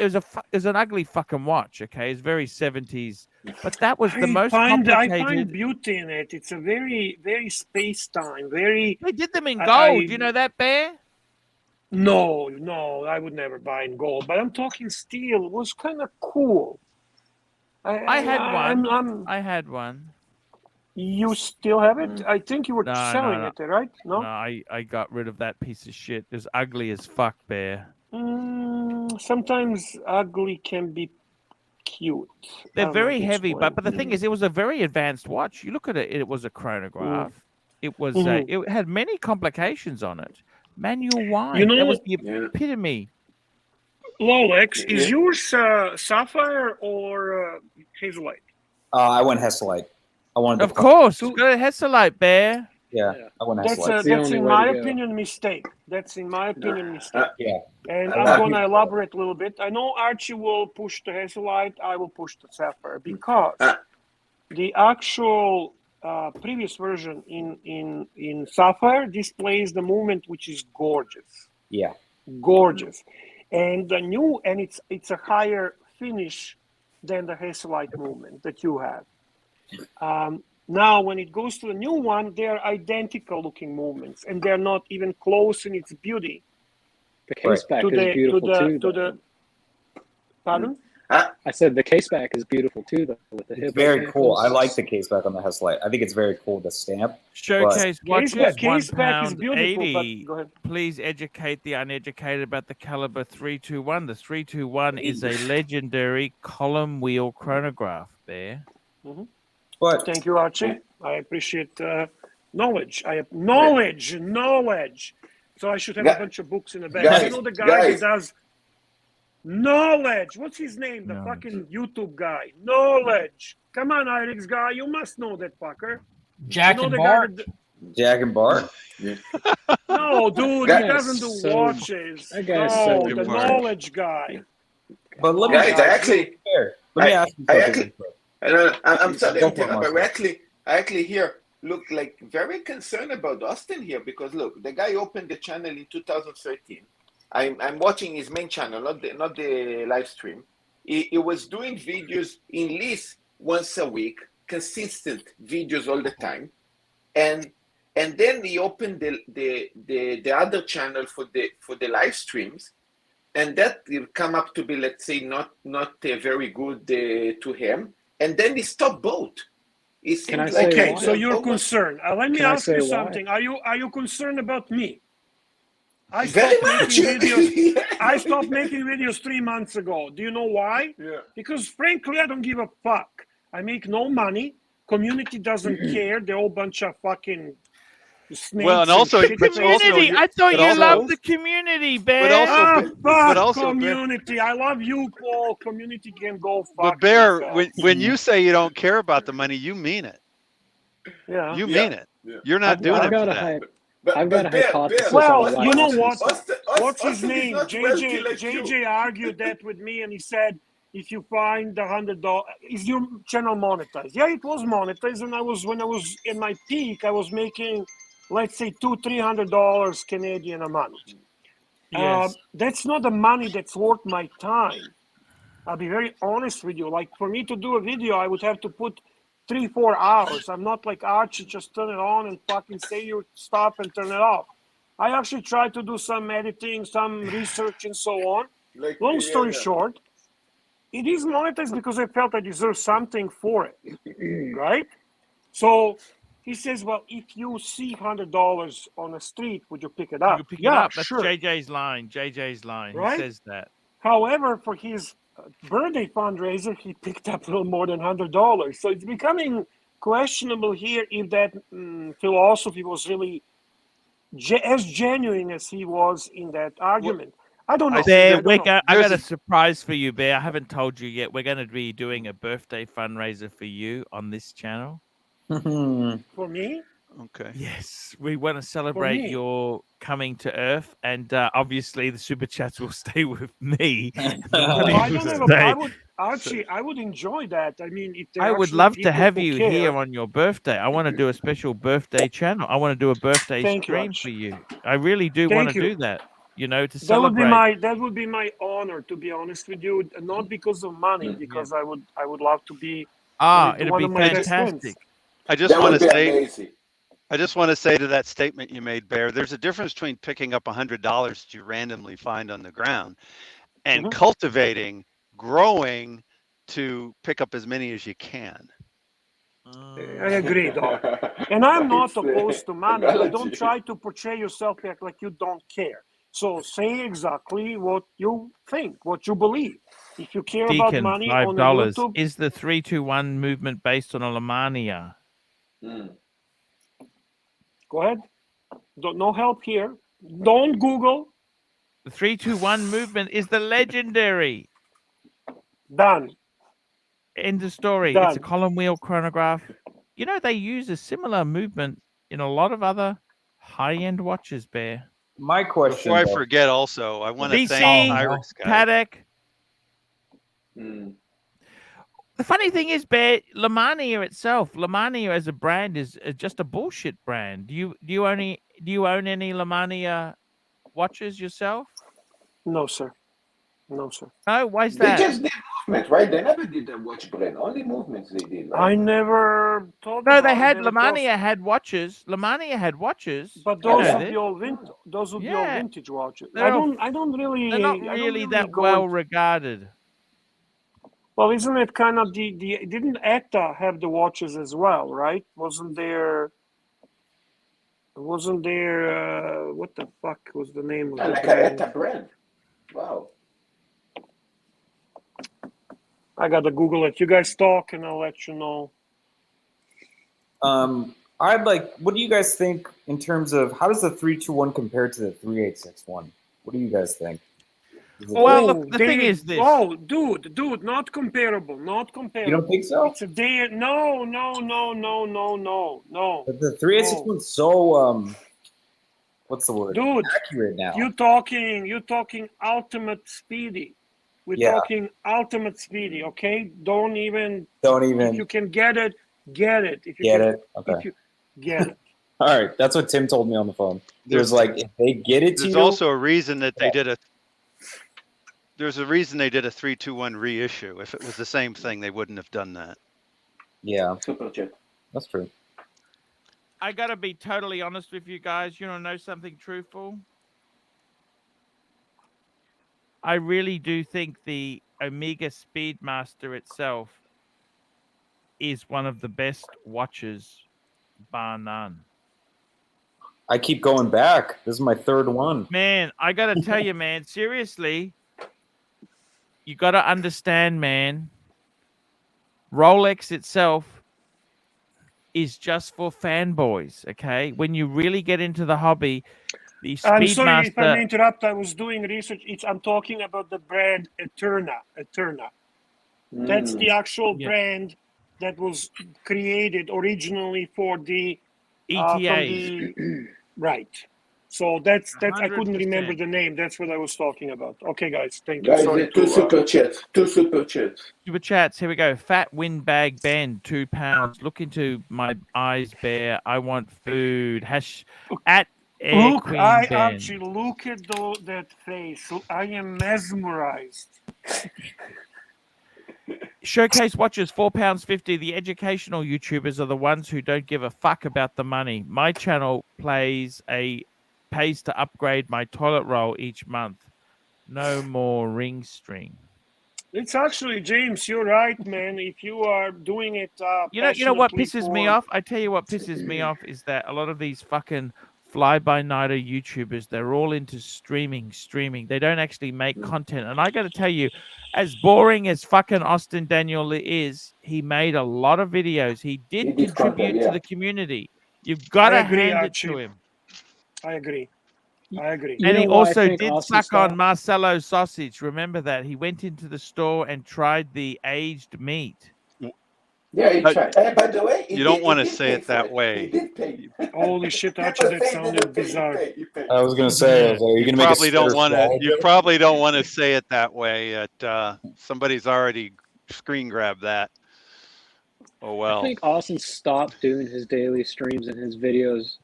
was an ugly fucking watch. Okay, it's very 70s, but that was the most complicated. I find beauty in it. It's a very space time. Very. They did them in gold. You know that, Bear? No, I would never buy in gold. But I'm talking steel. It was kind of cool. I had one. You still have it? I think you were selling it, right? No, I got rid of that piece of shit. It was ugly as fuck, Bear. Sometimes ugly can be cute. They're very heavy, but the thing is, it was a very advanced watch. You look at it; it was a chronograph. It was it had many complications on it. Manual wind. You know, that was the epitome. Rolex, is yours sapphire or hazelite? I went Hesalite. I wanted. Of course, got a Hesalite, Bear. Yeah, I went Hesalite. That's in my opinion mistake. That's in my opinion mistake. Yeah. And I'm going to elaborate a little bit. I know Archie will push the Hazelite. I will push the Sapphire because the actual previous version in Sapphire displays the movement, which is gorgeous. Yeah. Gorgeous. And the new, and it's a higher finish than the Hazelite movement that you have. Now, when it goes to the new one, they're identical looking movements, and they're not even close in its beauty. The case back is beautiful too. Pardon? I said the case back is beautiful too, though. With the hip very cool. I like the case back on the Hesalite. I think it's very cool. The stamp. Showcase watches, case back is beautiful. £1.80. Go ahead. Please educate the uneducated about the caliber 321. The 321 is a legendary column wheel chronograph. There. Mm-hmm. But thank you, Archie. I appreciate knowledge. I have knowledge. So I should have a bunch of books in the back. You know the guy who does knowledge. What's his name? The fucking YouTube guy. Knowledge. Come on, Irix guy. You must know that fucker. Jack and Bart. Jack and Bart. No, dude, he doesn't do watches. That guy's the knowledge guy. But let me ask you something. I'm sorry, but I actually here look like very concerned about Austin here because look, the guy opened the channel in 2013. I'm watching his main channel, not the live stream. He was doing videos at least once a week, consistent videos all the time, and then he opened the other channel for the live streams, and that will come up to be, let's say, not very good to him, and then he stopped both. Can I say okay, why? so you're concerned. Let me Can I ask you say something. why? Are you concerned about me? I Very stopped much. making videos. Yeah. I stopped making videos 3 months ago. Do you know why? Yeah. Because frankly, I don't give a fuck. I make no money. Community doesn't care. They're all bunch of fucking snakes. Well, and also, shit but faces. also, Community. I thought but you also, loved the community, Bear. but also, Ah, but fuck also, community. I love you, Paul. Community can go fuck but Bear, themselves. when you say you don't care about the money, you mean it. Yeah. You Yeah. mean it. Yeah. You're not doing I've it for got a that. I've got a hypothesis Well, on why you know Austin what? stopped. What's his Austin is name? not wealthy like JJ you. argued that with me, and he said, if you find $100, is your channel monetized? Yeah, it was monetized, and when I was in my peak, I was making, let's say, $200-300 Canadian a month. Yes. That's not the money that's worth my time. I'll be very honest with you. Like, for me to do a video, I would have to put 3-4 hours. I'm not like Archie, just turn it on and fucking say your stuff and turn it off. I actually try to do some editing, some research, and so on. Like, Long story short, it is monetized because I felt I deserve something for it, right? So he says, well, if you see $100 on the street, would you pick it up? You pick it Yeah, up. That's sure. JJ's line. JJ's line. Right? He says that. However, for his birthday fundraiser, he picked up a little more than $100. So it's becoming questionable here if that philosophy was really as genuine as he was in that argument. I don't know. Bear, I I got a surprise for you, Bear. I haven't told you yet. We're going to be doing a birthday fundraiser for you on this channel. For me? Okay. Yes, we want to celebrate your coming to Earth, and obviously the super chats will stay with me. I don't have a. Archie, I would enjoy that. I mean, if I would love to have you here on your birthday. I want to do a special birthday channel. I want to do a birthday stream for you. I really do want to do that. You know, to celebrate. That would be my honor, to be honest with you. Not because of money, because I would love to be. It'd be fantastic. I just want to say. Amazing. I just want to say to that statement you made, Bear, there's a difference between picking up $100 that you randomly find on the ground and cultivating, growing to pick up as many as you can. I agree, Doc. And I'm not opposed to money, but don't try to portray yourself like you don't care. So say exactly what you think, what you believe. If you care about money on YouTube, is the 3-2-1 movement based on a Lamania? Go ahead. No help here. Don't Google. The 3-2-1 movement is the legendary. Done. End of story. Done. It's a column wheel chronograph. You know, they use a similar movement in a lot of other high-end watches, Bear. My question. Before I forget, also, I want to BC, thank Iris. Patek. The funny thing is, Bear, Lamania itself, Lamania as a brand is just a bullshit brand. Do you own any Lamania watches yourself? No, sir. No, sir. No, why is that? They just did movement, right? They never did a watch brand. Only movements they did. Right? I never thought. No, they had Lamania had watches. Lamania had watches. But those would be all vintage. Those would be all vintage watches. I don't really. They're not really that well regarded. Well, isn't it kind of didn't ETA have the watches as well, right? Wasn't there what the fuck was the name of the like brand? ETA brand. Wow. I gotta Google it. You guys talk and I'll let you know. What do you guys think in terms of how does the 3-2-1 compare to the 3-8-6-1? What do you guys think? Well, the thing is this. Oh, dude, not comparable. Not comparable. You don't think so? It's a day. No. But the 3-8-6-1's so what's the word? Dude, accurate now. You're talking ultimate speedy. We're talking ultimate speedy, okay? Don't even. If you can get it, get it. If you get it, okay. If you get it. All right, that's what Tim told me on the phone. There's like if they get it to you. There's also a reason that they did a. There's a reason they did a 3-2-1 reissue. If it was the same thing, they wouldn't have done that. Yeah, that's true. I gotta be totally honest with you guys. You wanna know something truthful? I really do think the Omega Speedmaster itself is one of the best watches, bar none. I keep going back. This is my third one. Man, I got to tell you, man, seriously, you got to understand, man, Rolex itself is just for fanboys, okay? When you really get into the hobby, the Speedmaster... I'm sorry if I may interrupt. I was doing research. I'm talking about the brand Eterna. That's the actual brand that was created originally for the ETA. Right. So that's I couldn't 100%. remember the name. That's what I was talking about. Okay, guys, thank you. Guys, Sorry two super chats. Super chats. Here we go. Fat windbag Ben, £2. Look into my eyes, bear. I want food. At Air Look, Queen Ben. Archie, look at that face. I am mesmerized. Showcase watches, £4.50. The educational YouTubers are the ones who don't give a fuck about the money. My channel pays to upgrade my toilet roll each month. No more ring string. It's actually, James, you're right, man. If you are doing it, you know what pisses me off? I tell you what pisses me off is that a lot of these fucking fly-by-nighter YouTubers, they're all into streaming. They don't actually make content. And I got to tell you, as boring as fucking Austin Daniel is, he made a lot of videos. He did contribute to the community. You've got to hand it to him. I agree. And he also did suck on Marcelo's sausage. Remember that. He went into the store and tried the aged meat. Yeah, he tried. By the way, you don't want to say it that way. Holy shit, Archie, that sounded bizarre. I was going to say, are you going to make You probably don't want to say it that way. Somebody's already screen grabbed that. Oh, well. I think Austin stopped doing his daily streams and his videos.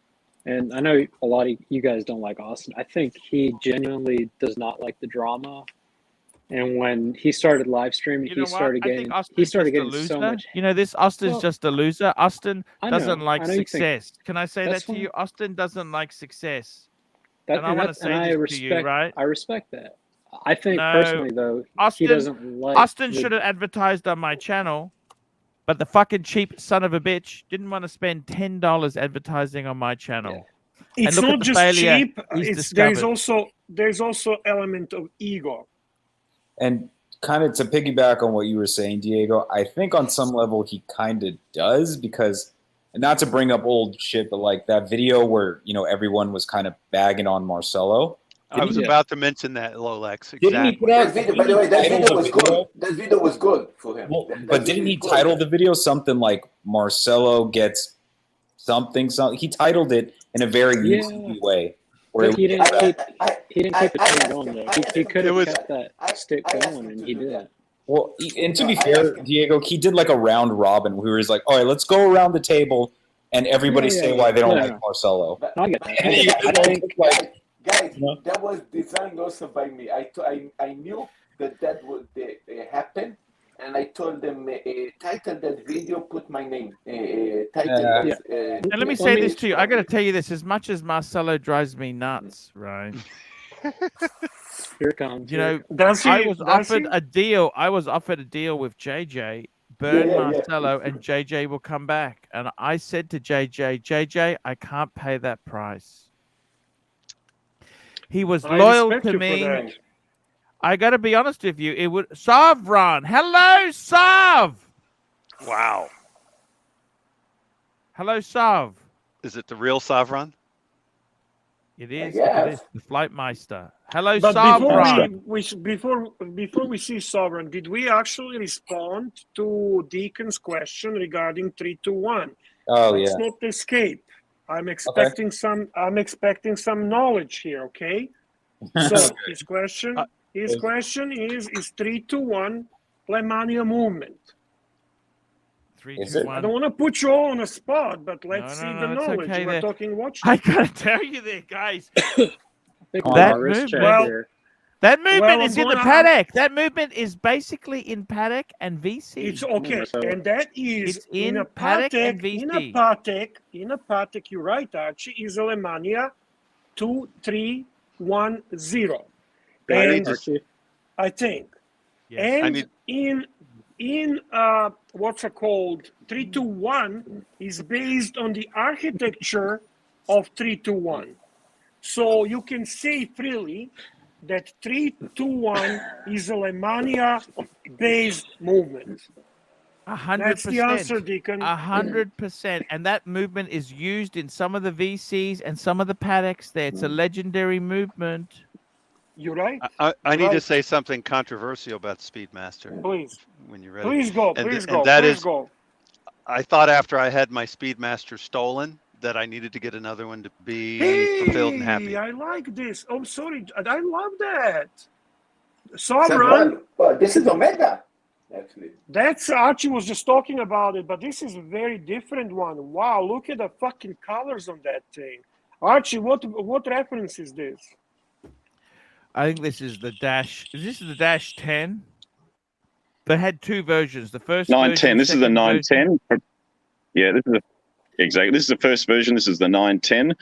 And I know a lot of you guys don't like Austin. I think he genuinely does not like the drama. And when he started live streaming, he started getting so much. You know, Austin's just a loser. Austin doesn't like success. Can I say that to you? Austin doesn't like success. And I want to say this to you, right? I respect that. I think personally, though, he doesn't like. Austin should have advertised on my channel, but the fucking cheap son of a bitch didn't want to spend $10 advertising on my channel. Yeah. It's not just cheap. There's also element of ego. And kind of to piggyback on what you were saying, Diego, I think on some level he kind of does because, and not to bring up old shit, but like that video where, everyone was kind of bagging on Marcelo. I was about to mention that, Rolex. Exactly. Didn't he put out, by the way, that video was good. That video was good for him. Well, but didn't he title the video something like Marcelo gets something? He titled it in a very YouTube way. Where he didn't keep the thing going, though. He could have kept that stick going, and he did. Well, and to be fair, Diego, he did like a round robin where he was like, all right, let's go around the table and everybody say why they don't like Marcelo. I get that. Guys, that was designed also by me. I knew that would happen, and I told them, title that video, put my name. And let me say this to you. I got to tell you this. As much as Marcelo drives me nuts, right? Here comes. I was offered a deal. I was offered a deal with JJ. Burn Marcelo, and JJ will come back. And I said to JJ, I can't pay that price. He was loyal to me. I got to be honest with you. It would Savron. Hello, Sav. Wow. Hello, Sav. Is it the real Savron? It is. It is the Flightmeister. Hello, but Savron. Before we see Savron, did we actually respond to Deacon's question regarding 321? Oh, Let's not escape. I'm expecting some knowledge here, okay? So his question is 321 OMMANEY movement. 321. I don't want to put you all on a spot, but let's see the knowledge. Okay, we're talking watch. I gotta tell you there, guys. That movement is in the Patek. That movement is basically in Patek and VC. It's okay, and that is in a Patek and VC. In a Patek, you're right, Archie, is OMMANEY 2310. And I think. Yes. And in what's it called? 321 is based on the architecture of 321. So you can say freely that 321 is a Lemania-based movement. 100%. That's the answer, Deacon. 100%. And that movement is used in some of the VCs and some of the Pateks there. It's a legendary movement. You're right. I need to say something controversial about Speedmaster. Please. When you're ready. Please go. And Please that go. is, I thought after I had my Speedmaster stolen that I needed to get another one to be fulfilled and happy. I like this. Oh, sorry. I love that. Sovereign. Well, this is Omega, actually. That's Archie was just talking about it, but this is a very different one. Wow, look at the fucking colors on that thing. Archie, what reference is this? I think this is the Dash. This is the Dash 10. They had two versions. The first 910. This is the 910. Yeah, exactly. This is the first version. This is the 910,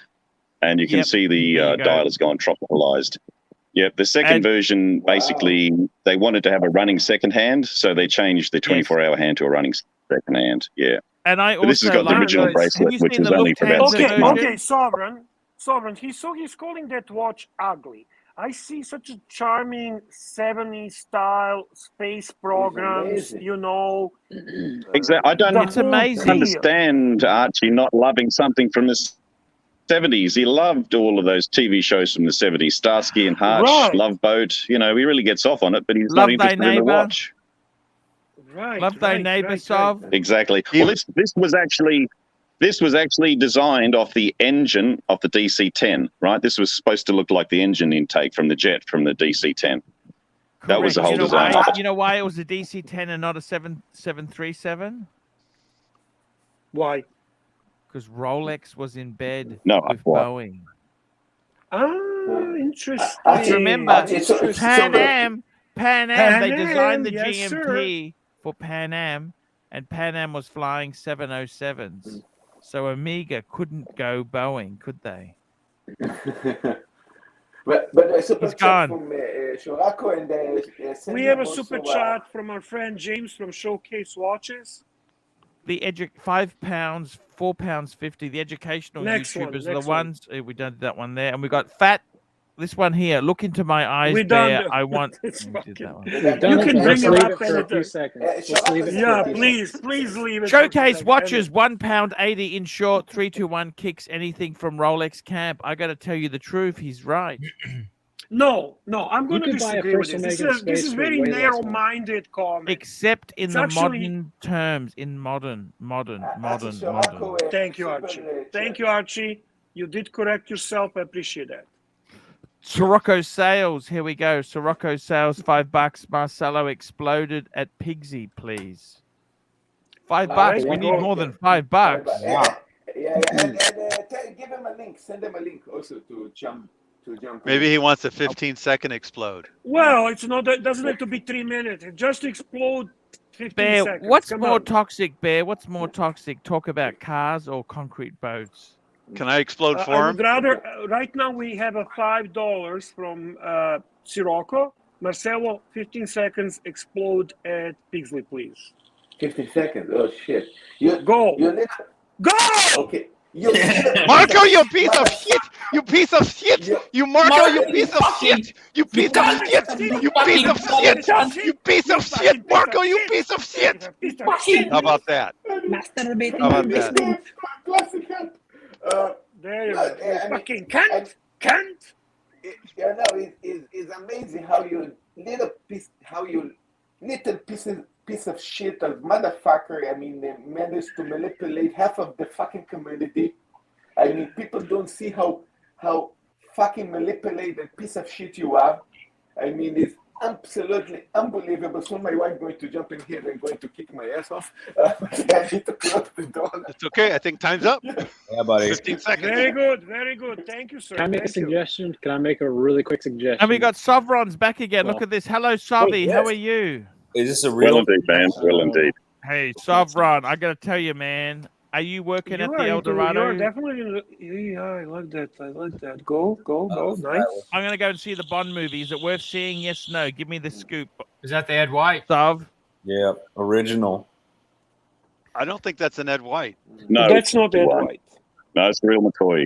and you can see the dial has gone tropicalized. Yep. The second version, basically, they wanted to have a running second hand, so they changed the 24-hour hand to a running second hand. Yeah. And but this has got the original bracelet, which is only for about 6 months. Okay, Sovereign. He's calling that watch ugly. I see such a charming 70s style space programs, you know. Exactly. I don't understand Archie not loving something from the 70s. He loved all of those TV shows from the 70s, Starsky and Hutch, Love Boat. You know, he really gets off on it, but he's not interested in the watch. Right. Love thy neighbor, Sov. Exactly. Well, this was actually designed off the engine of the DC-10, right? This was supposed to look like the engine intake from the jet from the DC-10. That was the whole design of it. You know why it was a DC-10 and not a 737? Why? Because Rolex was in bed with why? Boeing. Ah, interesting. Remember, Pan Am, they designed the GMT for Pan Am, and Pan Am was flying 707s. So Omega couldn't go Boeing, could they? but a super chat from Shorako and we have a super chat from our friend James from Showcase Watches. The £5, £4.50. The educational YouTubers are the ones we done that one there, and we got Fat. This one here. Look into my eyes, Bear. I want. You can bring it up for a few seconds. Please leave it. Showcase Watches, £1.80 in short. 321 kicks anything from Rolex Camp. I got to tell you the truth. He's right. No, I'm going to disagree with this. This is very narrow-minded comment. Except in the modern terms, in modern. Thank you, Archie. Thank you, Archie. You did correct yourself. I appreciate that. Sirocco sales. Here we go. Sirocco sales, $5. Marcelo exploded at Pugsley, please. $5. We need more than $5. Wow. And give him a link. Send him a link also to jump. Maybe he wants a 15-second explode. Well, it's not. It doesn't have to be 3 minutes. It just explode 15 Bear, seconds. what's more toxic, Bear? What's more toxic? Talk about cars or concrete boats? Can I explode for him? I would rather. Right now we have a $5 from Sirocco. Marcelo, 15 seconds. Explode at Pugsley, please. 15 seconds. Oh shit! Go. Go. Okay. Marco, you piece of shit! You piece of shit! You Marco, you piece of shit! You piece of shit! You piece of shit! You piece of shit! Marco, you piece of shit! How about that? How about that? There you go. Fucking can't. You know, it's amazing how you little piece of shit of motherfucker. I mean, they managed to manipulate half of the fucking community. I mean, people don't see how fucking manipulated piece of shit you are. I mean, it's absolutely unbelievable. So my wife going to jump in here and going to kick my ass off. I need to close the door. It's okay. I think time's up. Yeah, buddy. 15 seconds. Very good. Thank you, sir. Can I make a suggestion? Can I make a really quick suggestion? And we got Sovron's back again. Look at this. Hello, Savi. How are you? Is this a real? Well indeed, man. Well indeed. Hey, Sovron, I got to tell you, man, Are you working at You the are El into, Dorado? you're definitely in the, yeah, I like that. I like that. Go, nice. I'm going to go and see the Bond movie. Is it worth seeing? Yes, no. Give me the scoop. Is that the Ed White? Sov? Yeah, original. I don't think that's an Ed White. No, That's not Ed White. No, it's real McCoy.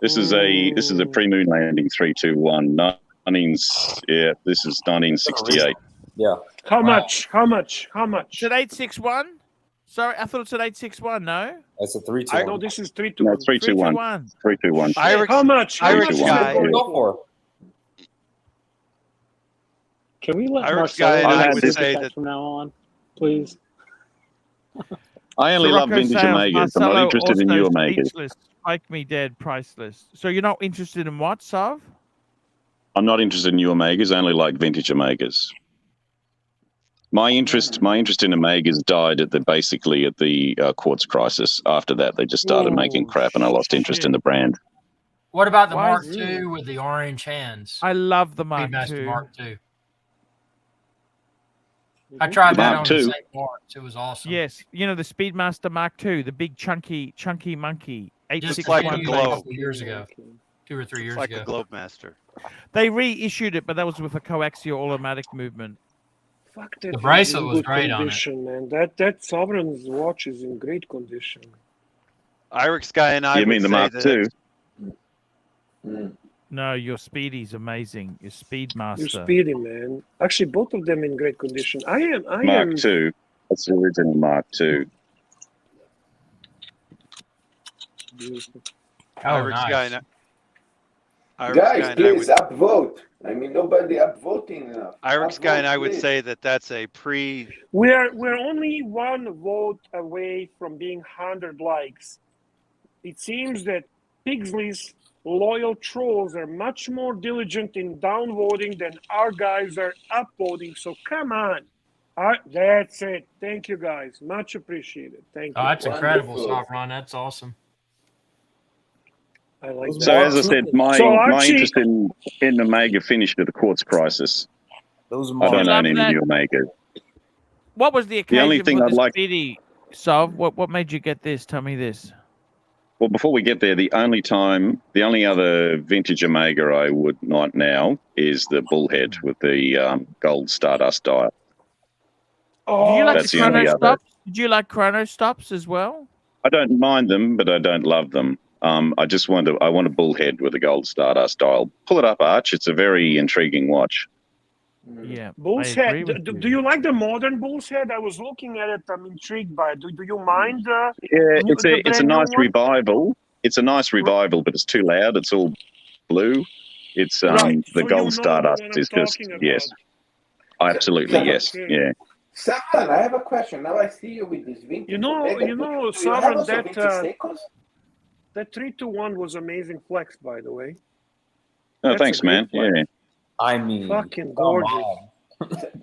This is a pre-moon landing 321. Yeah, this is 1968. Yeah. How much? Is it 861? Sorry, I thought it's an 861. No, that's a 321. No, this is 321. No, 321. 321. How much? Irish guy. Go for. Can we let Irish Marcelo guy and I have would this say attack that from now on, please? I only love Sirocco vintage sales, Omegas. I'm not Marcelo interested in also new Omegas. speechless. Spike me dead, priceless. So you're not interested in what, Sov? I'm not interested in new Omegas. I only like vintage Omegas. My interest in Omegas died at the quartz crisis. After that, they just started making crap, and I lost interest in the brand. What about the Why Mark is- II with the orange hands? I love the Mark Speedmaster II. Mark II. I tried that on Mark the II. St. Lawrence. It was awesome. Yes, you know the Speedmaster Mark II, the big chunky monkey. Just 861 like a a globe. couple years ago, 2 or 3 years like ago. a Globe Master. They reissued it, but that was with a coaxial automatic movement. Fuck that. The bracelet in was good great on it. condition, man. That Sovereign's watch is in great condition. Irish guy and I You mean would the say Mark that II? No, your Speedy's amazing. Your Speedmaster. You're speedy, man. Actually, both of them in great condition. I am. Mark II. That's the original Mark II. Oh, Irish nice. guy and Guys, I please would upvote. I mean, nobody upvoting enough. Irish guy and I would please. say that that's a pre. We're only one vote away from being 100 likes. It seems that Pugsley's loyal trolls are much more diligent in downvoting than our guys are upvoting. So come on. That's it. Thank you, guys. Much appreciated. Thank you. Oh, that's incredible, Wonderful. Sovron. That's awesome. I like So that. as I said, my Archie- interest in Omega finished with the quartz crisis. Those I don't love own any that. new Omega. What was the occasion only thing for I'd the like- Speedy, Sov? What made you get this? Tell me this. Well, before we get there, the only other vintage Omega I would not now is the Bullhead with the gold Stardust dial. Do you like That's the the only chrono other. stops? Did you like chrono stops as well? I don't mind them, but I don't love them. I just want a Bullhead with a gold Stardust dial. Pull it up, Arch. It's a very intriguing watch. Yeah. Bull's I head. agree with Do you like the modern Bull's head? I was looking at it. I'm intrigued by it. Do you mind? Yeah, new- it's the a brand new nice one? revival. It's a nice revival, but it's too loud. It's all blue. It's Right. the So gold you know the Stardust one I'm is just talking yes, about. absolutely yes, Okay. yeah. Someone, I have a question. Now I see you with this vintage. You know, Omega. you know, Do you have Sovereign, also that vintage Seikos? that 321 was amazing flex, by the way. Oh, That's thanks, a good man. flex. Yeah. I mean, Fucking come gorgeous. on.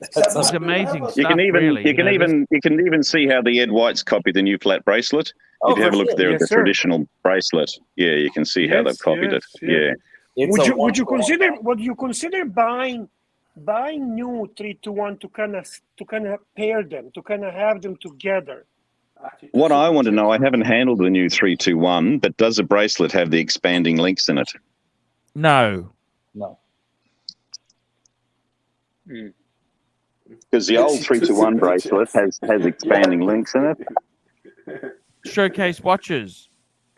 It's Someone, do you amazing have also- You can stuff, even really. you can know, even you can even see how the Ed Whites copied the new flat bracelet. Oh, If you have a for look sure. there at Yes, the sir. traditional bracelet, yeah, you can see how Yes, they've copied yes, it. yes. Yeah. It's Would a you one-for-one. consider buying new 321 to kind of pair them, to kind of have them together? What I want to know, I haven't handled the new 321, but does the bracelet have the expanding links in it? No. No. Because the old 321 bracelet has expanding links in it. Showcase watches.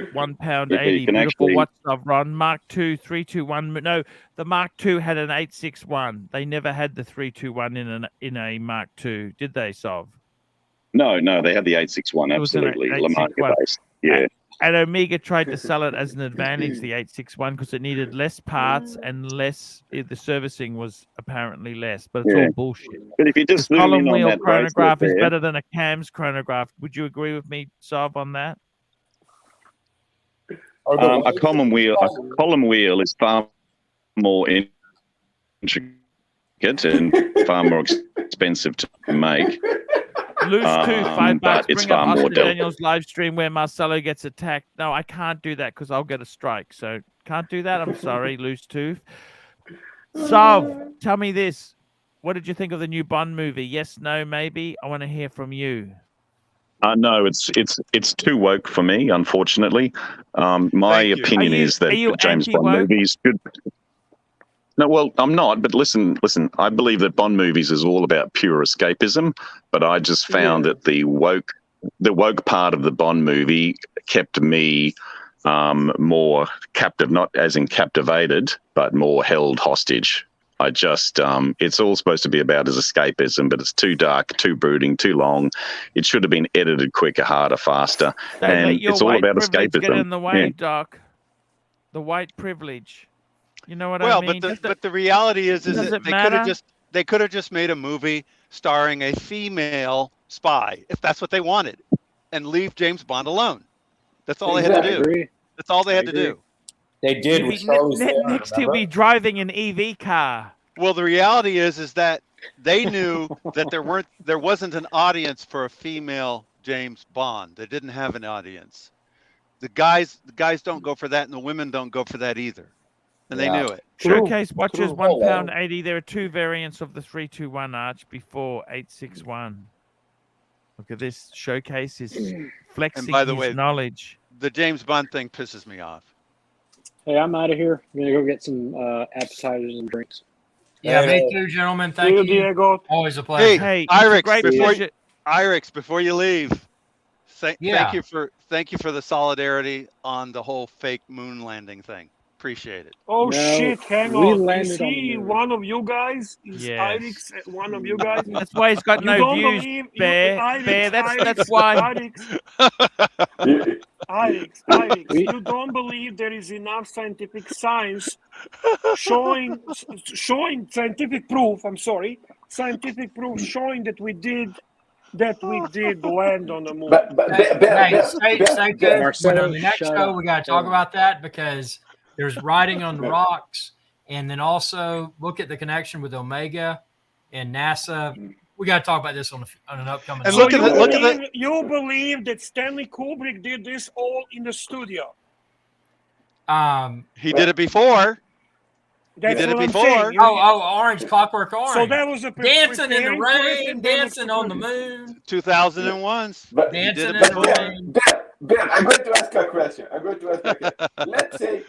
£1.80. Yeah, you can Beautiful actually- watch I've run. Mark II, 321. No, the Mark II had an 861. They never had the 321 in a Mark II, did they, Sov? No, they had the 861, It was an absolutely. 861. Lamarca based. Yeah. And Omega tried to sell it as an advantage, the 861, because it needed less parts and the servicing was apparently less, but it's Yeah. all bullshit. But if you just The zoom column in on wheel that bracelet chronograph is there, better than a CAMS chronograph. Would you agree with me, Sov, on that? Are the a column wheel is far more intricate and far more expensive to make. Loose tooth, $5. but it's Bring up far more Oscar Daniels live stream where Marcelo gets attacked. No, I can't do that because I'll get a strike. So can't do that. I'm sorry, loose tooth. Sov, tell me this. What did you think of the new Bond movie? Yes, no, maybe? I want to hear from you. No, it's too woke for me, unfortunately. My opinion is that James Bond movies should. No, well, I'm not. But listen. I believe that Bond movies is all about pure escapism. But I just found that the woke part of the Bond movie kept me more captive, not as in captivated, but more held hostage. I just, it's all supposed to be about as escapism, but it's too dark, too brooding, too long. It should have been edited quicker, harder, faster. And it's all about escapism. Get in the way, Doc. The white privilege. You know what I mean? But the reality is that they could have just made a movie starring a female spy, if that's what they wanted, and leave James Bond alone. That's all they had to do. That's all they had to do. They did. Next, he'll be driving an EV car. Well, the reality is that they knew that there wasn't an audience for a female James Bond. They didn't have an audience. The guys don't go for that, and the women don't go for that either. And they knew it. Showcase watches £1.80. There are 2 variants of the 321 Arch before 861. Look at this. Showcase is flexing his knowledge. The James Bond thing pisses me off. Hey, I'm out of here. I'm going to go get some appetizers and drinks. Yeah, me too, gentlemen. Thank you, Diego. Always a pleasure. Hey, Irix, before you leave, thank you for the solidarity on the whole fake moon landing thing. Appreciate it. Oh, shit, hang on. Is he one of you guys? Is Irix one of you guys? That's why he's got no views, Bear. That's why. Irix, you don't believe there is enough scientific science showing scientific proof showing that we did land on the moon. Stay tuned. Marcelo, on the next show, we got to talk about that because there's writing on the rocks, and then also look at the connection with Omega and NASA. We got to talk about this on an upcoming. And you believe that Stanley Kubrick did this all in the studio? He did it before. That's he did what it before. Orange, Clockwork Orange. So that was a dancing in the rain, dancing on the moon. 2001. Dancing in the rain. Ben, I'm going to ask a question. Let's say,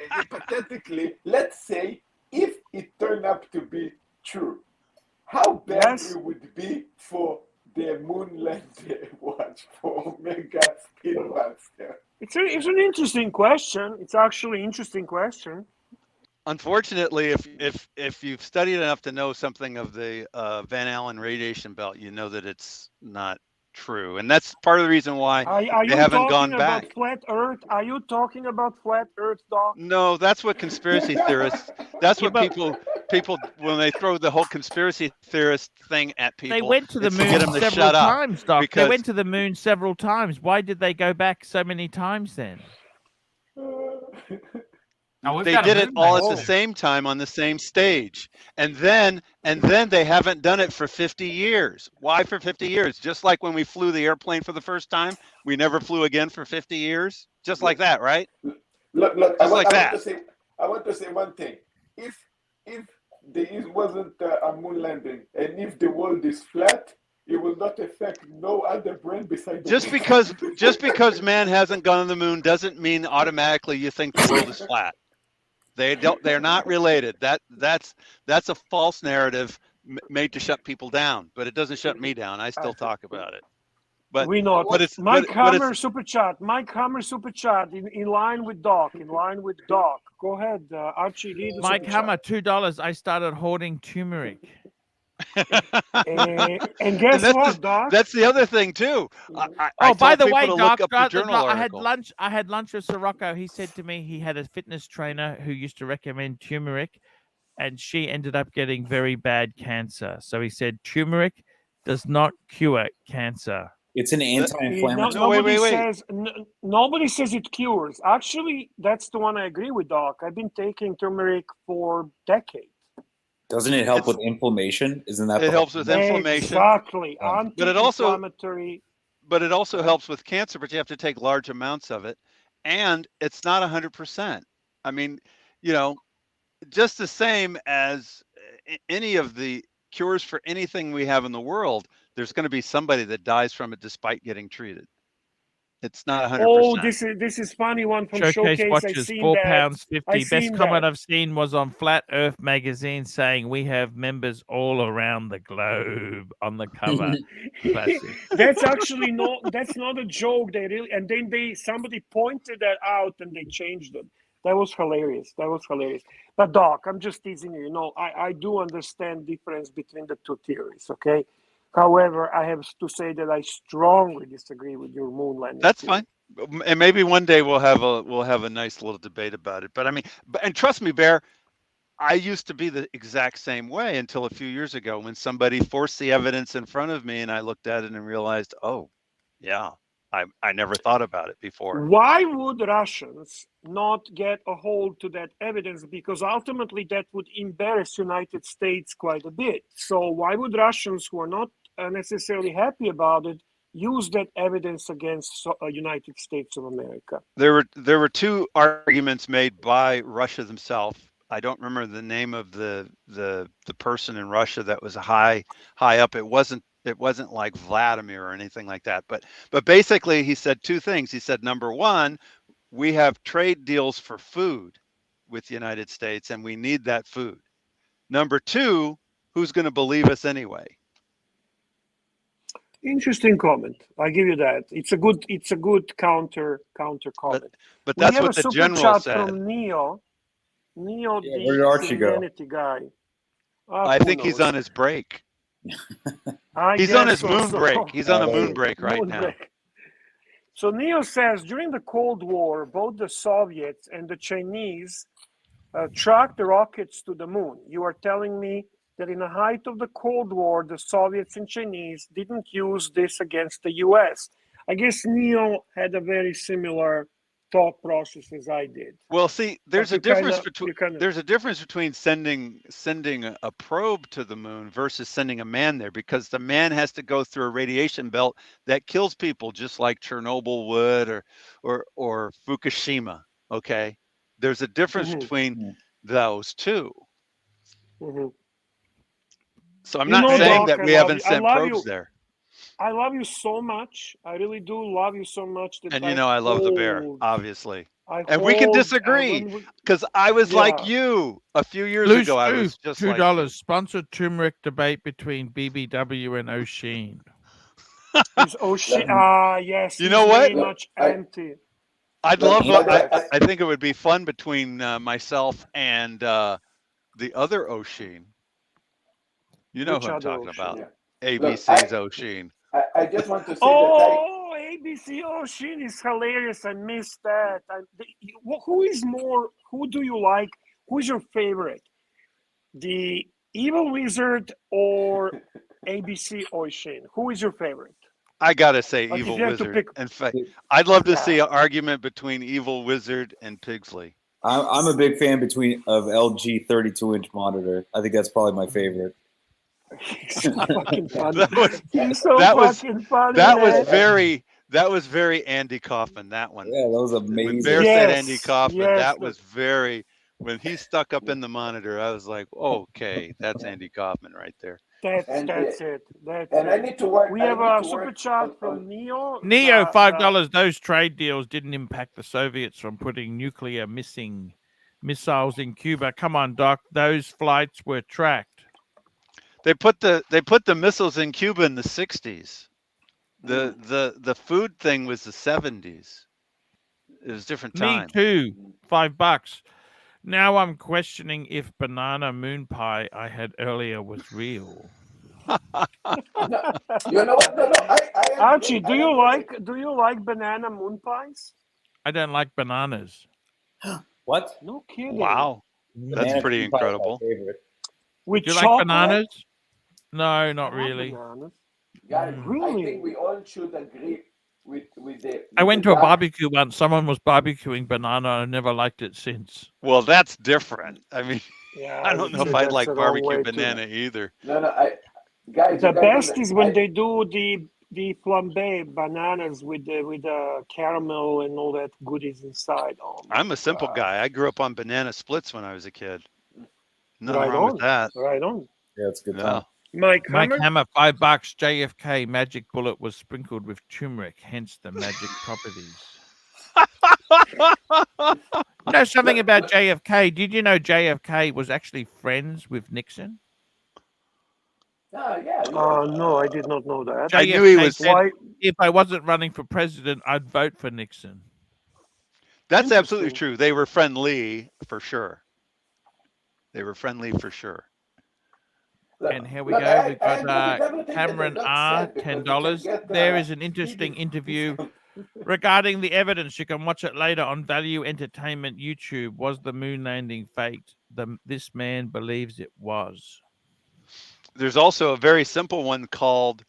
hypothetically, if it turned up to be true, how bad it would be for the moon landing watch for Omega Speedmaster? It's an interesting question. It's actually an interesting question. Unfortunately, if you've studied enough to know something of the Van Allen radiation belt, you know that it's not true, and that's part of the reason why they haven't gone back. Flat Earth? Are you talking about flat Earth, Doc? No, that's what conspiracy theorists. That's what people when they throw the whole conspiracy theorist thing at people. They went to the moon several times, Doc. They went to the moon several times. Why did they go back so many times then? They did it all at the same time on the same stage, and then they haven't done it for 50 years. Why for 50 years? Just like when we flew the airplane for the first time, we never flew again for 50 years. Just like that, right? Look. I want to say one thing. If there wasn't a moon landing, and if the world is flat, it will not affect no other brain besides. Just because man hasn't gone on the moon doesn't mean automatically you think the world is flat. They're not related. That's a false narrative made to shut people down, but it doesn't shut me down. I still talk about it. But we know. But it's Mike Hammer super chat. Mike Hammer super chat in line with Doc. Go ahead, Archie. Mike Hammer, $2. I started hoarding turmeric. And guess what, Doc? That's the other thing too. By the way, Doc, I had lunch with Sirocco. He said to me he had a fitness trainer who used to recommend turmeric, and she ended up getting very bad cancer. So he said turmeric does not cure cancer. It's an anti-inflammatory. Nobody says it cures. Actually, that's the one I agree with, Doc. I've been taking turmeric for decades. Doesn't it help with inflammation? Isn't that? It helps with inflammation. Exactly. But it also helps with cancer, but you have to take large amounts of it, and it's not 100%. I mean, just the same as any of the cures for anything we have in the world, there's going to be somebody that dies from it despite getting treated. It's not 100%. Oh, this is funny one from Showcase. Watches, I seen £4.50. Best comment that. I've seen was on Flat Earth magazine saying we have members all around the globe on the cover. Classic. That's actually that's not a joke. They really, and then somebody pointed that out and they changed it. That was hilarious. But Doc, I'm just teasing you. You know, I do understand difference between the two theories. Okay. However, I have to say that I strongly disagree with your moon landing. That's fine, and maybe one day we'll have a nice little debate about it. But I mean, and trust me, Bear, I used to be the exact same way until a few years ago when somebody forced the evidence in front of me, and I looked at it and realized, oh, yeah, I never thought about it before. Why would Russians not get a hold to that evidence? Because ultimately that would embarrass United States quite a bit. So why would Russians who are not necessarily happy about it use that evidence against United States of America? There were two arguments made by Russia themselves. I don't remember the name of the person in Russia that was high up. It wasn't like Vladimir or anything like that. But basically he said two things. He said, number one, we have trade deals for food with the United States and we need that food. Number two, who's going to believe us anyway? Interesting comment. I give you that. It's a good counter comment. But that's what the general said. From Neo, where did Archie go? Guy. I think he's on his break. He's on his moon break. He's on a moon break right now. So Neo says during the Cold War, both the Soviets and the Chinese tracked the rockets to the moon. You are telling me that in the height of the Cold War, the Soviets and Chinese didn't use this against the US. I guess Neo had a very similar thought process as I did. Well, see, there's a difference between sending a probe to the moon versus sending a man there, because the man has to go through a radiation belt that kills people, just like Chernobyl would or Fukushima. Okay, there's a difference between those two. So I'm not saying that we haven't sent probes there. I love you so much. I really do love you so much. And you know I love the bear, obviously. And we can disagree, because I was like you a few years ago. I was just $2 like, sponsored turmeric debate between BBW and O'Sheen. Yes. You know what? Very much anti. I'd love. I think it would be fun between myself and the other O'Sheen. You know who I'm talking about. Yeah. ABC's O'Sheen. I just want to say ABC O'Sheen is hilarious. I missed that. Who do you like? Who's your favorite? The Evil Wizard or ABC O'Sheen? Who is your favorite? I gotta say Evil Wizard. In fact, I'd love to see an argument between Evil Wizard and Pugsley. I'm a big fan of LG 32-inch monitor. I think that's probably my favorite. That was very Andy Kaufman, that one. Yeah, that was amazing. When Bear said Andy Kaufman, that was very, when he stuck up in the monitor, I was like, okay, that's Andy Kaufman right there. That's it. I need to work. We have a super chat from Neo. Neo, $5. Those trade deals didn't impact the Soviets from putting nuclear missiles in Cuba. Come on, Doc. Those flights were tracked. They put the missiles in Cuba in the 60s. The food thing was the 70s. It was a different time. Me too. $5. Now I'm questioning if banana moon pie I had earlier was real. You know what? No. Archie, do you like banana moon pies? I don't like bananas. What? No kidding. Wow, that's pretty incredible. Do you like bananas? No, not really. Guys, really? I think we all should agree with the. I went to a barbecue once. Someone was barbecuing banana. I never liked it since. Well, that's different. I mean, I don't know if I'd like barbecue banana either. No, guys. The best is when they do the flambe bananas with the caramel and all that goodies inside. Oh, I'm a simple guy. I grew up on banana splits when I was a kid. Nothing right wrong on. with that. Right on. Yeah, it's a good time. Mike Hammer, $5. JFK magic bullet was sprinkled with turmeric, hence the magic properties. You know something about JFK? Did you know JFK was actually friends with Nixon? No, I did not know that. JFK I knew he was. said, if I wasn't running for president, I'd vote for Nixon. That's absolutely true. They were friendly for sure. They were friendly for sure. And here we go. We've got Cameron R, $10. There is an interesting interview regarding the evidence. You can watch it later on Value Entertainment YouTube. Was the moon landing faked? This man believes it was. There's also a very simple one called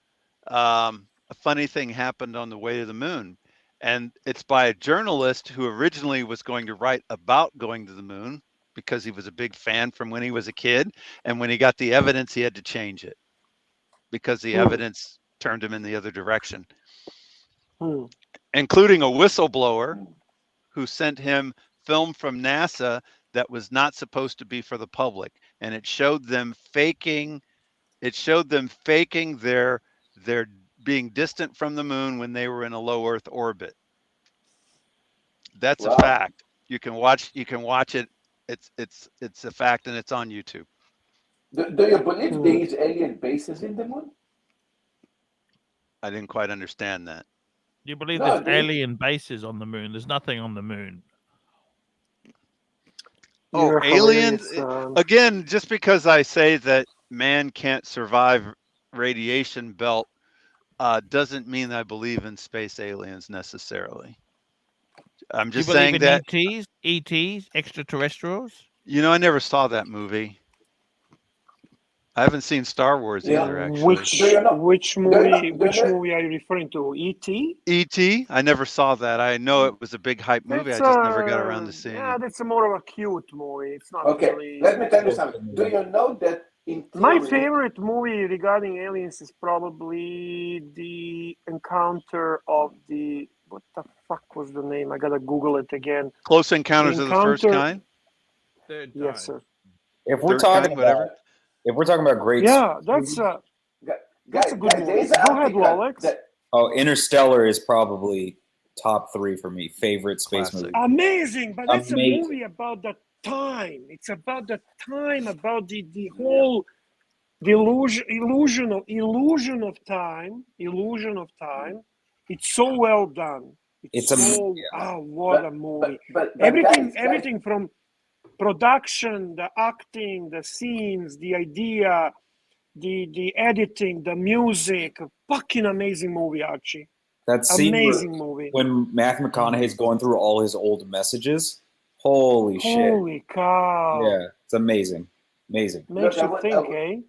A Funny Thing Happened on the Way to the Moon. And it's by a journalist who originally was going to write about going to the moon because he was a big fan from when he was a kid. And when he got the evidence, he had to change it because the evidence turned him in the other direction, including a whistleblower who sent him film from NASA that was not supposed to be for the public. And it showed them faking their being distant from the moon when they were in a low Earth orbit. That's a fact. You can watch it. It's a fact, and it's on YouTube. Do you believe there is alien bases in the moon? I didn't quite understand that. You believe there's alien bases on the moon? There's nothing on the moon. Oh, aliens? Again, just because I say that man can't survive radiation belt doesn't mean I believe in space aliens necessarily. I'm just saying that ETs, extraterrestrials. You know, I never saw that movie. I haven't seen Star Wars either, actually. Which movie are you referring to? E.T.? E.T.? I never saw that. I know it was a big hype movie. I just never got around to seeing it. Yeah, that's more of a cute movie. It's not really... Let me tell you something. Do you know that in theory... My favorite movie regarding aliens is probably the encounter of the... What the fuck was the name? I gotta Google it again. Close Encounters of the First Kind? Yes, sir. If we're talking about great... Yeah, that's a good movie. Go ahead, Rolex. Interstellar is probably top 3 for me. Favorite space movie. Amazing, but that's a movie about the time. It's about the time, about the whole illusion of time. It's so well done. What a movie! Everything from production, the acting, the scenes, the idea, the editing, the music. A fucking amazing movie, Archie. That scene movie when Matthew McConaughey's going through all his old messages. Holy shit! Holy cow! Yeah, it's amazing. Makes you think, eh?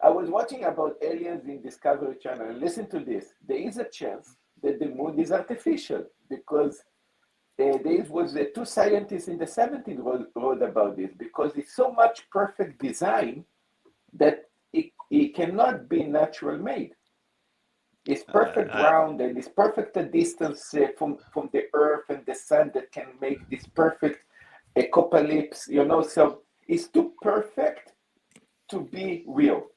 I was watching about aliens in Discovery Channel. And listen to this. There is a chance that the moon is artificial because there was 2 scientists in the 70s wrote about this because it's so much perfect design that it cannot be natural made. It's perfect round and it's perfect distance from the Earth and the sun that can make this perfect eclipse, so it's too perfect to be real.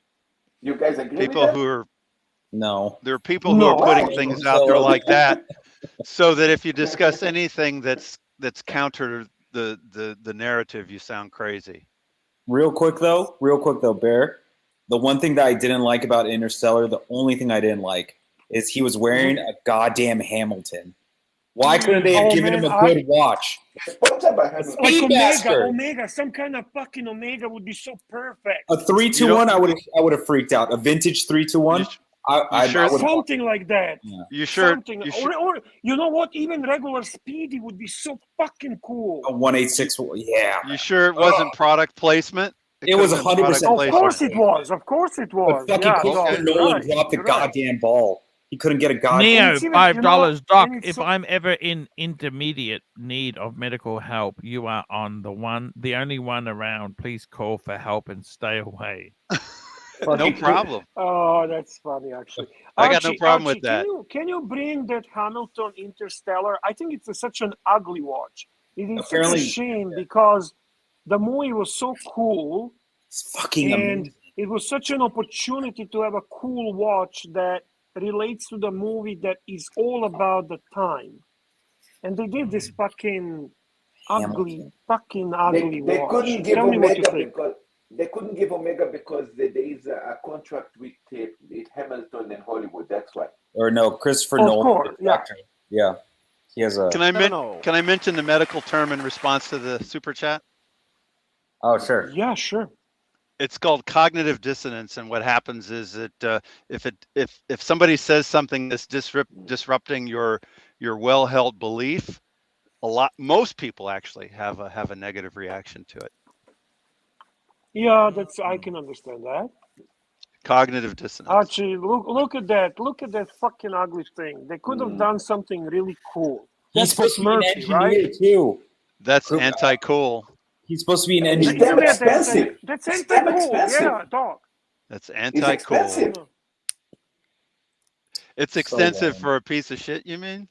You guys agree with that? No. There are people who are putting things out there like that so that if you discuss anything that's counter the narrative, you sound crazy. Real quick though, Bear. The one thing that I didn't like about Interstellar, the only thing I didn't like, is he was wearing a goddamn Hamilton. Why couldn't they have given him a good watch? Like Omega, some kind of fucking Omega would be so perfect. A 321, I would have freaked out. A vintage 321. Something like that. Yeah. You sure? Or you know what? Even regular Speedy would be so fucking cool. A 186. Yeah. You sure it wasn't product placement? It was 100%. Of course it was. But fucking Nolan dropped the goddamn ball. He couldn't get a goddamn. Neo, $5. Doc, if I'm ever in intermediate need of medical help, you are on the only one around. Please call for help and stay away. No problem. Oh, that's funny, actually. I got no problem with that. Can you bring that Hamilton Interstellar? I think it's such an ugly watch. It is such a shame because the movie was so cool. It's fucking amazing. it was such an opportunity to have a cool watch that relates to the movie that is all about the time. And they did this fucking ugly They watch. couldn't give Tell me what you Omega think. because they couldn't give Omega because there is a contract with Hamilton and Hollywood. That's why. Or no, Christopher Of Nolan. course, the director. Yeah. He has a. Can I mention the medical term in response to the super chat? Oh, sure. Yeah, sure. It's called cognitive dissonance, and what happens is that if somebody says something that's disrupting your well-held belief, most people actually have a negative reaction to it. Yeah, I can understand that. Cognitive dissonance. Archie, look at that! Look at that fucking ugly thing. They could have done something really cool. He's supposed to be an engineer too. That's anti-cool. He's supposed to be an engineer. It's damn expensive. That's It's damn anti-cool. expensive. Yeah, dog. That's It's anti-cool. expensive. It's extensive for a piece of shit, you mean?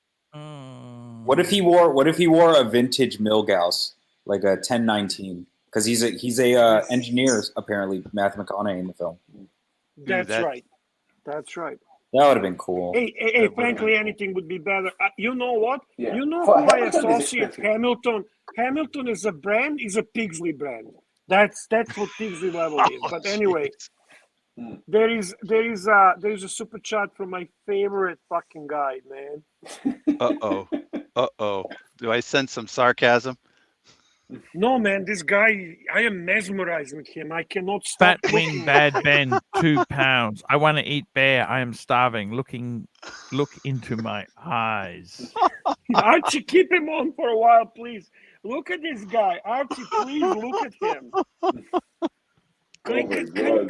What if he wore a vintage Milgauss, like a 1019? Because he's a engineer apparently, Matthew McConaughey in the film. That's right. That's right. That would have been cool. Hey, frankly, anything would be better. You know what? Yeah. You know For who I Hamilton is associate expensive. Hamilton? Hamilton is a brand, is a Pugsley brand. That's what Pugsley level is. But anyway, there is a super chat from my favorite fucking guy, man. Uh-oh. Do I sense some sarcasm? No, man, this guy, I am mesmerized with him. I cannot stop. Fat Wing Bad Ben, 2 pounds. I want to eat bear. I am starving. Look into my eyes. Archie, keep him on for a while, please. Look at this guy. Archie, please look at him.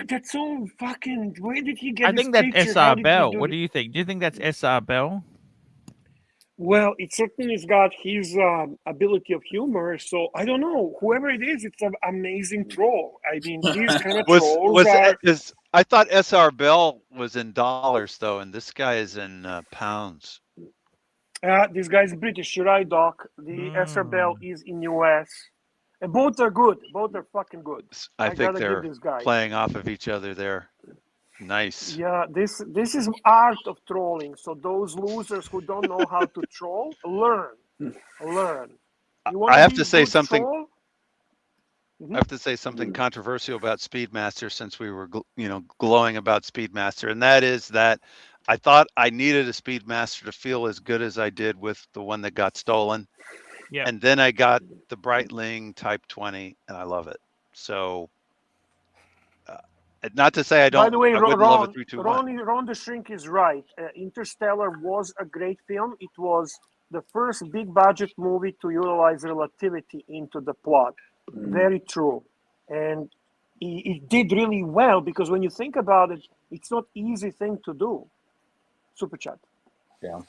That's so fucking. Where did he get? I think that's picture? SR Bell. What do you think? Do you think that's SR Bell? Well, it certainly has got his ability of humor. So I don't know. Whoever it is, it's an amazing troll. I mean, these kind of trolls are. I thought SR Bell was in dollars though, and this guy is in pounds. This guy's British. You're right, Doc. The SR Bell is in US. And both are good. Both are fucking good. I think gotta they're give this guy. playing off of each other there. Nice. Yeah, this is art of trolling. So those losers who don't know how to troll, learn. I have to say something. Troll? I have to say something controversial about Speedmaster, since we were, glowing about Speedmaster, and that is that I thought I needed a Speedmaster to feel as good as I did with the one that got stolen. Yeah. And then I got the Breitling Type 20, and I love it. So, not to say I don't. By the way, I wouldn't love a 321. Ron the Shrink is right. Interstellar was a great film. It was the first big budget movie to utilize relativity into the plot. Very true. And it did really well, because when you think about it, it's not easy thing to do. Super chat. Yeah.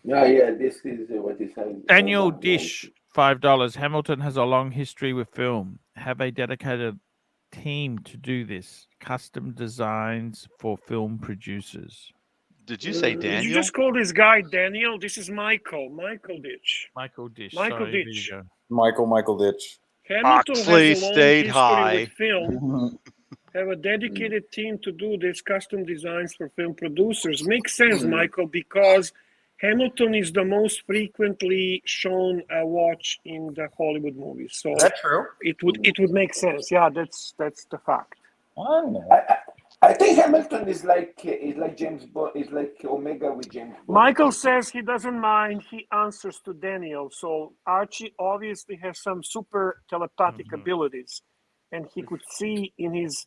Yeah, this is what is happening. Daniel Dish, $5. Hamilton has a long history with film. Have a dedicated team to do this. Custom designs for film producers. Did you say Daniel? Did you just call this guy Daniel? This is Michael. Michael Ditch. Michael Dish. Michael Sorry, Ditch. there you go. Michael Ditch. Hamilton Pugsley has a long stayed history high. with film. Have a dedicated team to do this custom designs for film producers. Makes sense, Michael, because Hamilton is the most frequently shown watch in the Hollywood movies. So Is that true? It would make sense. Yeah, that's the fact. I think Hamilton is like James Bond. Is like Omega with James Bond. Michael says he doesn't mind. He answers to Daniel. So Archie obviously has some super telepathic abilities, and he could see in his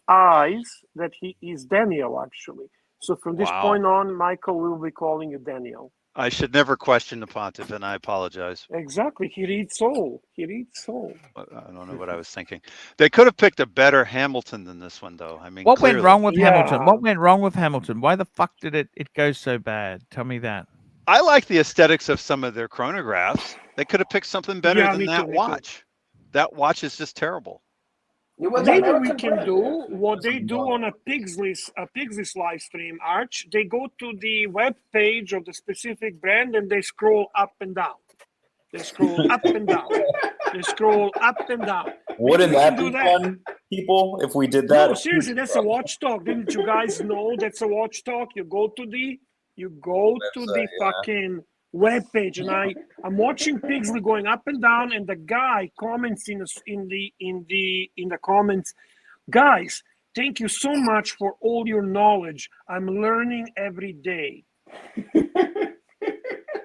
eyes that he is Daniel actually. So from this point on, Michael will be calling you Daniel. I should never question the pontiff, and I apologize. Exactly. He reads soul. I don't know what I was thinking. They could have picked a better Hamilton than this one, though. I mean, What clearly. went wrong with Hamilton? What went wrong with Hamilton? Why the fuck did it go so bad? Tell me that. I like the aesthetics of some of their chronographs. They could have picked something better than that watch. That watch is just terrible. Maybe we can do what they do on a Pugsley's live stream, Arch. They go to the web page of the specific brand and they scroll up and down. They scroll up and down. They scroll up and down. Wouldn't we that can be do that. fun, people, if we did that? No, seriously, that's a watch talk. Didn't you guys know that's a watch talk? You go to the fucking web page, and I'm watching Pugsley going up and down, and the guy comments in the comments, guys, thank you so much for all your knowledge. I'm learning every day.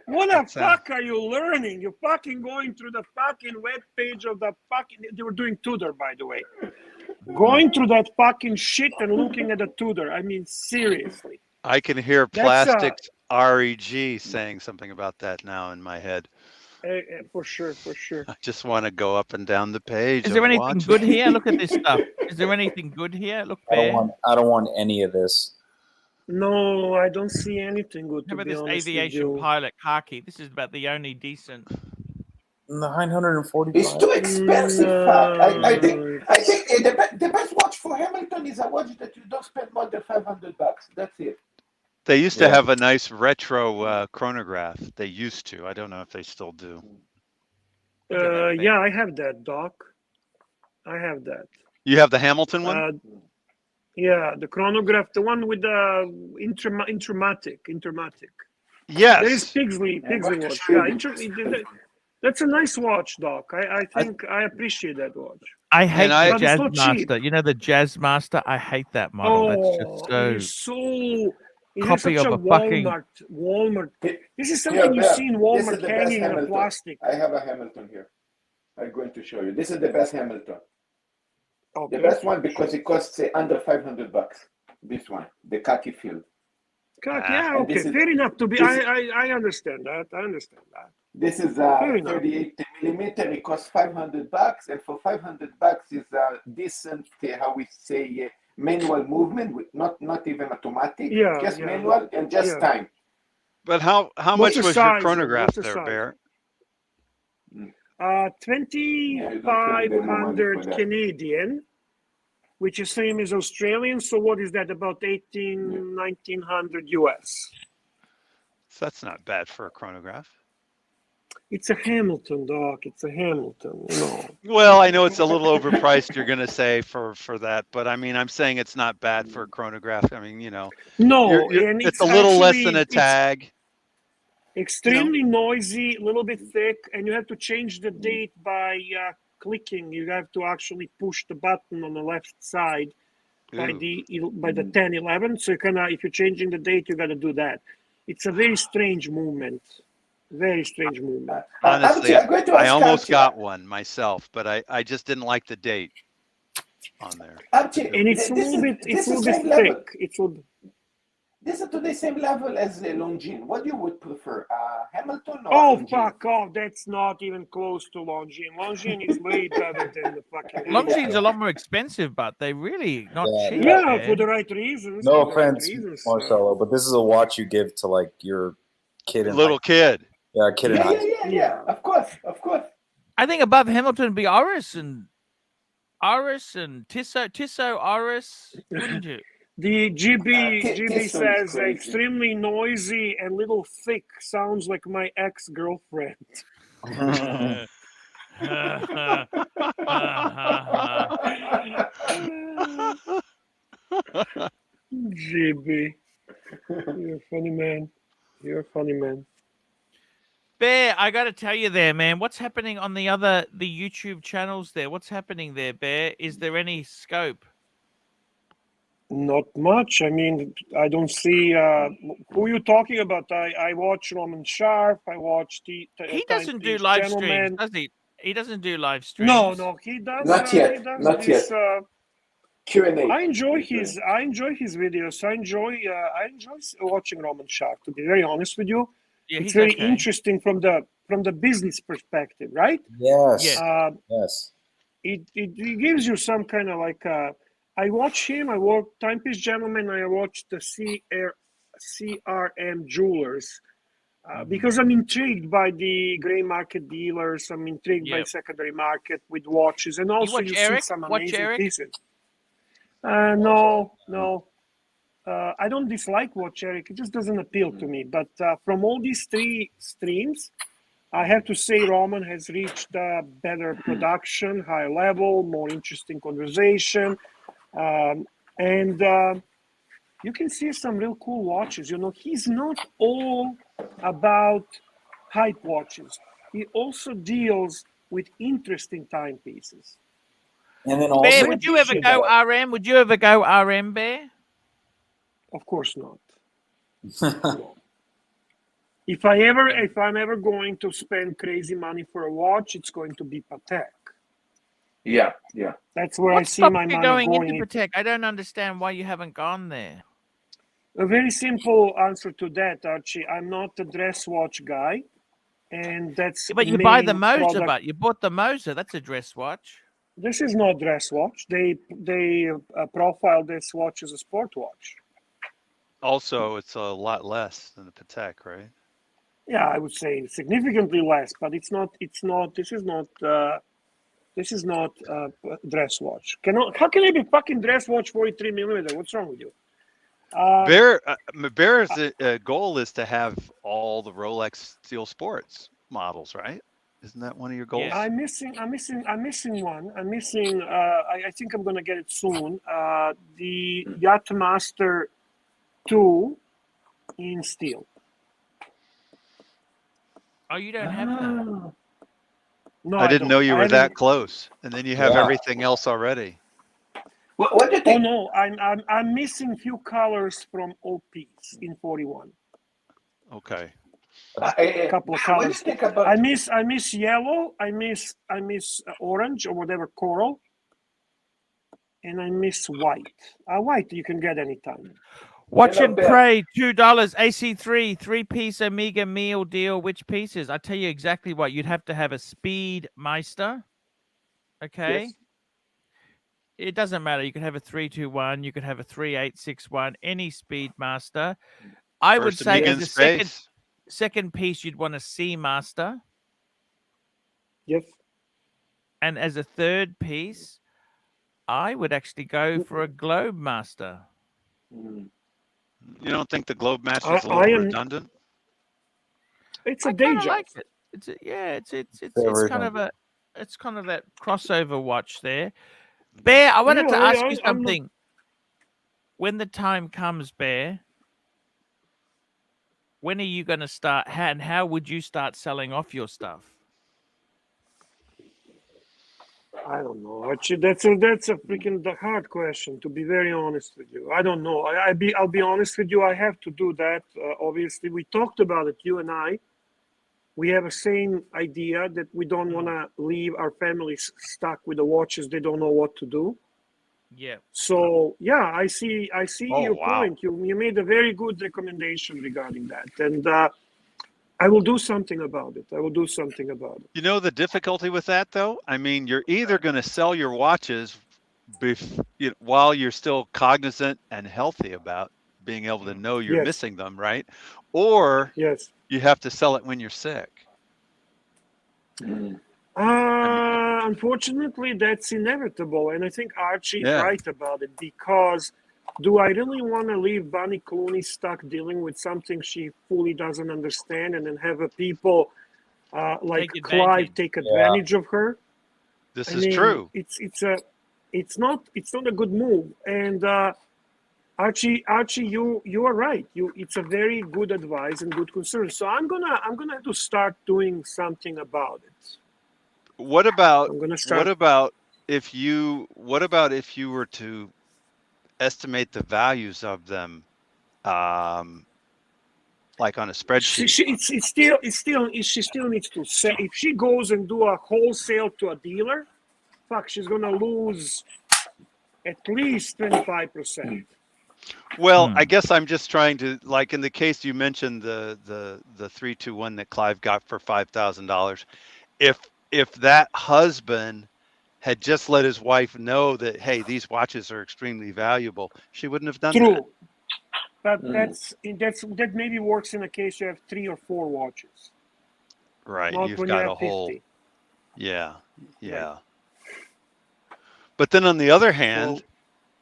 What the fuck are you learning? You're fucking going through the fucking web page of the fucking. They were doing Tudor, by the way. Going through that fucking shit and looking at the Tudor. I mean, seriously. I can hear Plastics REG saying something about that now in my head. For sure, for sure. I just want to go up and down the page. Is there anything good here? Look at this stuff. Is there anything good here? Look, Bear. I don't want any of this. No, I don't see anything good. How about this aviation pilot khaki? This is about the only decent. 940. It's too expensive. I think the best watch for Hamilton is a watch that you don't spend more than $500. That's it. They used to have a nice retro chronograph. They used to. I don't know if they still do. Yeah, I have that, Doc. I have that. You have the Hamilton one? Yeah, the chronograph, the one with the Intermatic. Yes. There's Pugsley watch. Yeah, that's a nice watch, Doc. I think I appreciate that watch. I hate the Jazzmaster. You know the Jazzmaster? I hate that model. That's just It copy has of such a fucking Walmart. This is something you see in Walmart hanging in the plastic. I have a Hamilton here. I'm going to show you. This is the best Hamilton. Okay. The best one because it costs under $500. This one, the khaki field. Yeah, okay, fair enough. I understand that. This is 38 millimeter. It costs $500, and for $500 is a decent, how we say, manual movement with not even automatic, just manual and just time. But how much was your chronograph there, Bear? 2,500 Canadian, which is same as Australian. So what is that? About 1,900 US. So that's not bad for a chronograph. It's a Hamilton, Doc. It's a Hamilton. No. Well, I know it's a little overpriced. You're going to say for that, but I mean, I'm saying it's not bad for a chronograph. I mean, no, and it's a little less than a tag. Extremely noisy, a little bit thick, and you have to change the date by clicking. You have to actually push the button on the left side by the 1011. So if you're changing the date, you got to do that. It's a very strange movement. Very strange movement. Honestly, I almost got one myself, but I just didn't like the date on there. And it's a little bit thick. This is to the same level as the Longines. What you would prefer, Hamilton or Longines? Fuck off! That's not even close to Longines. Longines is way better than the fucking. Longines a lot more expensive, but they really not cheap. Yeah, for the right reasons. No offense, Marcelo, but this is a watch you give to like your kid. Kid. Yeah, kid in high school. Yeah. Of course. I think above Hamilton would be Oris and Tissot, Oris, wouldn't you? The GB says extremely noisy and little thick. Sounds like my ex-girlfriend. GB, you're a funny man. Bear, I got to tell you there, man. What's happening on the YouTube channels there? What's happening there, Bear? Is there any scope? Not much. I mean, I don't see who you talking about. I watch Roman Sharp. I watch he doesn't do live streams, does he? He doesn't do live streams. No, he does. Not yet. Yet. Q&A. I enjoy his videos. I enjoy watching Roman Sharp. To be very honest with you, it's very interesting from the business perspective, right? Yes. Yes. It gives you some kind of like. I watch him. I watch Timepiece Gentleman. I watch the CRM Jewelers because I'm intrigued by the gray market dealers. I'm intrigued by secondary market with watches, and also you see some amazing pieces. No. I don't dislike Watch Eric. It just doesn't appeal to me. But from all these three streams, I have to say Roman has reached better production, high level, more interesting conversation. And you can see some real cool watches. You know, he's not all about hype watches. He also deals with interesting timepieces. And then also, Bear, would you ever go RM? Would you ever go RM, Bear? Of course not. No. If I'm ever going to spend crazy money for a watch, it's going to be Patek. Yeah. That's where What I see my stopped you money going into going. Patek? I don't understand why you haven't gone there. A very simple answer to that, Archie. I'm not a dress watch guy, and that's. But you buy the main Moser, product. but you bought the Moser. That's a dress watch. This is not dress watch. They profile this watch as a sport watch. Also, it's a lot less than the Patek, right? Yeah, I would say significantly less, but it's not. This is not a dress watch. How can it be fucking dress watch 43mm? What's wrong with you? Bear's goal is to have all the Rolex Steel Sports models, right? Isn't that one of your goals? Yeah. I'm missing one. I'm missing. I think I'm gonna get it soon. The Yachtmaster 2 in steel. Oh, you don't have that. No, I didn't know you were that close, and then you have Yeah. everything else already. What do you Oh think? no, I'm missing few colors from OPs in 41. Okay. A couple of What do you colors. think about? I miss yellow. I miss orange or whatever, coral, and I miss white. White you can get anytime. Watch Hello, and Bear. Pray, $2. AC3, 3-piece Omega meal deal. Which pieces? I tell you exactly what. You'd have to have a Speedmaster. Okay. Yes. It doesn't matter. You could have a 321. You could have a 3861. Any Speedmaster. I would First say Amiga as in a space. second piece, you'd want a Seamaster. Yes. And as a third piece, I would actually go for a Globemaster. You don't think the Globe Master is a little redundant? It's a I day kind of job. like it. It's kind of that crossover watch there. Bear, I wanted to ask you something. When the time comes, Bear, when are you going to start? How would you start selling off your stuff? I don't know. Actually, that's a freaking hard question. To be very honest with you, I don't know. I'll be honest with you. I have to do that. Obviously, we talked about it. You and I. We have a same idea that we don't want to leave our families stuck with the watches. They don't know what to do. Yeah. So yeah, I see your wow. point. You made a very good recommendation regarding that, and I will do something about it. You know the difficulty with that, though? I mean, you're either going to sell your watches while you're still cognizant and healthy about being able to know you're missing them, right? Or you have to sell it when you're sick. Unfortunately, that's inevitable, and I think Archie is right about it, because do I really want to leave Bunny Clooney stuck dealing with something she fully doesn't understand, and then have people like Clive take advantage of her? This is true. It's not a good move, and Archie, you are right. It's a very good advice and good concern. So I'm gonna have to start doing something about it. What about if you were to estimate the values of them, like on a spreadsheet? She still needs to sell. If she goes and do a wholesale to a dealer, she's gonna lose at least 25%. Well, I guess I'm just trying to, like in the case you mentioned, the 321 that Clive got for $5,000. If that husband had just let his wife know that, hey, these watches are extremely valuable, she wouldn't have done that. But that maybe works in a case you have 3 or 4 watches. Right. Not You've when got you a have whole 50. Yeah. Right. But then on the other hand,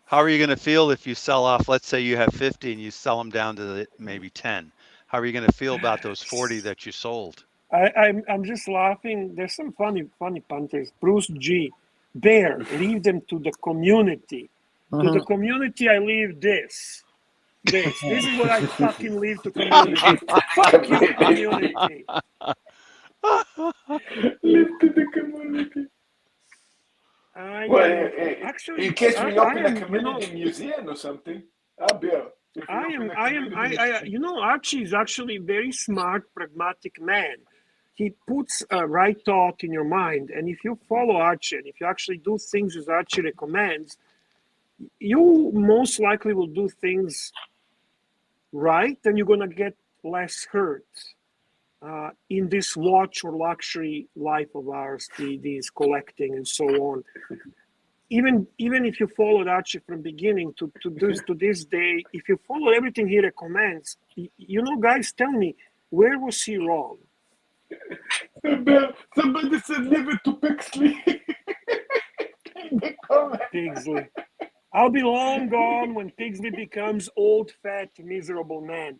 how are you going to feel if you sell off, let's say you have 50 and you sell them down to maybe 10? How are you going to feel about those 40 that you sold? I'm just laughing. There's some funny punters. Bruce G. Bear, leave them to the community. To the community, I leave this. This is what I fucking leave to community. Fuck you, community. Leave to the community. Actually, in case we open a you community museum or something, I'll be out. You know, Archie is actually a very smart, pragmatic man. He puts a right thought in your mind, and if you follow Archie, and if you actually do things as Archie recommends, you most likely will do things right, and you're gonna get less hurt in this watch or luxury life of ours, these collecting and so on. Even if you followed Archie from beginning to this day, if you follow everything he recommends, you know, guys, tell me, where was he wrong? Somebody said leave it to Pugsley. Pugsley. I'll be long gone when Pugsley becomes old, fat, miserable man.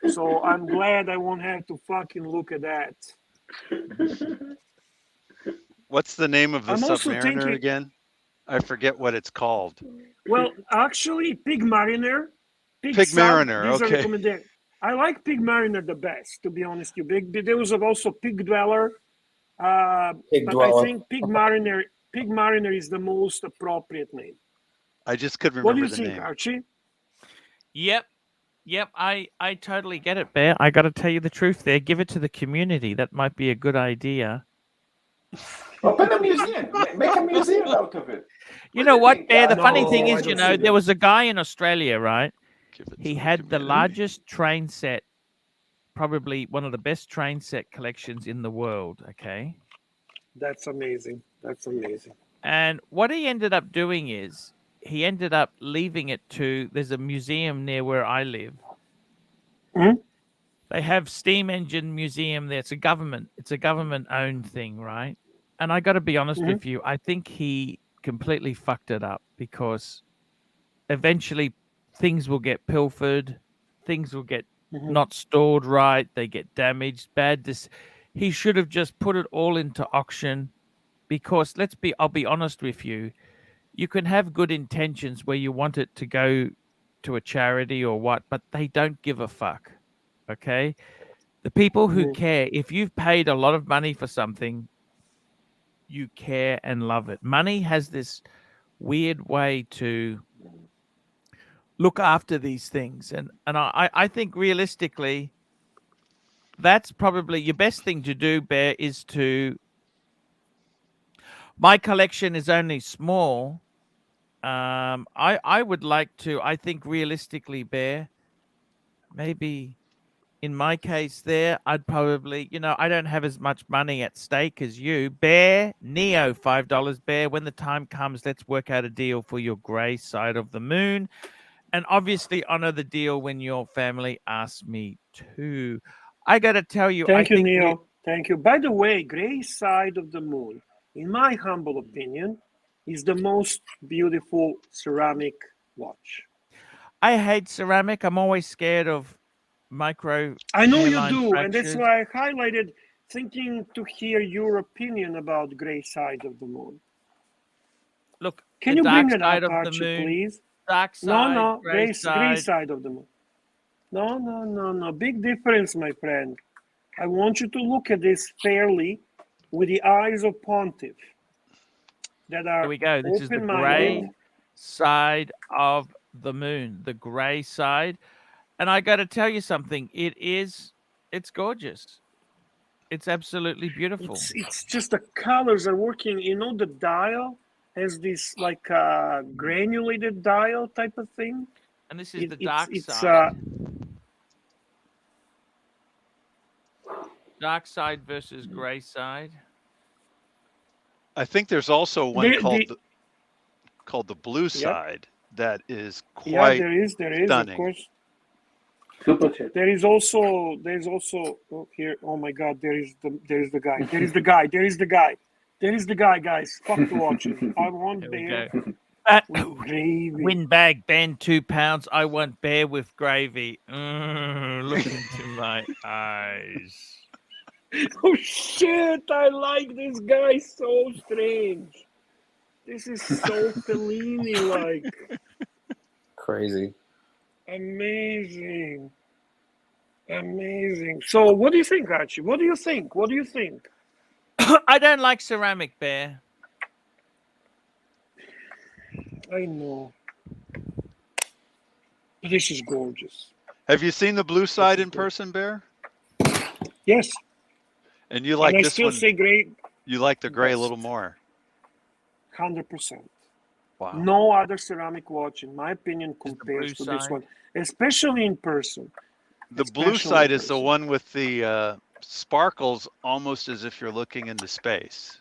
So I'm glad I won't have to fucking look at that. What's the name of the Submariner again? I forget what it's called. Well, actually, Pugmariner. Pugmariner, okay. I like Pugmariner the best, to be honest with you. There was also Pig Dweller. But I think Pugmariner is the most appropriate name. I just couldn't remember the name. What do you think, Archie? Yep. I totally get it, Bear. I got to tell you the truth there. Give it to the community. That might be a good idea. Open a museum. Make a museum out of it. You know what, Bear? The funny thing is, you know, there was a guy in Australia, right? He had the largest train set, probably one of the best train set collections in the world, okay? That's amazing. That's amazing. And what he ended up doing is he ended up leaving it to, there's a museum near where I live. Mm-hmm. They have steam engine museum there. It's a government-owned thing, right? And I got to be honest with you, I think he completely fucked it up because eventually things will get pilfered, things will get not stored right, they get damaged, he should have just put it all into auction because I'll be honest with you, you can have good intentions where you want it to go to a charity or what, but they don't give a fuck. Okay? The people who care, if you've paid a lot of money for something, you care and love it. Money has this weird way to look after these things. And I think realistically, that's probably your best thing to do, Bear, is to... My collection is only small. I would like to, I think realistically, Bear, maybe... In my case there, I'd probably, you know, I don't have as much money at stake as you. Bear, Neo, $5. Bear, when the time comes, let's work out a deal for your grey side of the moon. And obviously honor the deal when your family asks me to. I got to tell you, Thank you, Neo. Thank you. By the way, grey side of the moon, in my humble opinion, is the most beautiful ceramic watch. I hate ceramic. I'm always scared of micro. I know you do, and that's why I highlighted thinking to hear your opinion about grey side of the moon. Look, can you bring it up, Archie, please? Dark side, grey side of the moon. No. Big difference, my friend. I want you to look at this fairly with the eyes of Pontiff. That are Here we go. This is the grey side of the moon. The grey side. And I got to tell you something. It's gorgeous. It's absolutely beautiful. It's just the colors are working. You know, the dial has this like granulated dial type of thing. And this is the dark side. Dark side versus grey side. I think there's also one called the blue side that is quite there is stunning. Of course. There's also here. Oh my God! There is the guy, guys. Fuck the watches. I want Bear with gravy. Win bag, Ben, £2. I want Bear with gravy. Look into my eyes. Oh shit! I like this guy. So strange. This is so Fellini-like. Crazy. Amazing. Amazing. So, what do you think, Archie? What do you think? What do you think? I don't like ceramic, Bear. I know. This is gorgeous. Have you seen the blue side in person, Bear? Yes. And you like and I this still one? Say gray. You like the gray a Best. little more. 100%. Wow. No other ceramic watch, in my opinion, compares to this one, especially in person. The blue side is the one with the sparkles, almost as if you're looking into space.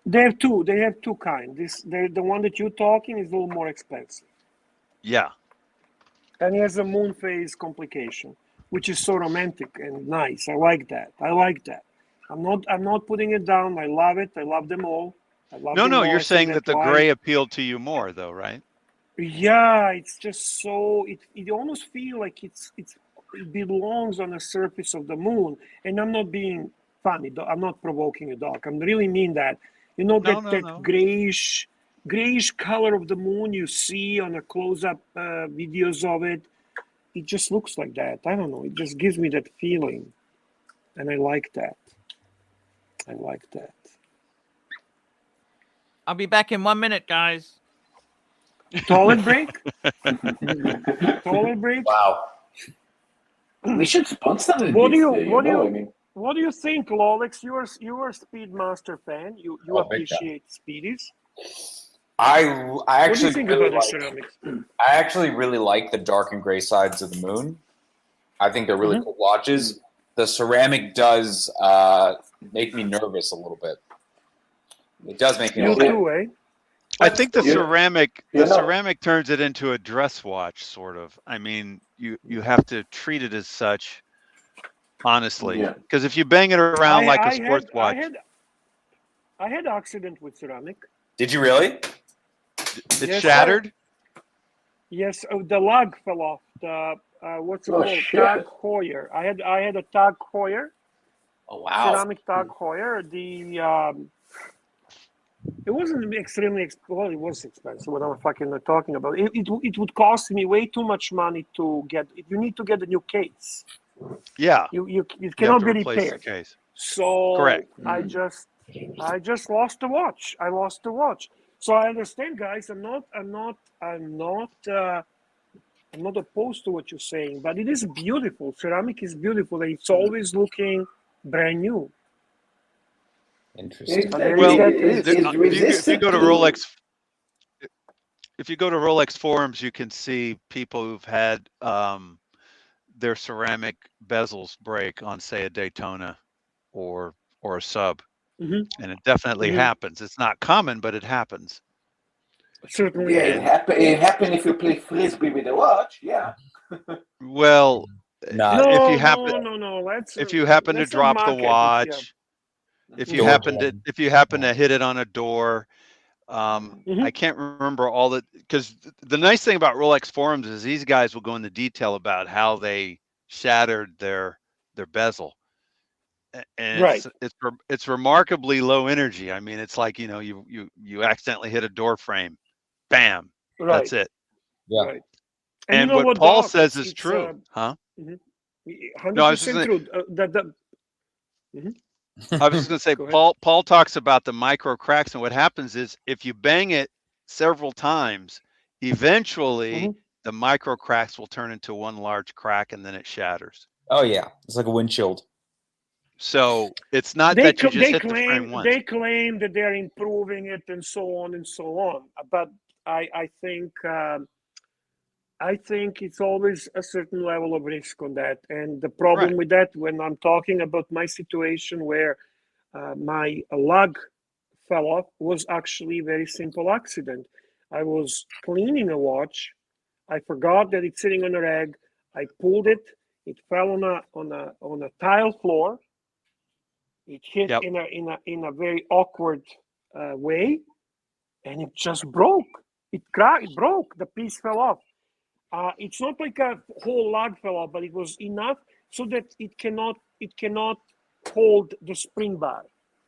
They have two. They have two kinds. The one that you're talking is a little more expensive. Yeah. And he has a moon phase complication, which is so romantic and nice. I like that. I like that. I'm not putting it down. I love it. I love them all. I love them No, all. you're I saying think that the that's gray why. appealed to you more, though, right? Yeah, it's just so it almost feels like it belongs on the surface of the moon. And I'm not being funny. I'm not provoking a dog. I really mean that. You know, that grayish color of the moon you see on a close-up videos of it. It just looks like that. I don't know. It just gives me that feeling, and I like that. I like that. I'll be back in 1 minute, guys. Toilet break? Toilet break? Wow. We should sponsor this. What do you think, Rolex? You're a Speedmaster fan. You appreciate Speedies. I actually what do you think really about the like, ceramics? I actually really like the dark and gray sides of the moon. I think they're really cool watches. The ceramic does make me nervous a little bit. It does make me nervous. You too, eh? I think the ceramic turns it into a dress watch, sort of. I mean, you have to treat it as such, honestly. Because if you bang it around like a sports watch, I had accident with ceramic. Did you really? It shattered. Yes, the lug fell off. The what's it called? Tag Heuer. I had a Tag Heuer. Oh wow! Ceramic Tag Heuer. It wasn't extremely well. It was expensive. What I'm fucking talking about. It would cost me way too much money to get. You need to get a new case. Yeah. It cannot be repaired. The case. So correct. I just lost the watch. I lost the watch. So I understand, guys. I'm not opposed to what you're saying, but it is beautiful. Ceramic is beautiful. It's always looking brand new. Interesting. Well, if you go to Rolex, if you go to Rolex forums, you can see people who've had their ceramic bezels break on, say, a Daytona or a sub, and it definitely happens. It's not common, but it happens. Certainly, it happen if you play frisbee with a watch. Yeah. Well, if you happen to drop the watch. If you happen to hit it on a door, I can't remember all that, because the nice thing about Rolex forums is these guys will go into detail about how they shattered their bezel, and it's remarkably low energy. I mean, it's like, you accidentally hit a door frame, bam, that's it. Yeah. Right. And what Paul says is true, huh? 100% true. I was just going to say, Paul talks about the micro cracks, and what happens is if you bang it several times, eventually the micro cracks will turn into one large crack, and then it shatters. Oh yeah, it's like a windshield. So it's not that you just hit the frame once. They claim that they're improving it and so on and so on, but I think it's always a certain level of risk on that. And the problem with that, when I'm talking about my situation where my lug fell off, was actually a very simple accident. I was cleaning a watch. I forgot that it's sitting on a rag. I pulled it. It fell on a tile floor. It hit in a very awkward way, and it just broke. It cracked. It broke. The piece fell off. It's not like a whole lug fell off, but it was enough so that it cannot hold the spring bar.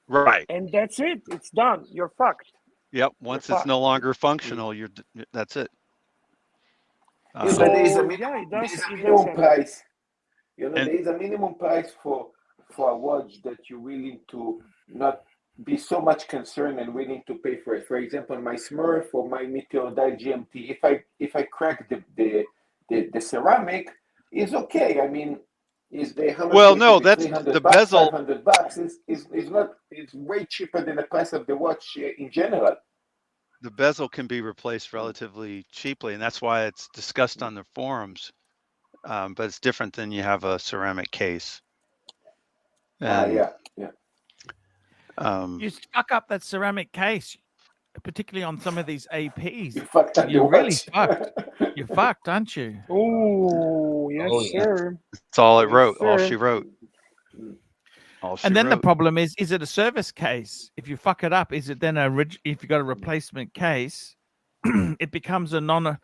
Right. And that's it. It's done. You're fucked. Yep. Once it's no longer functional, that's it. But there is a minimum price. You know, there is a minimum price for a watch that you're willing to not be so much concerned and willing to pay for it. For example, my Smurf or my Meteor Dial GMT, if I crack the ceramic, is okay. I mean, is the $300 bezel. $500 is way cheaper than the price of the watch in general. The bezel can be replaced relatively cheaply, and that's why it's discussed on the forums. But it's different than you have a ceramic case. And, yeah. You fuck up that ceramic case, particularly on some of these APs. You fucked up. You're really fucked. You're fucked, aren't you? Oh, yes, sir. That's all it wrote. All she wrote. And then the problem is it a service case? If you fuck it up, is it then if you got a replacement case, it becomes a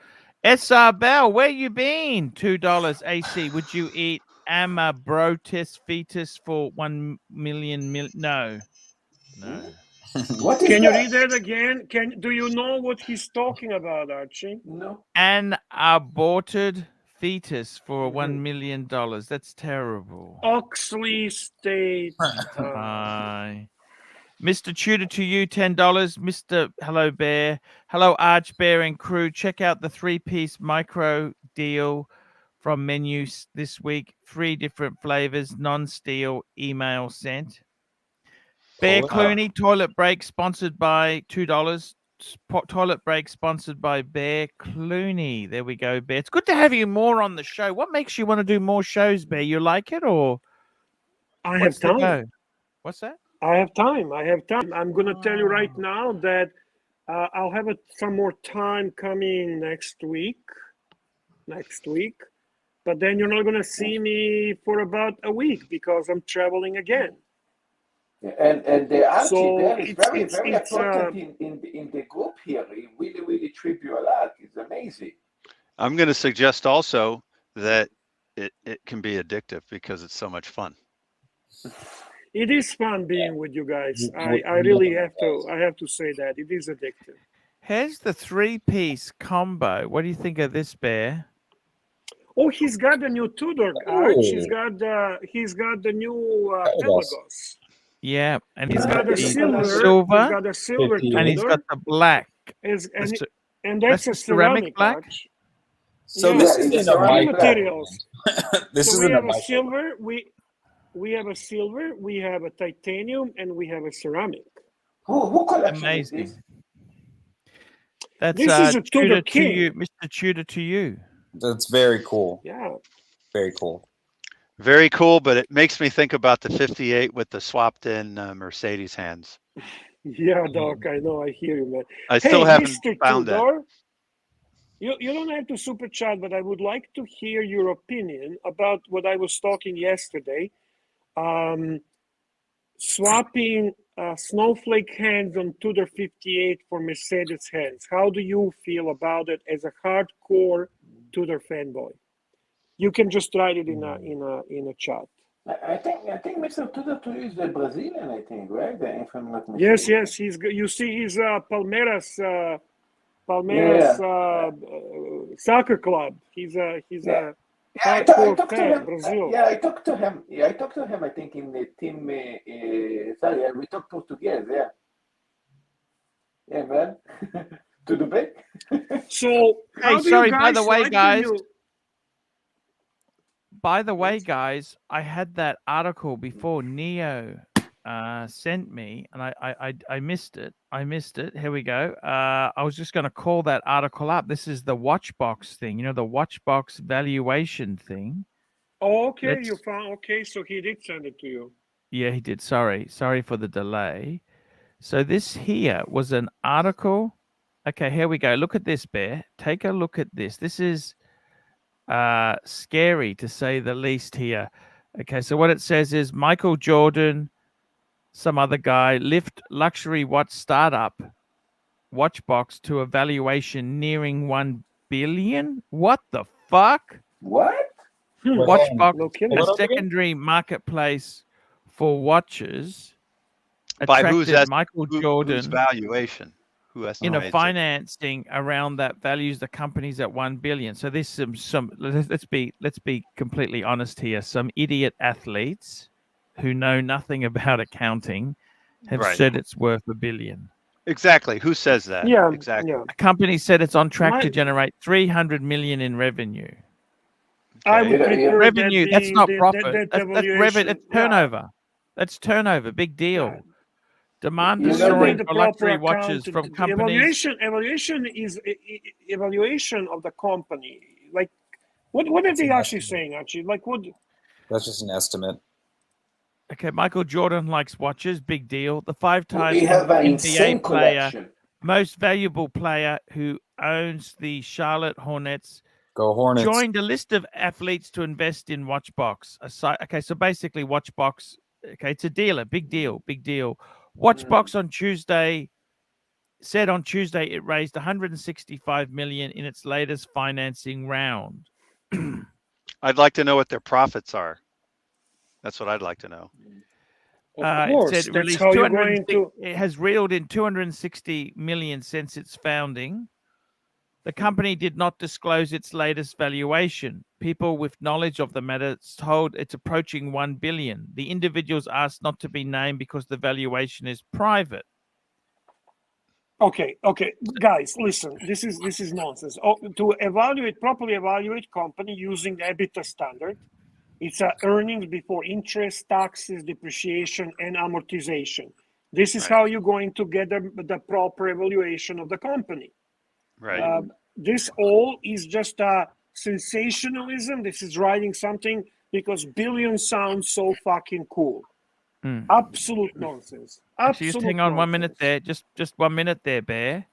SR Bell, where you been? $2 AC. Would you eat Amabrotis fetus for 1 million? No. What is Can you that? read that again? Do you know what he's talking about, Archie? No. An aborted fetus for $1 million. That's terrible. Oxley State. Mr. Tudor to you, $10. Mr. Hello Bear. Hello Arch Bear and crew. Check out the 3-piece micro deal from menus this week. 3 different flavors, non-steel, email sent. Bear Clooney, toilet break sponsored by $2. Toilet break sponsored by Bear Clooney. There we go, Bear. It's good to have you more on the show. What makes you want to do more shows, Bear? You like it, or I have time. What's that? I have time. I'm going to tell you right now that I'll have some more time coming next week. But then you're not going to see me for about a week because I'm traveling again. And the Archie So there is very it's important in the group here. He really treat you a lot. It's amazing. I'm going to suggest also that it can be addictive because it's so much fun. It is fun being with you guys. I really have to say that it is addictive. Here's the 3-piece combo. What do you think of this, Bear? Oh, he's got the new Tudor Arch. He's got the new Pelagos. Yeah, and he's got the silver. He's got the silver Tudor, and he's got the black. And that's a ceramic black. Arch. So this is materials. This so is we have a silver. We have a silver. We have a titanium, and we have a ceramic. Who collects amazing? This? That's this is a Tudor to you, Mr. Tudor to you. That's very cool. Yeah. Very cool. Very cool, but it makes me think about the 58 with the swapped-in Mercedes hands. Yeah, Doc, I know. I hear you, man. I still haven't Mr. found Tudor, that. You don't have to super chat, but I would like to hear your opinion about what I was talking yesterday. Swapping snowflake hands on Tudor 58 for Mercedes hands. How do you feel about it as a hardcore Tudor fanboy? You can just write it in a chat. I think Mr. Tudor is the Brazilian. I think, right? If I'm not mistaken. Yes. You see, he's Palmeiras soccer club. He's a hardcore fan. Brazil. Yeah, I talked to him. I think in the team. Sorry, we talked Portuguese. Yeah, man. Tudo bem? So, hey, sorry. By the way, guys. By the way, guys, I had that article before Neo sent me, and I missed it. Here we go. I was just going to call that article up. This is the Watchbox thing. You know, the Watchbox valuation thing. Oh, okay. You found. Okay, so he did send it to you. Yeah, he did. Sorry for the delay. So this here was an article. Okay, here we go. Look at this, Bear. Take a look at this. This is scary to say the least here. Okay, so what it says is Michael Jordan, some other guy, lift luxury watch startup Watchbox to a valuation nearing 1 billion. What the fuck? What? Watchbox, a secondary marketplace for watches By whose attracted Michael whose Jordan valuation? Who in estimates a financing around that values the companies at $1 billion. So there's some let's be completely honest here. Some idiot athletes who know nothing about accounting have Right. said it's worth $1 billion. Exactly. Who says that? Yeah, Exactly. yeah. A company said it's on track to My- generate $300 million in revenue. I would Yeah, prefer Revenue, that that's not the, profit. that That's evaluation. that's turnover. That's turnover. Big deal. Yeah. Demand You know destroying the for proper luxury account. watches from The companies. evaluation is evaluation of the company. Like, what are they actually saying? Actually, like what? That's just an estimate. Okay, Michael Jordan likes watches. Big deal. The 5-time We have an insane NBA player, collection. most valuable player who owns the Charlotte Hornets, Go Hornets. joined a list of athletes to invest in Watchbox. Okay, so basically Watchbox, okay, it's a dealer. Big deal. Watchbox on Tuesday said it raised $165 million in its latest financing round. I'd like to know what their profits are. That's what I'd like to know. Of course, it said it that's released how you're going to. It has reeled in $260 million since its founding. The company did not disclose its latest valuation. People with knowledge of the matter told it's approaching $1 billion. The individuals asked not to be named because the valuation is private. Okay, guys, listen. This is nonsense. To properly evaluate company using the EBITDA standard, it's earnings before interest, taxes, depreciation, and amortization. This is how you're going to get the proper evaluation of the company. Right. This all is just a sensationalism. This is writing something because billion sounds so fucking cool. Absolute nonsense. Actually, just hang on 1 minute there. Just 1 minute there, Bear.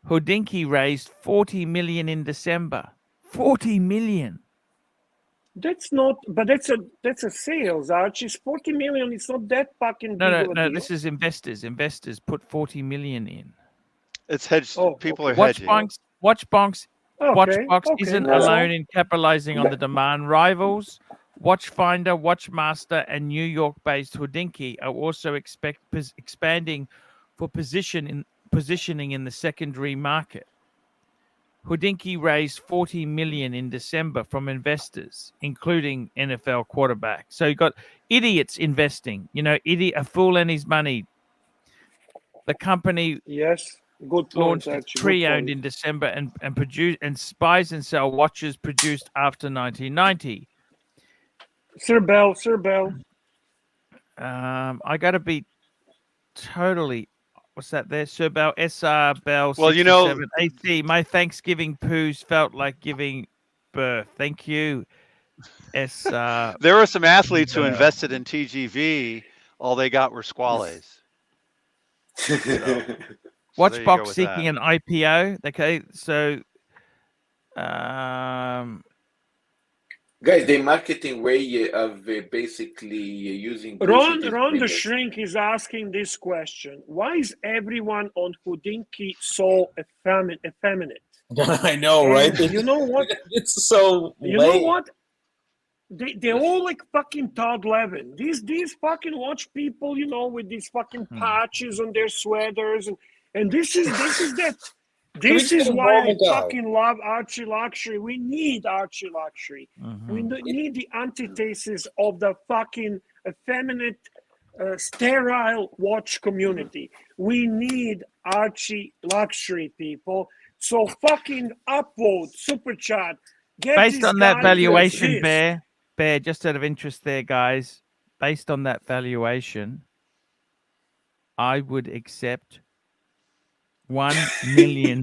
Hodinkee raised $40 million in December. $40 million. That's not, but that's a sales, Archie. 40 million. It's not that fucking big of a deal. This is investors. Investors put 40 million in. It's hedged. People are hedging. Watchbox isn't alone in capitalizing on the demand. Rivals, Watchfinder, Watchmaster, and New York-based Hodinkee are also expanding for positioning in the secondary market. Hodinkee raised $40 million in December from investors, including NFL quarterback. So you got idiots investing. A fool and his money. The company good point, launched its pre-owned in December and buys and sell watches produced after 1990. Sir Bell. I got to be totally. What's that there? Sir Bell, SR Bell, well, 67, AC. My Thanksgiving poos felt like giving birth. Thank you, SR. There were some athletes who invested in TGV. All they got were squales. Watchbox seeking an IPO. Okay, so guys, the marketing way of basically using Ron the Shrink is asking this question: why is everyone on Hodinkee so effeminate? I know, right? You know what? It's so you lame. know what? They're all like fucking Todd Levin. These fucking watch people, with these fucking patches on their sweaters, and this is that. This is why I fucking love ARCHIELUXURY. We need ARCHIELUXURY. We need the antithesis of the fucking effeminate, sterile watch community. We need ARCHIELUXURY, people. So fucking upvote, super chat. Based on that valuation, Bear, just out of interest there, guys, based on that valuation, I would accept $1 million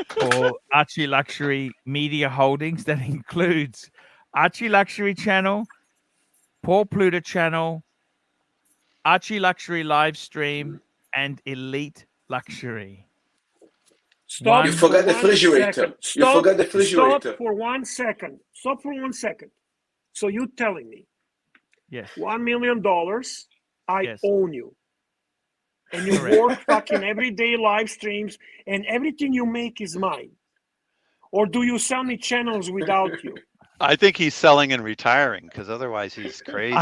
for ARCHIELUXURY Media Holdings. That includes ARCHIELUXURY Channel, Paul Pluta Channel, ARCHIELUXURY Live Stream, and Elite Luxury. Stop. You forgot the refrigerator. Stop for 1 second. Stop for 1 second. So you're telling me, yes, $1 million, I own you. And you work fucking everyday live streams and everything you make is mine. Or do you sell me channels without you? I think he's selling and retiring because otherwise he's crazy.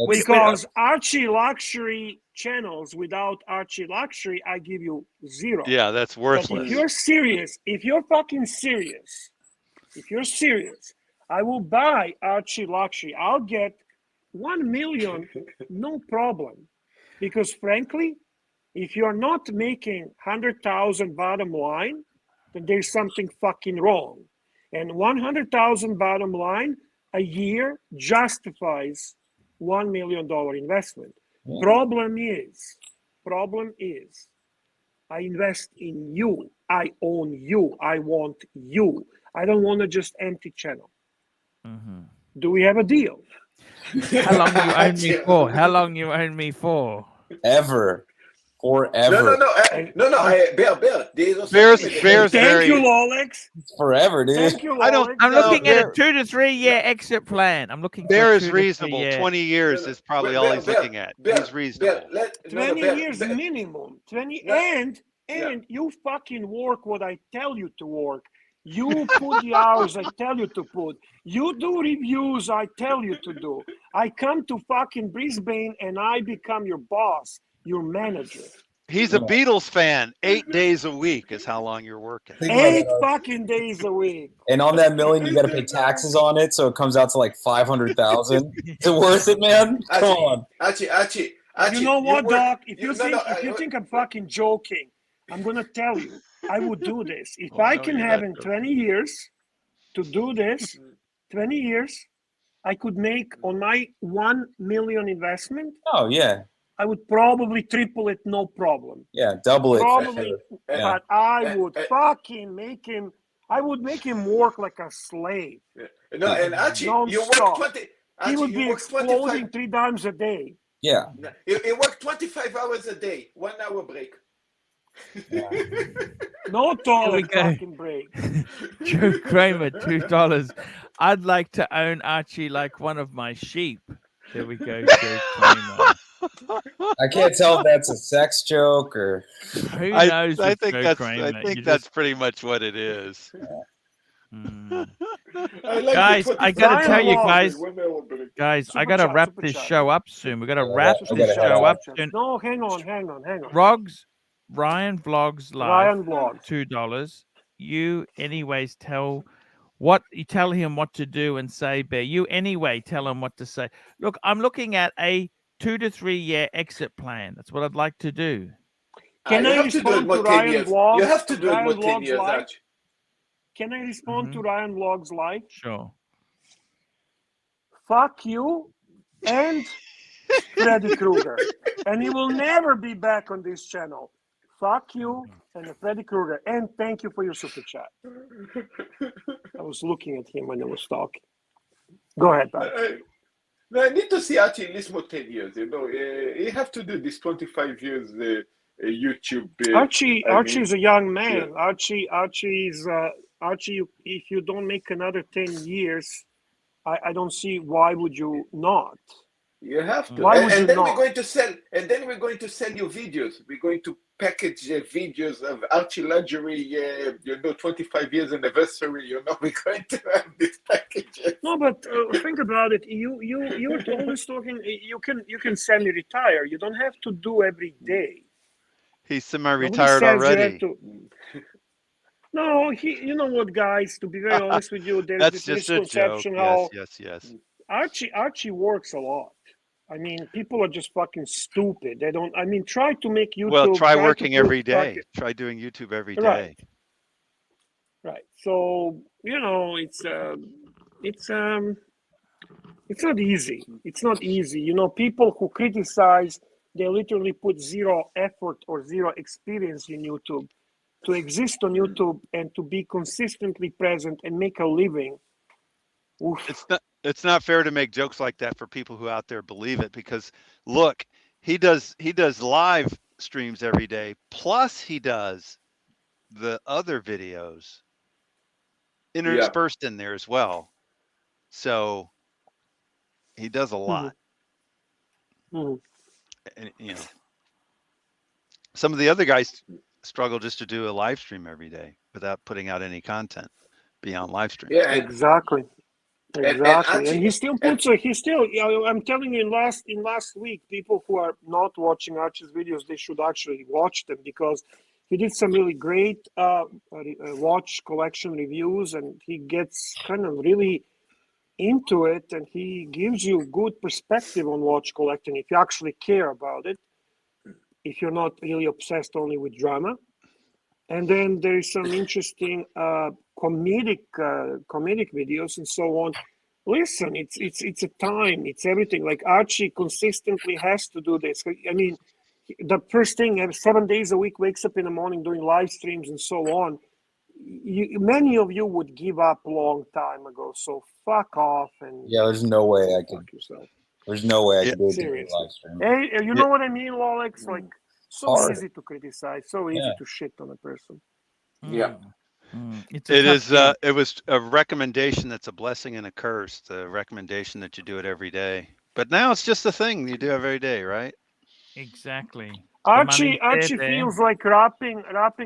Because Archie Luxury channels without Archie Luxury, I give you 0. Yeah, that's worthless. But if you're serious, if you're fucking serious, if you're serious, I will buy Archie Luxury. I'll get 1 million, no problem. Because frankly, if you're not making 100,000 bottom line, then there's something fucking wrong. And 100,000 bottom line a year justifies $1 million investment. Yeah. Problem is, I invest in you. I own you. I want you. I don't want to just empty channel. Mm-hmm. Do we have a deal? How long you own me for? How long you own me for? Ever. Forever. Bear's Thank you, Rolex. Forever, dude. Thank you, Rolex. I'm looking at a 2 to 3 year exit plan. I'm looking. Bear is reasonable. 20 years is probably all he's looking at. He's reasonable. 20 years minimum. 20 and you fucking work what I tell you to work. You put the hours I tell you to put. You do reviews I tell you to do. I come to fucking Brisbane and I become your boss, your manager. He's a Beatles fan. 8 days a week is how long you're working. 8 fucking days a week. And on that million, you got to pay taxes on it, so it comes out to like 500,000. Is it worth it, man? Come on. Archie, you know what, Doc? If you think I'm fucking joking, I'm gonna tell you, I would do this. If I can have in 20 years to do this, 20 years, I could make on my 1 million investment. Oh, yeah. I would probably triple it, no problem. Yeah, double it. Probably, but I would fucking make him, I would make him work like a slave. Yeah. No, and Archie, you work 20, he would be exploding 3 times a day. Yeah. He worked 25 hours a day, 1 hour break. Yeah. No toilet fucking break. Joe Kramer, $2. I'd like to own Archie like one of my sheep. There we go, Joe Kramer. I can't tell if that's a sex joke or who knows. I think that's pretty much what it is. Yeah. Guys, I gotta tell you guys, I gotta wrap this show up soon. We gotta wrap this show up soon. No, hang on. Ryan Vlogs Live. Ryan Vlogs. $2. You anyways tell him what to do and say, Bear. You anyway tell him what to say. Look, I'm looking at a 2 to 3 year exit plan. That's what I'd like to do. Can I respond to Ryan Vlogs? You have to do it more 10 years, Archie. Can I respond to Ryan Vlogs Live? Sure. Fuck you and Freddy Krueger. And he will never be back on this channel. Fuck you and Freddy Krueger. And thank you for your super chat. I was looking at him when I was talking. Go ahead, Pat. I need to see Archie at least more 10 years. You have to do this 25 years YouTube. Archie is a young man. Yeah. Archie, if you don't make another 10 years, I don't see why would you not. You have to. Why would you then not? we're going to sell. And then we're going to sell you videos. We're going to package videos of Archie luxury. 25 years anniversary. We're going to have this package. No, but think about it. You're always talking. You can semi-retire. You don't have to do every day. He's semi-retired already. No, you know what, guys? To be very honest with you, there's this this misconception how yes. Archie works a lot. I mean, people are just fucking stupid. They don't. I mean, try to make YouTube. Well, try working every day. Try doing YouTube every day. Right. So it's not easy. It's not easy. People who criticize, they literally put 0 effort or 0 experience in YouTube. To exist on YouTube and to be consistently present and make a living. Oof. It's not fair to make jokes like that for people who out there believe it, because look, he does live streams every day, plus he does the other videos interspersed in there as well. So he does a lot. Mm-hmm. And some of the other guys struggle just to do a live stream every day without putting out any content beyond live stream. Yeah, exactly. Exactly, and he still puts. He still. I'm telling you, in last week, people who are not watching Archie's videos, they should actually watch them because he did some really great watch collection reviews, and he gets kind of really into it, and he gives you good perspective on watch collecting if you actually care about it. If you're not really obsessed only with drama. And then there is some interesting comedic videos and so on. Listen, it's a time, it's everything. Like Archie consistently has to do this. I mean, the first thing, 7 days a week, wakes up in the morning doing live streams and so on. Many of you would give up a long time ago. So fuck off and there's no way I could. Yourself. There's no way I could do a Seriously. live stream. Hey, you know what I mean, Rolex? Like so hard. easy to criticize, so easy to shit on a person. Yeah. It was a recommendation that's a blessing and a curse. The recommendation that you do it every day, but now it's just a thing you do every day, right? Exactly. Archie feels like wrapping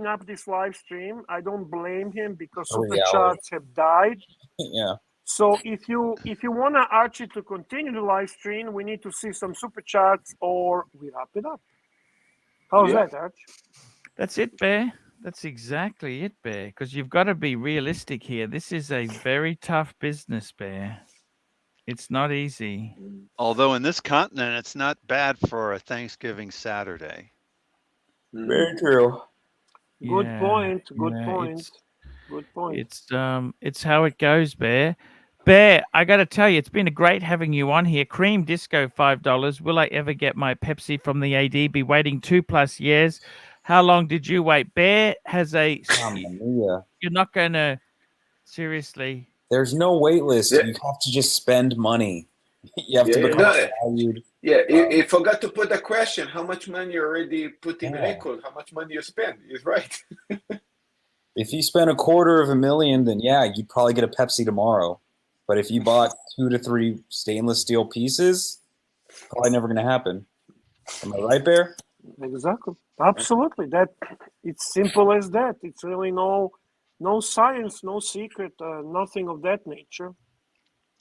up this live stream. I don't blame him because super chats have died. Yeah. So if you want Archie to continue the live stream, we need to see some super chats or we wrap it up. How's that, Arch? That's it, Bear. That's exactly it, Bear. Because you've got to be realistic here. This is a very tough business, Bear. It's not easy. Although in this continent, it's not bad for a Thanksgiving Saturday. Very true. Good point. Good point. It's how it goes, Bear. Bear, I got to tell you, it's been great having you on here. Cream Disco, $5. Will I ever get my Pepsi from the AD? Be waiting 2+ years. How long did you wait? Bear has a... You're not going to... Seriously. There's no wait list. You have to just spend money. You have to become valued. Yeah, you forgot to put a question. How much money you already put in record? How much money you spend? Is right. If you spend $250,000, then you'd probably get a Pepsi tomorrow. But if you bought 2 to 3 stainless steel pieces, probably never going to happen. Am I right, Bear? Exactly. Absolutely. That it's simple as that. It's really no science, no secret, nothing of that nature.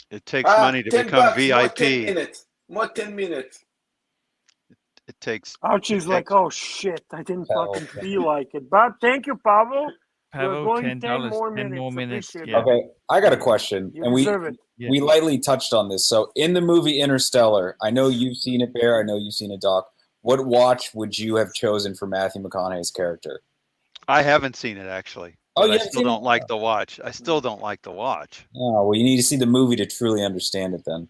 It takes money to become VIP. More 10 minutes. It takes. Archie's like, oh shit, I didn't fucking feel like it. But thank you, Pavel. Pavel, we're going $10, 10 more 10 minutes. more minutes. Yeah. Okay, I got a question, and we lightly touched on this. So, in the movie Interstellar, I know you've seen it, Bear. I know you've seen it, Doc. What watch would you have chosen for Matthew McConaughey's character? I haven't seen it actually. Oh, I still don't like the watch. I still don't like the watch. Oh, well, you need to see the movie to truly understand it then.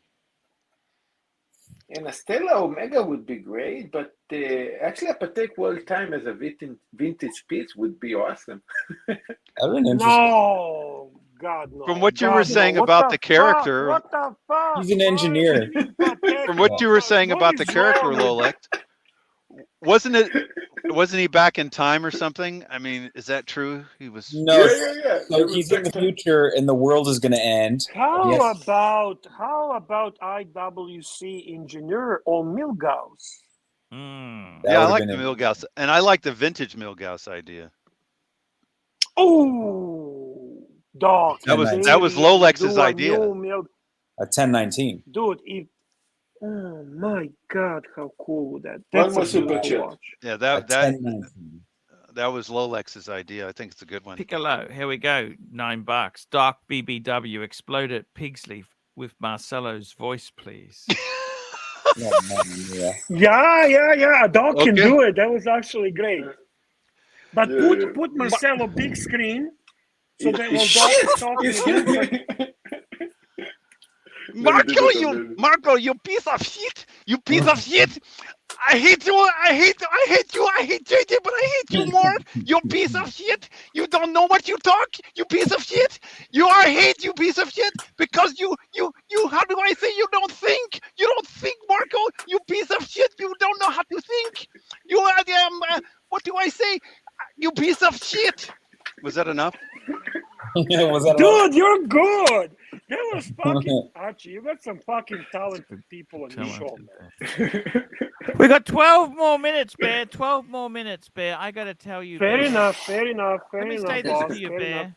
And a Stella Omega would be great, but actually a Patek World Time as a vintage piece would be awesome. No, God, no. From what you were saying about the character, what the fuck? He's an engineer. From what you were saying about the character, Rolex, wasn't he back in time or something? I mean, is that true? He was. No, so he's in the future, and the world is going to end. How about IWC engineer or Milgauss? Yeah, I like the Milgauss, and I like the vintage Milgauss idea. Oh, dog! That was Rolex's idea. A 1019. Dude, oh my God, how cool would that? That's a super watch. Yeah, that was Rolex's idea. I think it's a good one. Piccolo, here we go. $9. Dark BBW explode at Pugsley with Marcelo's voice, please. Yeah. Doc can do it. That was actually great. But put Marcelo big screen so that will talk. Marco, you piece of shit! You piece of shit! I hate you, but I hate JJ, but I hate you more! You piece of shit! You don't know what you talk, you piece of shit! You are hate, you piece of shit! Because you, how do I say you don't think? You don't think, Marco! You piece of shit! You don't know how to think! You are, what do I say? You piece of shit! Was that enough? Dude, you're good! That was fucking Archie. You got some fucking talented people on the show, man. We got 12 more minutes, Bear. 12 more minutes, Bear. I got to tell you. Fair enough. Let me say this to you, Bear.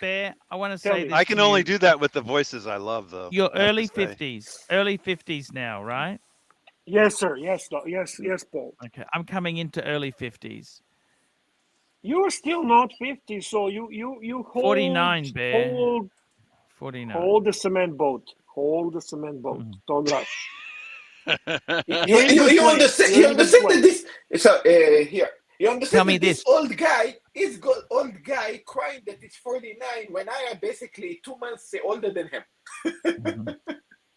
Bear, I want to say this. I can only do that with the voices I love, though. You're early 50s now, right? Yes, sir. Yes, yes, Paul. Okay, I'm coming into early 50s. You're still not 50, so you hold 49, Bear. hold 49. Hold the cement boat. Hold the cement boat. Don't rush. You understand? You understand that this? So here, you understand Tell me that this old guy is old guy crying that it's 49 when I am basically 2 months older than him.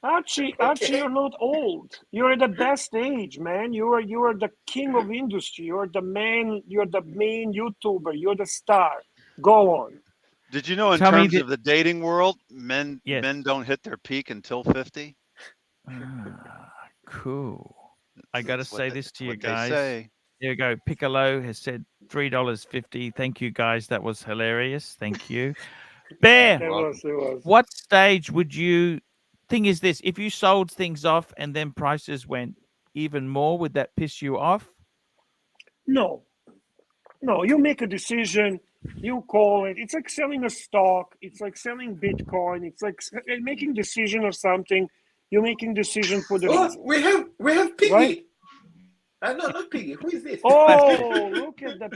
Archie, you're not old. You're at the best age, man. You are the king of industry. You're the man. You're the main YouTuber. You're the star. Go on. Did you know in terms of the dating world, men don't hit their peak until 50? Cool. I got to say this to you guys. Say. Here we go. Piccolo has said $3.50. Thank you, guys. That was hilarious. Thank you. Bear, It was. what stage would you... Thing is this, if you sold things off and then prices went even more, would that piss you off? No, you make a decision, you call it. It's like selling a stock. It's like selling Bitcoin. It's like making decision of something. You're making decision for the reason. We have Piggy. Right? No, not Piggy. Who is this? Oh, look at that.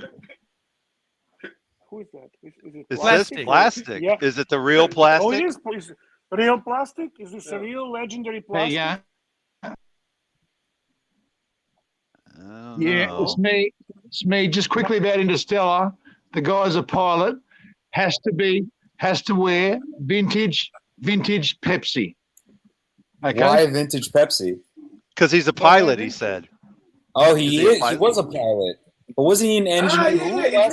Who is that? Is it plastic? This plastic? Yeah. Is it the real plastic? Oh, it is. Real plastic? Is this a real legendary plastic? Yeah. Yeah, it's me. It's me. Just quickly about Interstellar. The guy's a pilot. Has to wear vintage Pepsi. Okay. Why vintage Pepsi? Because he's a pilot, he said. Oh, he was a pilot. But wasn't he an engineer? Yeah,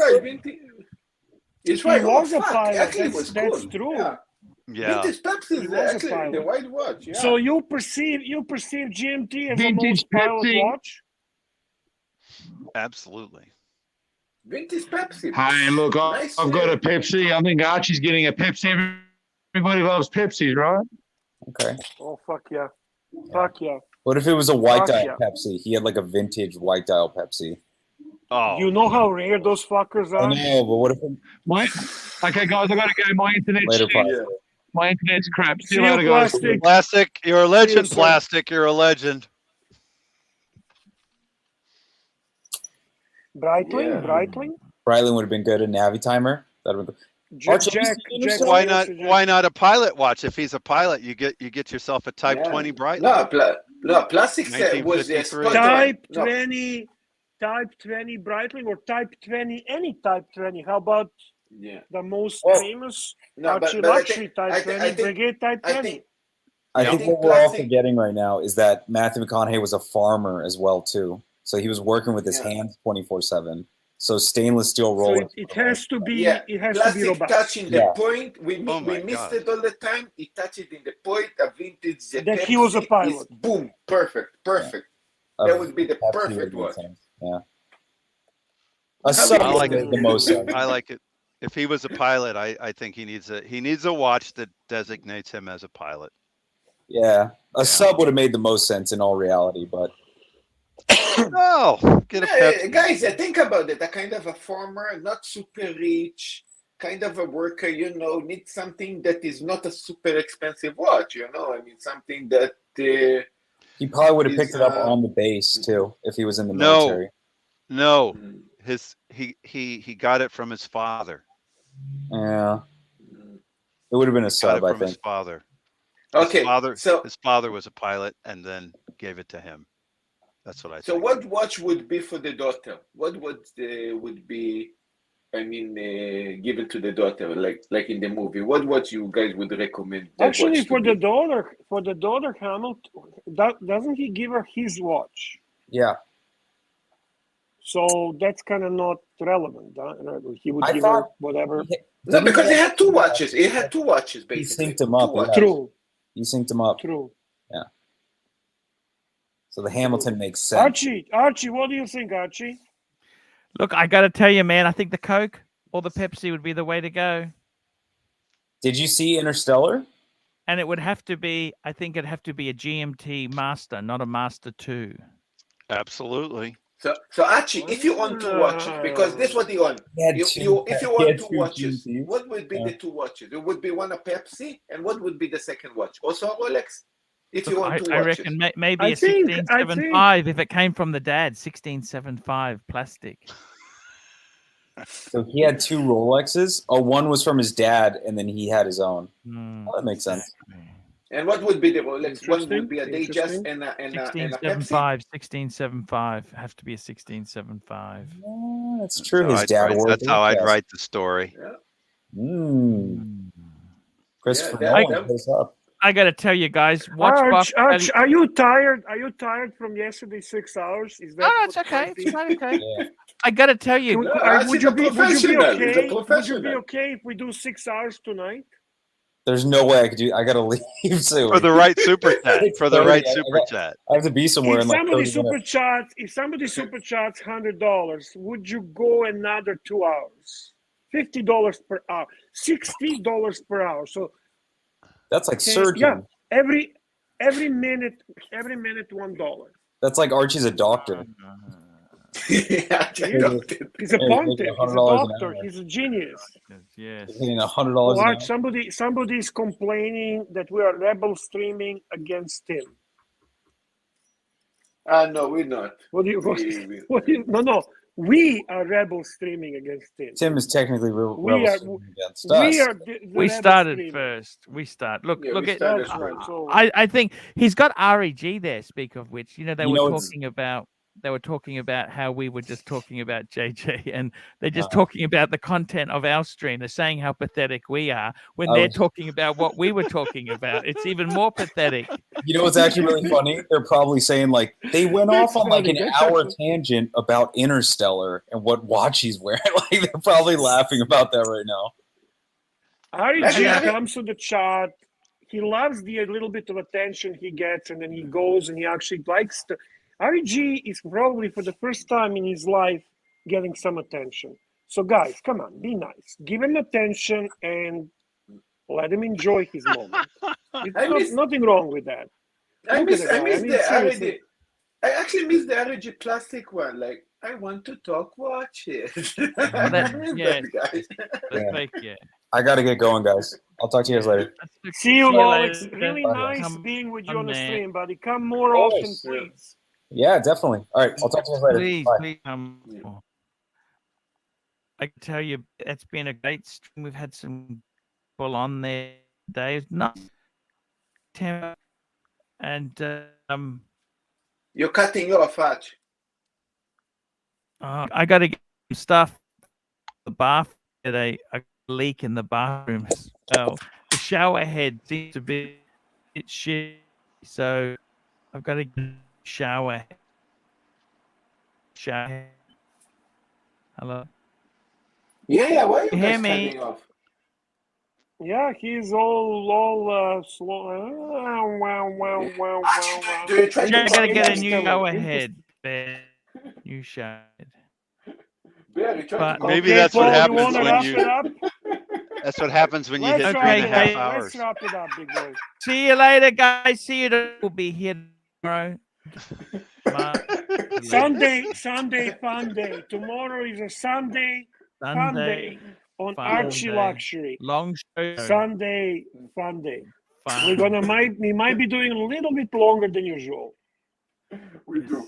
it's right. He was a pilot. Actually, That's true. Yeah. Vintage Pepsi is actually the white watch. Yeah. So you perceive GMT as vintage a Pepsi watch? Absolutely. Vintage Pepsi. Hey, look, I've got a Pepsi. I think Archie's getting a Pepsi. Everybody loves Pepsi, right? Okay. Oh, fuck yeah. Fuck yeah. What if it was a white dial Pepsi? He had like a vintage white dial Pepsi. Oh. You know how rare those fuckers are? I know, but what if... Okay, guys, I got to go. My internet's later. My internet's crap. See you later, later, guys. Plastic, you're a legend. Plastic, you're a legend. Breitling would have been good. A Navi timer. That would. Why not a pilot watch? If he's a pilot, you get yourself a Type 20 Breitling. No, plastic was Type 20 Breitling or Type 20, any Type 20. How about the most famous Archieluxury Type 20, Brigade Type 20? I think what we're all forgetting right now is that Matthew McConaughey was a farmer as well too. So he was working with his hands 24/7. So stainless steel Rolex. So it has to be. Yeah. It has plastic to be robust. touching the point. We missed it all the time. It touched it in the point. A vintage. That he was a pilot. Boom. Perfect. Yeah. That would be the perfect watch. Yeah. A sub I like it the most. I like it. If he was a pilot, I think he needs a watch that designates him as a pilot. Yeah, a sub would have made the most sense in all reality, but get a Pepsi. Guys, think about it. A kind of a farmer, not super rich, kind of a worker. Needs something that is not a super expensive watch. I mean, something that he probably would have picked it up on the base too if he was in the military. No, he got it from his father. Yeah, it would have been a sub. I think his father. Okay, his father was a pilot and then gave it to him. That's what I think. So what watch would be for the daughter? What would be, given to the daughter, like in the movie? What watch you guys would recommend? Actually, for the daughter, Hamilton, doesn't he give her his watch? Yeah. So that's kind of not relevant. He would give her whatever. No, because he had two watches. He had two watches, basically. He synced them up. True. He synced them up. True. Yeah. So the Hamilton makes sense. Archie, what do you think, Archie? Look, I got to tell you, man, I think the Coke or the Pepsi would be the way to go. Did you see Interstellar? And it would have to be, I think it'd have to be a GMT Master, not a Master 2. Absolutely. So Archie, if you own 2 watches, because this is what you own. If you own 2 watches, what would be the 2 watches? It would be one a Pepsi, and what would be the second watch? Also a Rolex. If you own 2 watches, I reckon maybe a 1675 if it came from the dad. 1675 plastic. So he had 2 Rolexes. Oh, one was from his dad, and then he had his own. Well, that makes sense. And what would be the Rolex? One would be a Datejust and a Pepsi. 1675 has to be a 1675. That's true. His dad wore. That's how I'd write the story. Christopher, what's up? I got to tell you guys, Watchbox. Arch, are you tired? Are you tired from yesterday's 6 hours? Is that? No, it's okay. It's quite okay. I got to tell you, would you be okay? Would you be okay if we do 6 hours tonight? There's no way I could do. I gotta leave soon. For the right super chat. For the right super chat. I have to be somewhere. If somebody super chats $100, would you go another 2 hours? $50 per hour, $60 per hour. So that's like surgeon. Yeah, every minute $1. That's like Archie's a doctor. He's a pontiff. He's a doctor. He's a genius. Yes. Getting $100. Somebody is complaining that we are rebel streaming against him. No, we're not. No. We are rebel streaming against him. Tim is technically rebel streaming against us. We started first. Look at. I think he's got REG there. Speak of which, they were talking about how we were just talking about JJ, and they're just talking about the content of our stream. They're saying how pathetic we are when they're talking about what we were talking about. It's even more pathetic. You know what's actually really funny? They're probably saying like they went off on like an hour tangent about Interstellar and what watch he's wearing. Like they're probably laughing about that right now. REG comes to the chat. He loves the little bit of attention he gets, and then he goes and he actually likes to. REG is probably for the first time in his life getting some attention. So guys, come on, be nice. Give him attention and let him enjoy his moment. Nothing wrong with that. I actually miss the REG plastic one. Like, I want to talk watches. I got to get going, guys. I'll talk to you guys later. See you, Rolex. Really nice being with you on the stream, buddy. Come more often, please. Yeah, definitely. All right, I'll talk to you guys later. Please, Bye. please I can tell you, it's been a great stream. We've had some people on there today. Not Tim, and you're cutting off, Arch. I got to get some stuff. The bath today, a leak in the bathroom as well. The shower head seems to be shit, so I've got to get a shower. Hello. Yeah. Why are you hear guys me? cutting off? Yeah, he's all slow. I gotta get a new shower head. New shower head. Maybe that's what happens when you. That's what happens when you hit 3.5 hours. Let's wrap it up, big boy. See you later, guys. See you. We'll be here tomorrow. Sunday, fun day. Tomorrow is a Sunday, fun day on ARCHIELUXURY. Long show. Sunday, fun day. We might be doing a little bit longer than usual. We do.